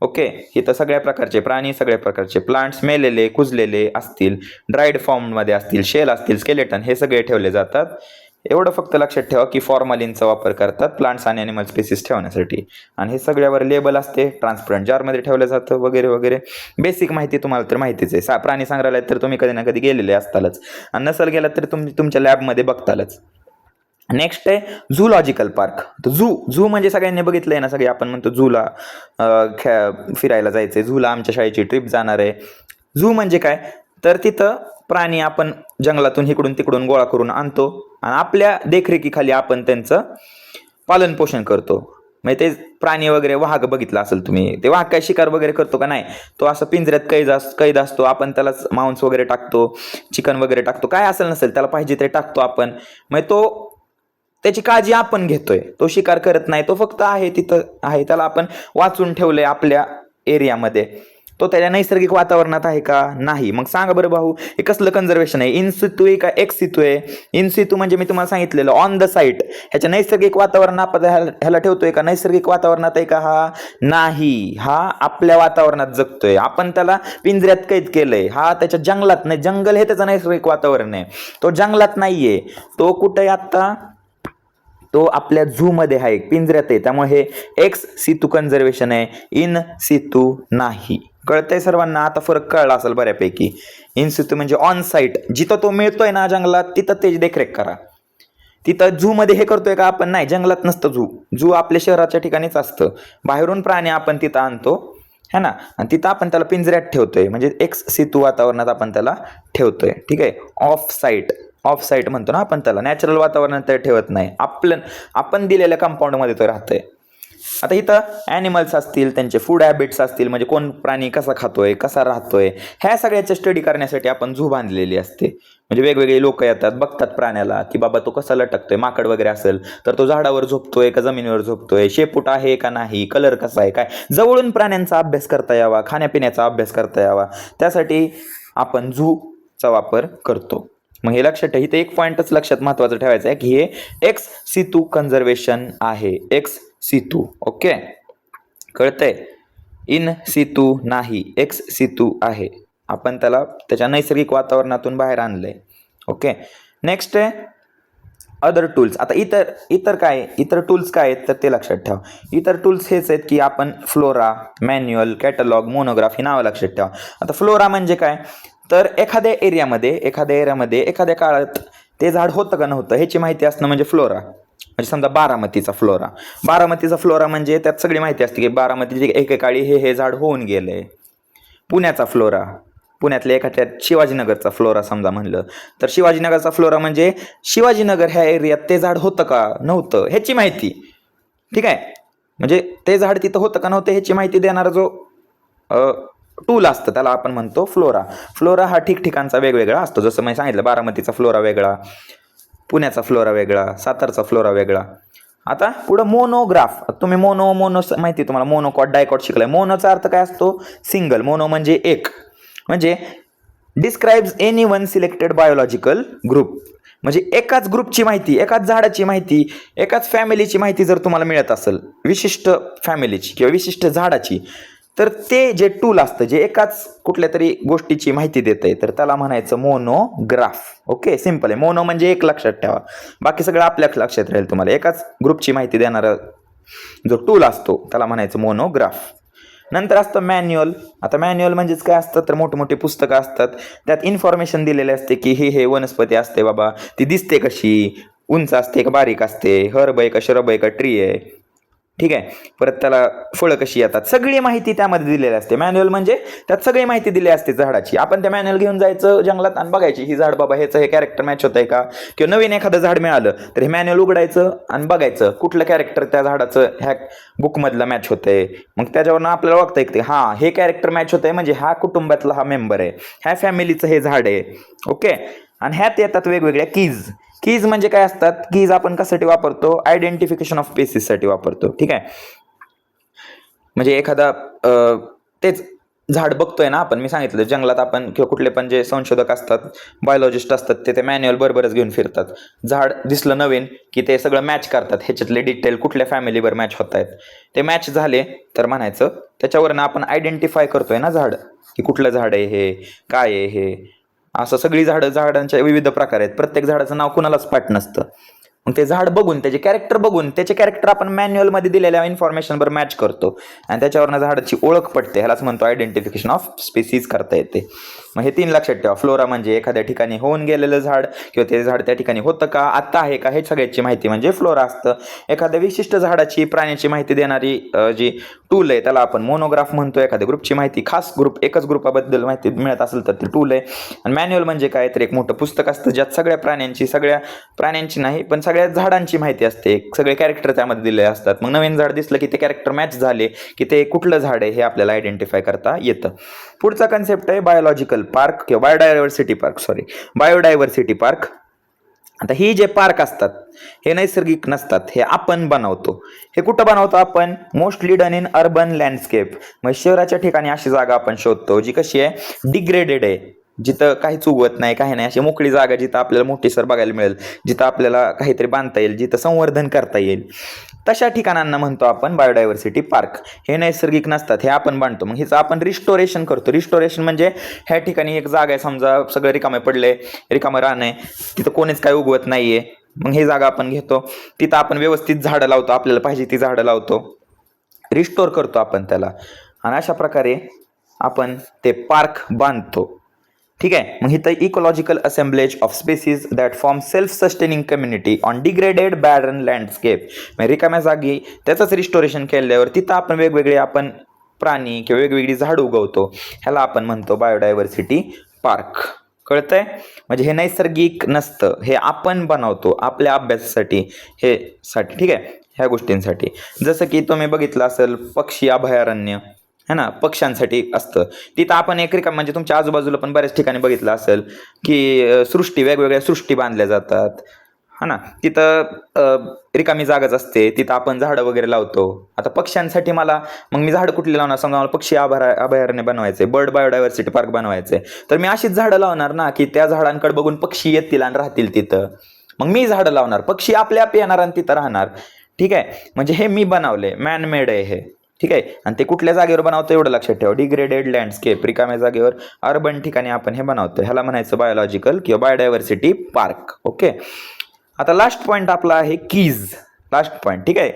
ओके. इथं सगळ्या प्रकारचे प्राणी, सगळ्या प्रकारचे प्लांट्स मेलेले कुजलेले असतील, ड्राईड फॉर्ममध्ये असतील, शेल असतील, स्केलेटन, हे सगळे ठेवले जातात. एवढं फक्त लक्षात ठेवा की फॉर्मॅलिनचा वापर करतात प्लांट्स आणि ॲनिमल स्पेसिस ठेवण्यासाठी. आणि हे सगळ्यावर लेबल असते, ट्रान्सपरंट जारमध्ये ठेवलं जातं वगैरे वगैरे. बेसिक माहिती तुम्हाला तर माहितीच आहे. प्राणी संग्रहालयात तर तुम्ही कधी ना कधी गेलेले असतालच, आणि नसल गेलात तर तुमच्या लॅबमध्ये बघतालच. नेक्स्ट आहे झूलॉजिकल पार्क. तर झू म्हणजे सगळ्यांनी बघितलंय ना, सगळे आपण म्हणतो झूला फिरायला जायचंय, झूला आमच्या शाळेची ट्रिप जाणार आहे. झू म्हणजे काय, तर तिथं प्राणी आपण जंगलातून इकडून तिकडून गोळा करून आणतो आणि आपल्या देखरेखीखाली आपण त्यांचं पालन पोषण करतो. म्हणजे ते प्राणी वगैरे, वाघ बघितला असेल तुम्ही, ते वाघ काय शिकार वगैरे करतो का, नाही. तो असं पिंजऱ्यात कैद असतो, आपण त्याला मांस वगैरे टाकतो, चिकन वगैरे टाकतो, काय असेल नसेल त्याला पाहिजे ते टाकतो आपण. म्हणजे तो त्याची काळजी आपण घेतोय, तो शिकार करत नाही, तो फक्त आहे तिथं आहे, त्याला आपण वाचून ठेवलंय आपल्या एरियामध्ये. तो त्याच्या नैसर्गिक वातावरणात आहे का, नाही. मग सांगा बरं भाऊ, हे कसलं कन्झर्वेशन आहे, इन सितू आहे का एक्स सितू आहे. इन सितू म्हणजे मी तुम्हाला सांगितलेलं ऑन द साईट, ह्याच्या नैसर्गिक वातावरणात आपण ह्याला ठेवतोय का, नैसर्गिक वातावरणात आहे का, हा नाही. हा आपल्या वातावरणात जगतोय, आपण त्याला पिंजऱ्यात कैद केलंय. हा त्याच्या जंगलात नाही, जंगल हे त्याचं नैसर्गिक वातावरण आहे, तो जंगलात नाहीये. तो कुठे आता, तो आपल्या झू मध्ये आहे, पिंजऱ्यात आहे. त्यामुळे हे एक्स सितू कन्झर्वेशन आहे, इन सितू नाही. कळतंय सर्वांना. आता फरक कळला असेल बऱ्यापैकी. इन सितू म्हणजे ऑन साईट, जिथं तो मिळतोय ना जंगलात, तिथं त्याची देखरेख करा. तिथं झू मध्ये हे करतोय का आपण, नाही. जंगलात नसतं झू आपल्या शहराच्या ठिकाणीच असतं. बाहेरून प्राणी आपण तिथं आणतो, है ना, आणि तिथं आपण त्याला पिंजऱ्यात ठेवतोय, म्हणजे एक्स सितू वातावरणात आपण त्याला ठेवतोय. ठीक आहे. ऑफ साईट म्हणतो ना आपण त्याला, नॅचरल वातावरणात तर ठेवत नाही, आपण दिलेल्या कंपाऊंडमध्ये तो राहतोय. आता इथं ॲनिमल्स असतील, त्यांचे फूड हॅबिट्स असतील, म्हणजे कोण प्राणी कसा खातोय, कसा राहतोय, ह्या सगळ्याच्या स्टडी करण्यासाठी आपण झू बांधलेली असते. म्हणजे वेगवेगळे लोक येतात, बघतात प्राण्याला की बाबा तो कसा लटकतोय. माकड वगैरे असेल तर तो झाडावर झोपतोय का जमिनीवर झोपतोय, शेपूट आहे का नाही, कलर कसा आहे, काय, जवळून प्राण्यांचा अभ्यास करता यावा, खाण्यापिण्याचा अभ्यास करता यावा, त्यासाठी आपण झूचा वापर करतो. मग हे लक्षात ठेवा. इथे एक पॉईंटच लक्षात महत्वाचं ठेवायचं आहे की हे एक्स सितू कन्झर्वेशन आहे, एक्स सितू. ओके. कळतंय. इन सितू नाही, एक्स सितू आहे. आपण त्याला त्याच्या नैसर्गिक वातावरणातून बाहेर आणलंय. ओके. नेक्स्ट आहे अदर टूल्स. आता इतर टूल्स काय आहेत तर ते लक्षात ठेवा. इतर टूल्स हेच आहेत की आपण फ्लोरा, मॅन्युअल, कॅटलॉग, मोनोग्राफ ही नावं लक्षात ठेवा. आता फ्लोरा म्हणजे काय, तर एखाद्या एरियामध्ये एखाद्या काळात ते झाड होतं का नव्हतं ह्याची माहिती असणं म्हणजे फ्लोरा. म्हणजे समजा बारामतीचा फ्लोरा म्हणजे त्यात सगळी माहिती असते की बारामतीचे एकेकाळी हे झाड होऊन गेले. पुण्याचा फ्लोरा, पुण्यातल्या एखाद्या शिवाजीनगरचा फ्लोरा समजा म्हणलं तर शिवाजीनगरचा फ्लोरा म्हणजे शिवाजीनगर ह्या एरियात ते झाड होतं का नव्हतं ह्याची माहिती. ठीक आहे. म्हणजे ते झाड तिथं होतं का नव्हतं ह्याची माहिती देणारा जो टूल असतं त्याला आपण म्हणतो फ्लोरा. फ्लोरा हा ठिकठिकाणचा वेगवेगळा असतो. जसं मी सांगितलं, बारामतीचा फ्लोरा वेगळा, पुण्याचा फ्लोरा वेगळा, सातारचा फ्लोरा वेगळा. आता पुढं मोनोग्राफ. तुम्ही मोनो माहिती तुम्हाला, मोनोकॉट डायकॉट शिकलाय. मोनोचा अर्थ काय असतो, सिंगल. मोनो म्हणजे एक, म्हणजे describes any one selected biological group. म्हणजे एकाच ग्रुपची माहिती, एकाच झाडाची माहिती, एकाच फॅमिलीची माहिती जर तुम्हाला मिळत असेल, विशिष्ट फॅमिलीची किंवा विशिष्ट झाडाची, तर ते जे टूल असतं जे एकाच कुठल्या तरी गोष्टीची माहिती देतंय तर त्याला म्हणायचं मोनोग्राफ. ओके. सिंपल आहे. मोनो म्हणजे एक, लक्षात ठेवा. बाकी सगळं आपल्या लक्षात राहील तुम्हाला. एकाच ग्रुपची माहिती देणारा जो टूल असतो त्याला म्हणायचं मोनोग्राफ. नंतर असतं मॅन्युअल. आता मॅन्युअल म्हणजेच काय असतं तर मोठमोठी पुस्तकं असतात, त्यात इन्फॉर्मेशन दिलेले असते की हे वनस्पती असते बाबा, ती दिसते कशी, उंच असते का बारीक असते, हर्ब आहे का श्रब आहे का ट्री आहे, ठीक आहे. परत त्याला फळं कशी येतात सगळी माहिती त्यामध्ये दिलेली असते. मॅन्युअल म्हणजे त्यात सगळी माहिती दिली असते झाडाची. आपण त्या मॅन्युअल घेऊन जायचं जंगलात आणि बघायची ही झाड बाबा ह्याचं हे कॅरेक्टर मॅच होत आहे का, किंवा नवीन एखादं झाड मिळालं तर हे मॅन्युअल उघडायचं आणि बघायचं कुठलं कॅरेक्टर त्या झाडाचं ह्या बुकमधलं मॅच होतंय. मग त्याच्यावरनं आपल्याला बघता येते हां हे कॅरेक्टर मॅच होतंय म्हणजे हा कुटुंबातला हा मेंबर आहे, ह्या फॅमिलीचं हे झाड आहे. ओके. आणि ह्यात येतात वेगवेगळ्या कीज. कीज म्हणजे काय असतात, कीज आपण कशासाठी वापरतो, आयडेंटिफिकेशन ऑफ स्पेसिससाठी वापरतो. ठीक आहे. म्हणजे एखादा तेच झाड बघतोय ना आपण, मी सांगितलं जंगलात आपण किंवा कुठले पण जे संशोधक असतात, बायोलॉजिस्ट असतात, ते मॅन्युअल बरोबरच घेऊन फिरतात. झाड दिसलं नवीन की ते सगळं मॅच करतात, ह्याच्यातले डिटेल कुठल्या फॅमिलीवर मॅच होत आहेत. ते मॅच झाले तर म्हणायचं त्याच्यावरनं आपण आयडेंटिफाय करतोय ना झाड, की कुठलं झाड आहे हे, काय आहे हे. असं सगळी झाडांच्या विविध प्रकार आहेत. प्रत्येक झाडाचं नाव कुणालाच पाठ नसतं. मग ते झाड बघून त्याचे कॅरेक्टर बघून त्याचे कॅरेक्टर आपण मॅन्युअलमध्ये दिलेल्या इन्फॉर्मेशनवर मॅच करतो आणि त्याच्यावरनं झाडाची ओळख पडते. ह्यालाच म्हणतो आयडेंटिफिकेशन ऑफ स्पेसीज करता येते. मग हे 3 लक्षात ठेवा. फ्लोरा म्हणजे एखाद्या ठिकाणी होऊन गेलेलं झाड किंवा ते झाड त्या ठिकाणी होतं का, आत्ता आहे का, हे सगळ्याची माहिती म्हणजे फ्लोरा असतं. एखाद्या विशिष्ट झाडाची प्राण्याची माहिती देणारी जी टूल आहे त्याला आपण मोनोग्राफ म्हणतो. एखाद्या ग्रुपची माहिती खास एकच ग्रुपाबद्दल माहिती मिळत असेल तर ते टूल आहे. आणि मॅन्युअल म्हणजे काय तर एक मोठं पुस्तक असतं ज्यात सगळ्या प्राण्यांची नाही पण सगळ्या झाडांची माहिती असते, सगळे कॅरेक्टर त्यामध्ये दिलेले असतात. मग नवीन झाड दिसलं की ते कॅरेक्टर मॅच झाले की ते कुठलं झाड आहे हे आपल्याला आयडेंटिफाय करता येतं. पुढचा कन्सेप्ट आहे बायोलॉजिकल पार्क किंवा बायोडायव्हर्सिटी पार्क. आता ही जे पार्क असतात हे नैसर्गिक नसतात, हे आपण बनवतो. हे कुठं बनवतो आपण, mostly done in urban landscape. मग शहराच्या ठिकाणी अशी जागा आपण शोधतो जी कशी आहे, डिग्रेडेड आहे, जिथं काहीच उगवत नाही, काही नाही, अशी मोकळी जागा जिथं आपल्याला मोठी सर बघायला मिळेल, जिथं आपल्याला काहीतरी बांधता येईल, जिथं संवर्धन करता येईल, तशा ठिकाणांना म्हणतो आपण बायोडायव्हर्सिटी पार्क. हे नैसर्गिक नसतात, हे आपण बांधतो. मग हिचं आपण रिस्टोरेशन करतो. रिस्टोरेशन म्हणजे ह्या ठिकाणी एक जागा आहे, समजा सगळं रिकामे पडले, रिकामं रान आहे, तिथं कोणीच काय उगवत नाहीये, मग ही जागा आपण घेतो, तिथं आपण व्यवस्थित झाडं लावतो, आपल्याला पाहिजे ती झाडं लावतो, रिस्टोर करतो आपण त्याला, आणि अशा प्रकारे आपण ते पार्क बांधतो. ठीक आहे. मग इथं ecological assemblage of species that form self sustaining community on degraded barren landscape. म्हणजे रिकाम्या जागी त्याचंच रिस्टोरेशन केल्यावर तिथं आपण वेगवेगळे आपण प्राणी किंवा वेगवेगळी झाड उगवतो. ह्याला आपण म्हणतो बायोडायव्हर्सिटी पार्क. कळतंय? म्हणजे हे नैसर्गिक नसतं, हे आपण बनवतो आपल्या अभ्यासासाठी, हे साठी. ठीक आहे. ह्या गोष्टींसाठी जसं की तुम्ही बघितलं असेल पक्षी अभयारण्य है ना, पक्ष्यांसाठी असतं. तिथं आपण एक रिकाम म्हणजे तुमच्या आजूबाजूला पण बऱ्याच ठिकाणी बघितलं असेल की वेगवेगळ्या सृष्टी बांधल्या जातात हा ना. तिथं रिकामी जागाच असते, तिथं आपण झाडं वगैरे लावतो. आता पक्ष्यांसाठी मग मी झाडं कुठली लावणार, समजा मला पक्षी अभयारण्य बनवायचे, बर्ड बायोडायव्हर्सिटी पार्क बनवायचे, तर मी अशीच झाडं लावणार ना की त्या झाडांकडे बघून पक्षी येतील आणि राहतील तिथं. मग मी झाडं लावणार, पक्षी आपल्या आप येणार आणि तिथं राहणार. ठीक आहे. म्हणजे हे मी बनवले, मॅनमेड आहे हे. ठीक आहे. आणि ते कुठल्या जागेवर बनवतो एवढं लक्षात ठेवा, डिग्रेडेड लँडस्केप, रिकाम्या जागेवर अर्बन ठिकाणी आपण हे बनवतो. ह्याला म्हणायचं बायोलॉजिकल किंवा बायोडायव्हर्सिटी पार्क. ओके. आता लास्ट पॉईंट आपला आहे कीज. Last point. ठीक आहे.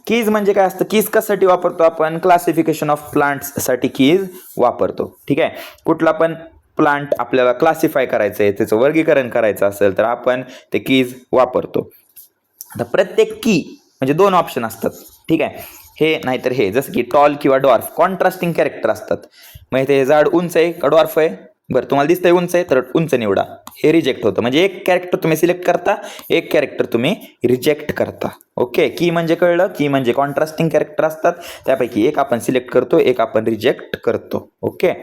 कीज म्हणजे काय असतं, कीज कशासाठी वापरतो आपण, क्लासिफिकेशन ऑफ प्लांट्स साठी कीज वापरतो. ठीक आहे. कुठला पण प्लांट आपल्याला क्लासिफाय करायचं आहे, त्याचं वर्गीकरण करायचं असेल तर आपण ते कीज वापरतो. आता प्रत्येक की म्हणजे 2 ऑप्शन असतात. ठीक आहे. हे नाहीतर हे, जसं की टॉल किंवा डॉर्फ, कॉन्ट्रास्टिंग कॅरेक्टर असतात. मग हे झाड उंच आहे का डॉर्फ आहे, बरं तुम्हाला दिसतंय उंच आहे तर उंच निवडा, हे रिजेक्ट होतं. म्हणजे एक कॅरेक्टर तुम्ही सिलेक्ट करता, एक कॅरेक्टर तुम्ही रिजेक्ट करता. ओके. की म्हणजे कळलं, की म्हणजे कॉन्ट्रास्टिंग कॅरेक्टर असतात, त्यापैकी एक आपण सिलेक्ट करतो, एक आपण रिजेक्ट करतो. ओके.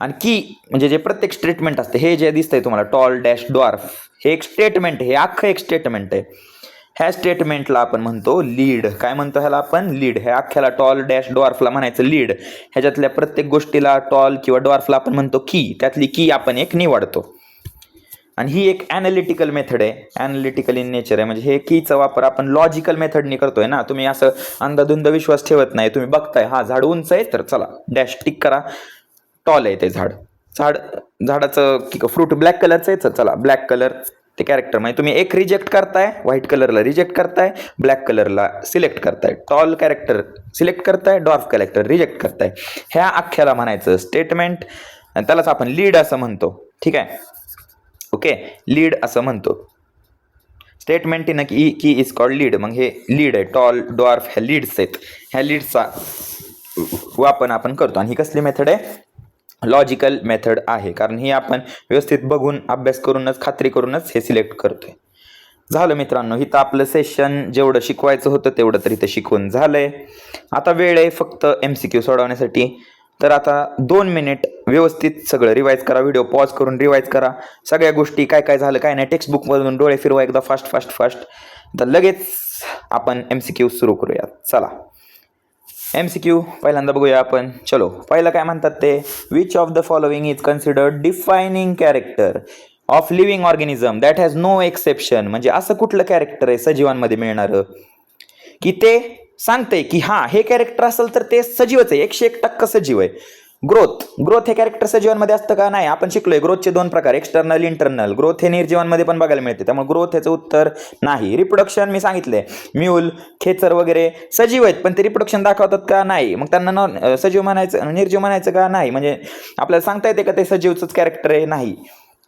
आणि की म्हणजे जे प्रत्येक स्टेटमेंट असते, हे जे दिसतंय तुम्हाला टॉल डॅश डॉर्फ, हे एक स्टेटमेंट आहे, हे अख्खं एक स्टेटमेंट आहे. ह्या स्टेटमेंटला आपण म्हणतो लीड. काय म्हणतो ह्याला आपण, लीड. ह्या अख्ख्याला टॉल डॅश डॉर्फला म्हणायचं लीड. ह्याच्यातल्या प्रत्येक गोष्टीला टॉल किंवा डॉर्फला आपण म्हणतो की, त्यातली की आपण एक निवडतो. आणि ही एक ॲनालिटिकल मेथड आहे, ॲनालिटिकल इन नेचर आहे. म्हणजे हे कीचा वापर आपण लॉजिकल मेथडनी करतोय ना. तुम्ही असं अंधाधुंद विश्वास ठेवत नाही. तुम्ही बघताय हा झाड उंच आहे तर चला डॅश टिक करा, टॉल आहे ते झाडाचं फ्रूट ब्लॅक कलरचं आहे तर चला ब्लॅक कलर ते कॅरेक्टर. म्हणजे तुम्ही एक रिजेक्ट करताय, व्हाईट कलरला रिजेक्ट करताय, ब्लॅक कलरला सिलेक्ट करताय, टॉल कॅरेक्टर सिलेक्ट करताय, डॉर्फ कॅरेक्टर रिजेक्ट करताय. ह्या अख्ख्याला म्हणायचं स्टेटमेंट, आणि त्यालाच आपण लीड असं म्हणतो. ठीक आहे. ओके. लीड असं म्हणतो. स्टेटमेंट इन की इज कॉल्ड लीड. मग हे लीड आहे, टॉल डॉर्फ ह्या लीड्स आहेत. ह्या लीड्सचा वापर आपण करतो. आणि ही कसली मेथड आहे? लॉजिकल मेथड आहे, कारण ही आपण व्यवस्थित बघून अभ्यास करूनच खात्री करूनच हे सिलेक्ट करतोय. झालं मित्रांनो, इथं आपलं सेशन जेवढं शिकवायचं होतं तेवढं तरी इथं शिकवून झालंय. आता वेळ आहे फक्त MCQ सोडवण्यासाठी. तर आता 2 मिनिट व्यवस्थित सगळं रिवाईज करा, व्हिडिओ पॉज करून रिवाईज करा सगळ्या गोष्टी, काय काय झालं काय नाही. टेक्स्टबुकमधून डोळे फिरवा एकदा फास्ट. तर लगेच आपण MCQ सुरू करूया. चला MCQ पहिल्यांदा बघूया आपण. चलो, पहिलं काय म्हणतात ते, which of the following is considered defining character of living organism that has no exception. म्हणजे असं कुठलं कॅरेक्टर आहे सजीवांमध्ये मिळणारं की ते सांगतंय की हे कॅरेक्टर असेल तर ते सजीवच आहे, 101% सजीव आहे. ग्रोथ हे कॅरेक्टर सजीवांमध्ये असतं का? नाही. आपण शिकलोय ग्रोथचे 2 प्रकार, एक्सटर्नल इंटरनल. ग्रोथ हे निर्जीवांमध्ये पण बघायला मिळते, त्यामुळे ग्रोथ ह्याचं उत्तर नाही. रिप्रोडक्शन मी सांगितलंय, म्यूल खेचर वगैरे सजीव आहेत पण ते रिप्रोडक्शन दाखवतात का? नाही. मग त्यांना सजीव म्हणायचं निर्जीव म्हणायचं का? नाही. म्हणजे आपल्याला सांगता येते का ते सजीवचंच कॅरेक्टर आहे? नाही.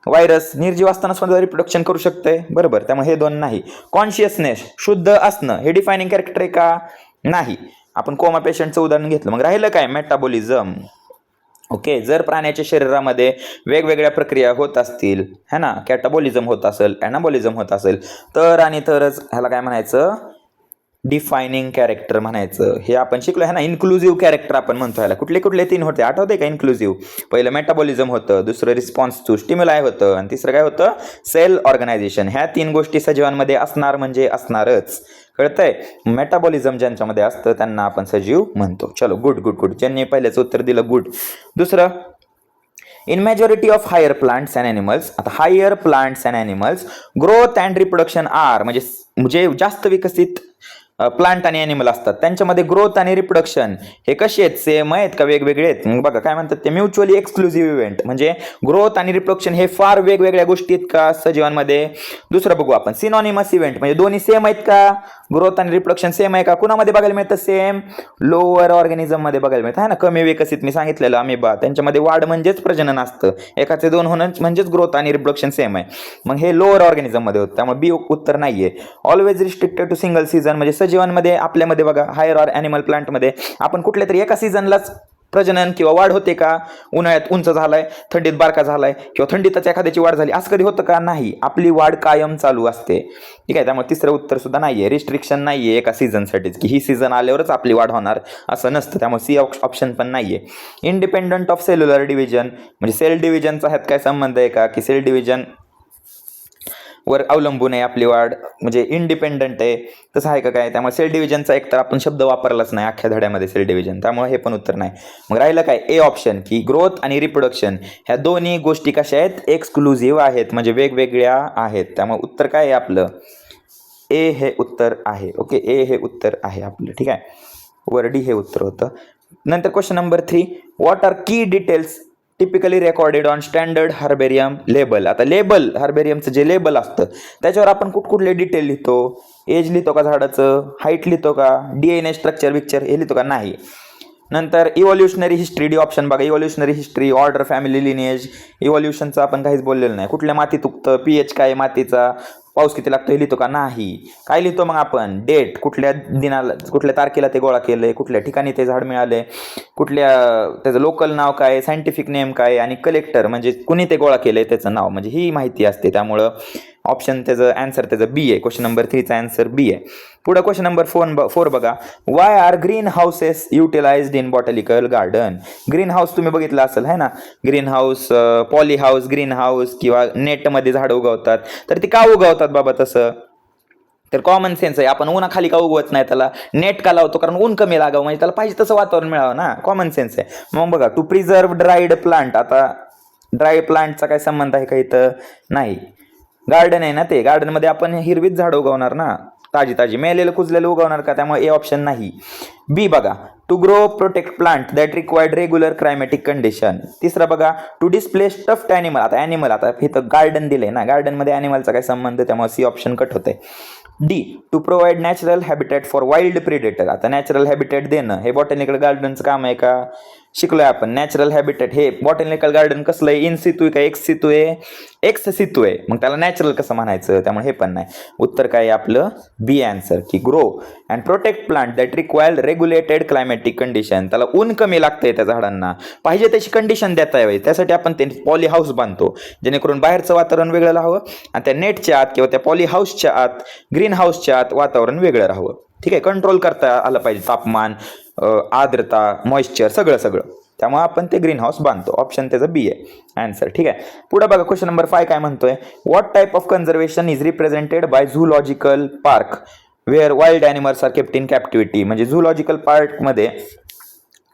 व्हायरस निर्जीव असताना सुद्धा रिप्रोडक्शन करू शकते, बरोबर, त्यामुळे हे 2 नाही. कॉन्शियसनेस शुद्ध असणं हे डिफायनिंग कॅरेक्टर आहे का? नाही. आपण कोमा पेशंटचं उदाहरण घेतलं. मग राहिलं काय? मेटाबॉलिझम. ओके, जर प्राण्याच्या शरीरामध्ये वेगवेगळ्या प्रक्रिया होत असतील, है ना, कॅटाबॉलिझम होत असेल, ॲनाबॉलिझम होत असेल, तर आणि तरच ह्याला काय म्हणायचं? डिफायनिंग कॅरेक्टर म्हणायचं. हे आपण शिकलो आहे ना. इन्क्लुझिव्ह कॅरेक्टर आपण म्हणतो ह्याला. कुठले 3 होते आठवते का? इन्क्लुझिव्ह, पहिलं मेटाबॉलिझम होतं, दुसरं रिस्पॉन्स टू स्टिम्युलाय होतं, आणि तिसरं काय होतं? Cell organisation. ह्या 3 गोष्टी सजीवांमध्ये असणार म्हणजे असणारच. कळतंय? मेटाबॉलिझम ज्यांच्यामध्ये असतं त्यांना आपण सजीव म्हणतो. चलो, गुड. ज्यांनी पहिल्याचं उत्तर दिलं, गुड. दुसरं, in majority of higher plants and animals. आता higher plants and animals growth and reproduction are म्हणजे जास्त विकसित प्लांट आणि ॲनिमल असतात त्यांच्यामध्ये ग्रोथ आणि रिप्रोडक्शन हे कसे आहेत? सेम आहेत का वेगवेगळे आहेत? मग बघा काय म्हणतात ते, म्युच्युअली एक्सक्लुझिव्ह इव्हेंट. म्हणजे ग्रोथ आणि रिप्रोडक्शन हे फार वेगवेगळ्या गोष्टी आहेत का सजीवांमध्ये? दुसरं बघू आपण, सिनॉनिमस इव्हेंट. म्हणजे दोन्ही सेम आहेत का? ग्रोथ आणि रिप्रोडक्शन सेम आहे का? कुणामध्ये बघायला मिळतं सेम? लोअर ऑर्गॅनिझम मध्ये बघायला मिळतं, आहे ना. कमी विकसित मी सांगितलेलं अमिबा, त्यांच्यामध्ये वाढ म्हणजेच प्रजनन असतं, एकाचे 2 होणं म्हणजेच ग्रोथ आणि रिप्रोडक्शन सेम आहे. मग हे लोअर ऑर्गॅनिझम मध्ये होतं, त्यामुळे बी उत्तर नाहीये. Always restricted to single season. म्हणजे सजीवांमध्ये आपल्यामध्ये बघा, हायर ऑर ॲनिमल प्लांटमध्ये आपण कुठल्या तरी एका सीझनलाच प्रजनन किंवा वाढ होते का? उन्हाळ्यात उंच झालाय, थंडीत बारका झालाय, किंवा थंडीतच एखाद्याची वाढ झाली, असं कधी होतं का? नाही. आपली वाढ कायम चालू असते. ठीक आहे, त्यामुळे तिसरं उत्तर सुद्धा नाहीये. रिस्ट्रिक्शन नाहीये एका सीझनसाठीच की ही सीझन आल्यावरच आपली वाढ होणार असं नसतं, त्यामुळे सी ऑप्शन पण नाहीये. Independent of cellular division. म्हणजे सेल डिव्हिजनचा ह्यात काय संबंध आहे का? की सेल डिव्हिजन वर अवलंबून आहे आपली वाढ, म्हणजे इंडिपेंडंट आहे, तसं आहे का काय? त्यामुळे सेल डिव्हिजनचा एक तर आपण शब्द वापरलाच नाही अख्ख्या धड्यामध्ये, सेल डिव्हिजन, त्यामुळे हे पण उत्तर नाही. मग राहिलं काय? ए ऑप्शन, की ग्रोथ आणि रिप्रोडक्शन ह्या दोन्ही गोष्टी कशा आहेत? एक्सक्लुझिव्ह आहेत, म्हणजे वेगवेगळ्या आहेत. त्यामुळे उत्तर काय आहे आपलं? ए हे उत्तर आहे. ओके, ए हे उत्तर आहे आपलं. ठीक आहे, वर डी हे उत्तर होतं. नंतर क्वेश्चन नंबर 3, व्हॉट आर की details typically recorded on standard herbarium label. आता लेबल, हार्बेरियमचं जे लेबल असतं त्याच्यावर आपण कुठले डिटेल लिहितो? एज लिहितो का झाडाचं? हाईट लिहितो का? DNA स्ट्रक्चर विक्चर हे लिहितो का? नाही. नंतर इव्हॉल्युशनरी हिस्ट्री, डी ऑप्शन बघा. Evolutionary history, order, family, lineage. इव्हॉल्युशनचं आपण काहीच बोललेलं नाही. कुठल्या मातीत उगतं? pH काय मातीचा? पाऊस किती लागतो हे लिहितो का? नाही. काय लिहितो मग आपण? डेट, कुठल्या दिनाला कुठल्या तारखेला ते गोळा केलंय, कुठल्या ठिकाणी ते झाड मिळाले, कुठल्या त्याचं लोकल नाव काय, सायंटिफिक नेम काय, आणि कलेक्टर म्हणजे कुणी ते गोळा केलंय त्याचं नाव, म्हणजे ही माहिती असते. त्यामुळं ऑप्शन त्याचं आन्सर त्याचं बी आहे. क्वेश्चन नंबर 3चा आन्सर बी आहे. पुढे क्वेश्चन नंबर 4 बघा. Why are green houses utilized in botanical garden? Green house तुम्ही बघितलं असेल, है ना. Green house, poly house, green house, किंवा नेटमध्ये झाडं उगवतात. तर ती का उगवतात बाबा तसं? तर कॉमन सेन्स आहे. आपण उन्हाखाली का उगवत नाही त्याला? नेट का लावतो? कारण ऊन कमी लागावं, म्हणजे त्याला पाहिजे तसं वातावरण मिळावं ना. कॉमन सेन्स आहे. मग बघा, टू प्रिझर्व ड्राईड प्लांट. आता ड्राय प्लांटचा काय संबंध आहे का इथं? नाही. गार्डन आहे ना ते, गार्डनमध्ये आपण हिरवीच झाडं उगवणार ना, ताजी मेलेलं कुजलेलं उगवणार का? त्यामुळे ए ऑप्शन नाही. बी बघा, to grow protect plant that required regular climatic condition. तिसरा बघा, टू डिस्प्ले स्टफ्ड ॲनिमल. आता ॲनिमल, आता इथं गार्डन दिलंय ना, गार्डनमध्ये ॲनिमलचा काय संबंध? त्यामुळे सी ऑप्शन कट होते. D, to provide natural habitat for wild predator. आता नॅचरल हॅबिटॅट देणं हे बॉटॅनिकल गार्डनचं काम आहे का? शिकलोय आपण. नॅचरल हॅबिटेट हे बॉटॅनिकल गार्डन कसलं आहे, इन सितू आहे का एक्स सितू आहे, एक्स सितू आहे, मग त्याला नॅचरल कसं म्हणायचं, त्यामुळे हे पण नाही. उत्तर काय आहे आपलं बी आन्सर, की grow and protect plant that require regulated climatic condition. त्याला ऊन कमी लागतंय त्या झाडांना, पाहिजे त्याची कंडिशन देता यावी, त्यासाठी आपण ते पॉली हाऊस बांधतो, जेणेकरून बाहेरचं वातावरण वेगळं राहावं आणि त्या नेटच्या आत किंवा त्या पॉली हाऊसच्या आत, ग्रीन हाऊसच्या आत वातावरण वेगळं राहावं. ठीक आहे, कंट्रोल करता आलं पाहिजे तापमान, आर्द्रता, मॉइश्चर, सगळं. त्यामुळे आपण ते ग्रीन हाऊस बांधतो. ऑप्शन त्याचं बी आहे आन्सर. ठीक आहे, पुढे बघा क्वेश्चन नंबर 5 काय म्हणतोय, what type of conservation is represented by zoological park where wild animals are kept in captivity. म्हणजे झूलॉजिकल पार्कमध्ये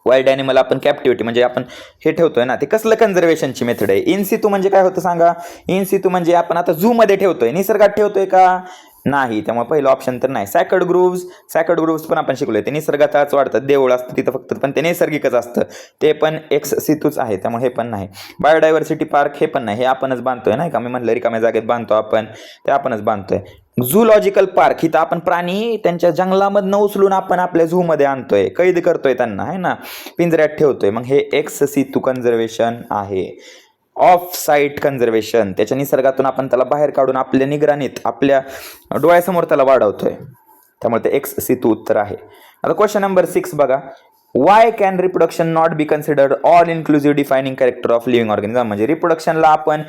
वाईल्ड ॲनिमल आपण कॅप्टिव्हिटी म्हणजे आपण हे ठेवतोय ना, ते कसलं कन्झर्वेशनची मेथड आहे. इन सितू म्हणजे काय होतं सांगा, इन सितू म्हणजे आपण आता झू मध्ये ठेवतोय, निसर्गात ठेवतोय का, नाही. त्यामुळे पहिलं ऑप्शन तर नाही. सॅकर्ड ग्रूव्स पण आपण शिकलोय, ते निसर्गातच वाढतात, देऊळ असतं तिथं फक्त, पण ते नैसर्गिकच असतं, ते पण एक्स सितूच आहे, त्यामुळे हे पण नाही. बायोडायव्हर्सिटी पार्क हे पण नाही, हे आपणच बांधतोय नाही का, मी म्हणलं रिकाम्या जागेत बांधतो आपण, ते आपणच बांधतोय. झूलॉजिकल पार्क इथं आपण प्राणी त्यांच्या जंगलामधनं उचलून आपण आपल्या झू मध्ये आणतोय, कैद करतोय त्यांना, आहे ना, पिंजऱ्यात ठेवतोय, मग हे एक्स सितू कन्झर्वेशन आहे. ऑफ साईट कन्झर्वेशन, त्याच्या निसर्गातून आपण त्याला बाहेर काढून आपल्या निगराणीत, आपल्या डोळ्यासमोर त्याला वाढवतोय, त्यामुळे ते एक्स सितू उत्तर आहे. आता क्वेश्चन नंबर 6 बघा, Y can reproduction not be considered all inclusive defining character of living organism. म्हणजे रिप्रोडक्शनला आपण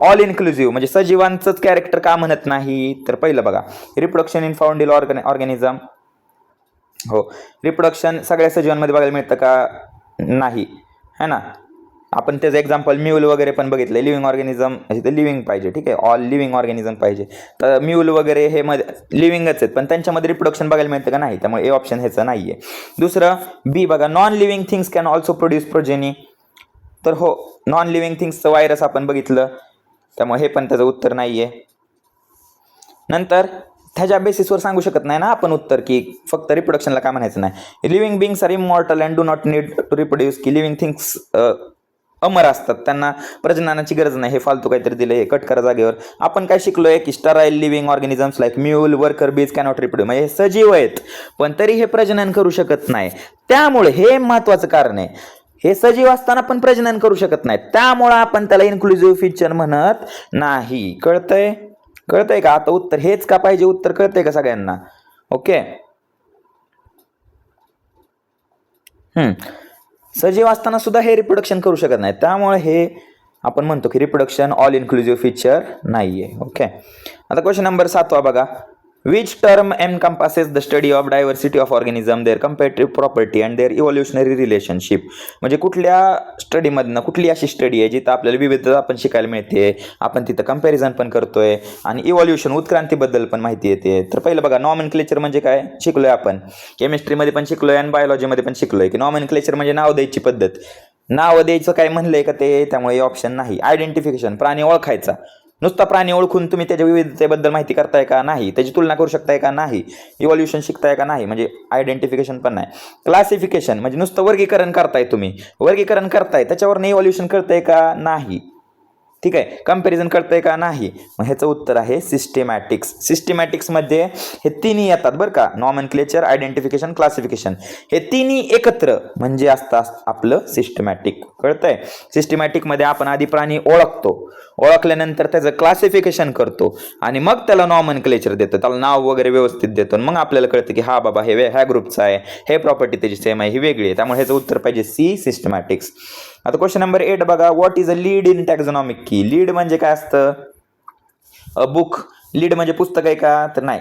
ऑल इन्क्लुझिव्ह म्हणजे सजीवांचंच कॅरेक्टर का म्हणत नाही, तर पहिलं बघा, रिप्रोडक्शन इन फाउंड ऑर्गॅनिझम, हो, रिप्रोडक्शन सगळ्या सजीवांमध्ये बघायला मिळतं का, नाही, है ना. आपण त्याचं एक्झाम्पल म्यूल वगैरे पण बघितलं, लिव्हिंग ऑर्गॅनिझम ते लिव्हिंग पाहिजे, ठीक आहे, ऑल लिव्हिंग ऑर्गॅनिझम पाहिजे, तर म्यूल वगैरे हे मध्ये लिव्हिंगच आहेत, पण त्यांच्यामध्ये रिप्रोडक्शन बघायला मिळतं का, नाही, त्यामुळे ए ऑप्शन ह्याचं नाही आहे. दुसरं बी बघा, non living things can also produce progeny, तर हो, नॉन लिव्हिंग थिंग्सचं व्हायरस आपण बघितलं, त्यामुळे हे पण त्याचं उत्तर नाही आहे. नंतर ह्याच्या बेसिसवर सांगू शकत नाही ना आपण उत्तर, की फक्त रिप्रोडक्शनला काय म्हणायचं नाही. Living beings are immortal and do not need to reproduce, की लिव्हिंग थिंग्स अमर असतात, त्यांना प्रजननाची गरज नाही, हे फालतू काहीतरी दिलं, हे कट करा जागेवर. आपण काय शिकलोय, की sterile living organisms like mule, worker बीज कॅनॉट रिप्रोड्यूस, म्हणजे हे सजीव आहेत पण तरी हे प्रजनन करू शकत नाही, त्यामुळे हे महत्वाचं कारण आहे, हे सजीव असताना पण प्रजनन करू शकत नाही, त्यामुळे आपण त्याला इन्क्लुझिव्ह फीचर म्हणत नाही. कळतंय का आता उत्तर हेच का पाहिजे, उत्तर कळतंय का सगळ्यांना, ओके. सजीव असताना सुद्धा हे रिप्रोडक्शन करू शकत नाही, त्यामुळे हे आपण म्हणतो की रिप्रोडक्शन ऑल इन्क्लुझिव्ह फीचर नाहीये, ओके. आता क्वेश्चन नंबर 7 बघा, which term encompasses the study of diversity of organism, their comparative property and their evolutionary relationship. म्हणजे कुठल्या स्टडीमधनं, कुठली अशी स्टडी आहे जिथं आपल्याला विविधता आपण शिकायला मिळते, आपण तिथं कंपॅरिझन पण करतोय आणि इव्होल्युशन उत्क्रांतीबद्दल पण माहिती येते. तर पहिलं बघा, नॉमेनक्लेचर म्हणजे काय शिकलोय आपण, केमिस्ट्रीमध्ये पण शिकलोय आणि बायोलॉजीमध्ये पण शिकलोय, की नॉमेनक्लेचर म्हणजे नाव द्यायची पद्धत. नाव द्यायचं काय म्हणलंय का ते, त्यामुळे ऑप्शन नाही. आयडेंटिफिकेशन, प्राणी ओळखायचा, नुसता प्राणी ओळखून तुम्ही त्याच्या विविधतेबद्दल माहिती करताय का, नाही. त्याची तुलना करू शकताय का, नाही. इव्होल्युशन शिकताय का, नाही, म्हणजे आयडेंटिफिकेशन पण नाही. क्लासिफिकेशन म्हणजे नुसतं वर्गीकरण करताय, तुम्ही वर्गीकरण करताय त्याच्यावर इव्होल्युशन करताय का, नाही, ठीक आहे. कंपॅरिझन करताय का, नाही. मग ह्याचं उत्तर आहे सिस्टेमॅटिक्स. सिस्टेमॅटिक्समध्ये हे तिन्ही येतात बरं का, नॉमेनक्लेचर, आयडेंटिफिकेशन, क्लासिफिकेशन, हे तिन्ही एकत्र म्हणजे असतात आपलं सिस्टमॅटिक. कळतंय. सिस्टमॅटिकमध्ये आपण आधी प्राणी ओळखतो, ओळखल्यानंतर त्याचं क्लासिफिकेशन करतो आणि मग त्याला नॉमेनक्लेचर देतो, त्याला नाव वगैरे व्यवस्थित देतो, मग आपल्याला कळतं की हा बाबा हे ह्या ग्रुपचा आहे, हे प्रॉपर्टी त्याची सेम आहे, ही वेगळी आहे, त्यामुळे ह्याचं उत्तर पाहिजे सी, सिस्टमॅटिक्स. आता क्वेश्चन नंबर 8 बघा, what is a lead in taxonomic key. Lead म्हणजे काय असतं, बुक. लीड म्हणजे पुस्तक आहे का, तर नाही.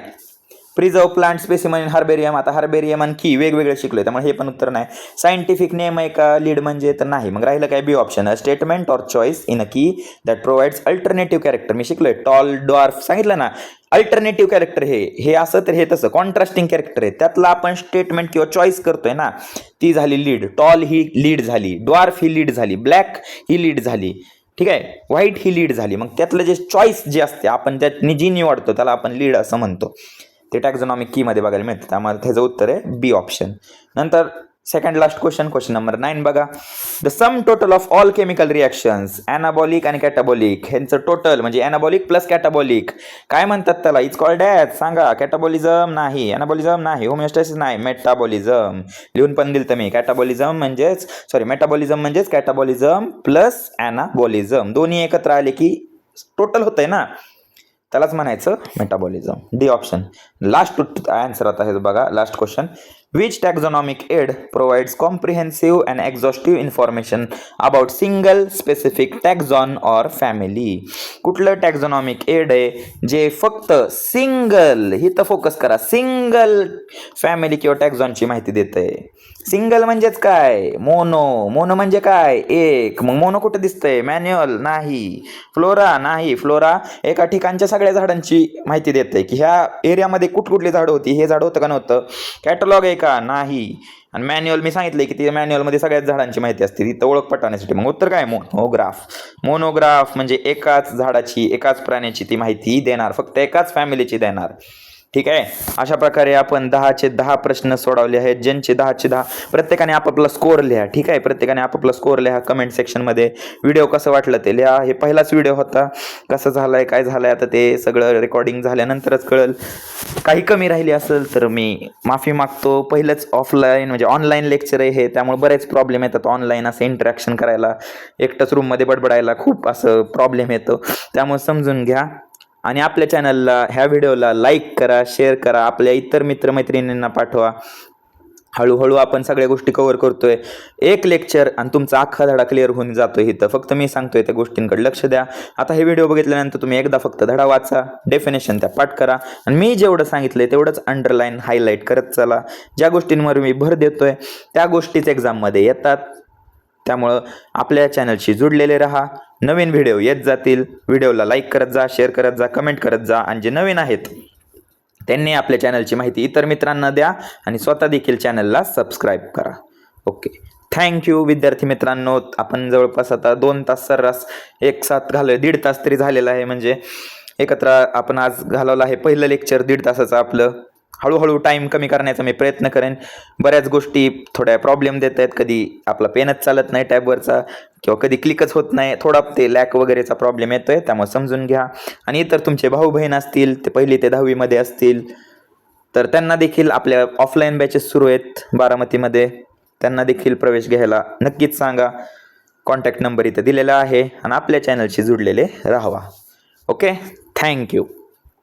Preserve plant specimen in herbarium, आता हार्बेरियम आणि की वेगवेगळे शिकलोय, त्यामुळे हे पण उत्तर नाही. सायंटिफिक नेम आहे का लीड म्हणजे, तर नाही. मग राहिलं काय B option, a statement or choice in a key that provides alternative character. मी शिकलोय टॉल, ड्वार्फ सांगितलं ना, अल्टरनेटिव्ह कॅरेक्टर हे असं तर हे तसं कॉन्ट्रास्टिंग कॅरेक्टर आहे, त्यातला आपण स्टेटमेंट किंवा चॉईस करतोय ना, ती झाली लीड. टॉल ही लीड झाली, ड्वार्फ ही लीड झाली, ब्लॅक ही लीड झाली, ठीक आहे, व्हाईट ही लीड झाली. मग त्यातलं जे चॉईस जे असते आपण त्यातनी जी निवडतो त्याला आपण लीड असं म्हणतो, ते टॅक्झॉनॉमिक की मध्ये बघायला मिळतं, त्यामुळे त्याचं उत्तर आहे बी ऑप्शन. नंतर सेकंड लास्ट क्वेश्चन नंबर 9 बघा. The sum total of all chemical reactions anabolic आणि कॅटाबॉलिक ह्यांचं टोटल म्हणजे ॲनाबॉलिक प्लस कॅटाबॉलिक काय म्हणतात त्याला? इट्स कॉल्ड ॲज सांगा. कॅटाबॉलिझम नाही, ॲनाबॉलिझम नाही, होमिओस्टॅसिस नाही, मेटाबॉलिझम. लिहून पण दिलं मी. कॅटाबॉलिझम म्हणजेच मेटाबॉलिझम म्हणजेच कॅटाबॉलिझम प्लस ॲनाबॉलिझम दोन्ही एकत्र आले की टोटल होतंय ना, त्यालाच म्हणायचं metabolism. D option last answer आता हे बघा. Last question. Which taxonomic aid provides comprehensive and exhaustive information about single specific taxon or family? कुठलं टॅक्झॉनॉमिक एड आहे जे फक्त सिंगल, ही तर फोकस करा, सिंगल फॅमिली किंवा टॅक्झॉनची माहिती देतंय. सिंगल म्हणजेच काय? मोनो म्हणजे काय? एक. मग मोनो कुठे दिसतंय? मॅन्युअल नाही, फ्लोरा नाही. फ्लोरा एका ठिकाणच्या सगळ्या झाडांची माहिती देते की ह्या एरियामध्ये कुठली झाडं होती, हे झाड होतं का नव्हतं. कॅटलॉग आहे का? नाही. आणि मॅन्युअल मी सांगितलंय की ती मॅन्युअलमध्ये सगळ्याच झाडांची माहिती असते, तिथं ओळख पटवण्यासाठी. मग उत्तर काय? मोनोग्राफ म्हणजे एकाच झाडाची, एकाच प्राण्याची ती माहिती देणार, फक्त एकाच फॅमिलीची देणार. ठीक आहे. अशा प्रकारे आपण 10चे 10 प्रश्न सोडवले आहेत, ज्यांचे 10चे 10. प्रत्येकाने आपापला स्कोअर लिहा. ठीक आहे, प्रत्येकाने आपापला स्कोअर लिहा कमेंट सेक्शनमध्ये. व्हिडिओ कसं वाटलं ते लिहा. हे पहिलाच व्हिडिओ होता, कसं झालंय काय झालंय आता ते सगळं रेकॉर्डिंग झाल्यानंतरच कळेल. काही कमी राहिली असेल तर मी माफी मागतो. पहिलंच ऑफलाईन म्हणजे ऑनलाईन लेक्चर आहे हे, त्यामुळे बरेच प्रॉब्लेम येतात ऑनलाईन असं इंटरॅक्शन करायला, एकटंच रूममध्ये बडबडायला खूप असं प्रॉब्लेम येतो, त्यामुळे समजून घ्या. आणि आपल्या चॅनलला, ह्या व्हिडिओला लाईक करा, शेअर करा, आपल्या इतर मित्रमैत्रिणींना पाठवा. हळूहळू आपण सगळ्या गोष्टी कव्हर करतोय. एक लेक्चर आणि तुमचा अख्खा धडा क्लिअर होऊन जातोय. इथं फक्त मी सांगतोय त्या गोष्टींकडे लक्ष द्या. आता हे व्हिडिओ बघितल्यानंतर तुम्ही एकदा फक्त धडा वाचा, डेफिनेशन त्या पाठ करा आणि मी जेवढं सांगितलंय तेवढंच अंडरलाईन हायलाईट करत चला. ज्या गोष्टींवर मी भर देतोय त्या गोष्टीच एक्झाममध्ये येतात. त्यामुळं आपल्या चॅनलशी जुडलेले राहा. नवीन व्हिडिओ येत जातील. व्हिडिओला लाईक करत जा, शेअर करत जा, कमेंट करत जा. आणि जे नवीन आहेत त्यांनी आपल्या चॅनलची माहिती इतर मित्रांना द्या आणि स्वतः देखील चॅनलला सबस्क्राईब करा. ओके, थँक्यू विद्यार्थी मित्रांनो. आपण जवळपास आता 2 तास सर्रास एक साथ घालवले, 1.5 तास तरी झालेला आहे. म्हणजे एकत्र आपण आज घालवलं आहे पहिलं लेक्चर 1.5 तासाचं आपलं. हळूहळू टाईम कमी करण्याचा मी प्रयत्न करेन. बऱ्याच गोष्टी थोड्या प्रॉब्लेम देत आहेत, कधी आपला पेनच चालत नाही टॅबवरचा किंवा कधी क्लिकच होत नाही, थोडा ते लॅक वगैरेचा प्रॉब्लेम येतोय, त्यामुळे समजून घ्या. आणि इतर तुमचे भाऊ बहीण असतील, ते 1ली ते 10वी असतील, तर त्यांना देखील आपल्या ऑफलाईन बॅचेस सुरू आहेत बारामतीमध्ये, त्यांना देखील प्रवेश घ्यायला नक्कीच सांगा. कॉन्टॅक्ट नंबर इथे दिलेला आहे आणि आपल्या चॅनलशी जुडलेले राहावा. Okay, thank you.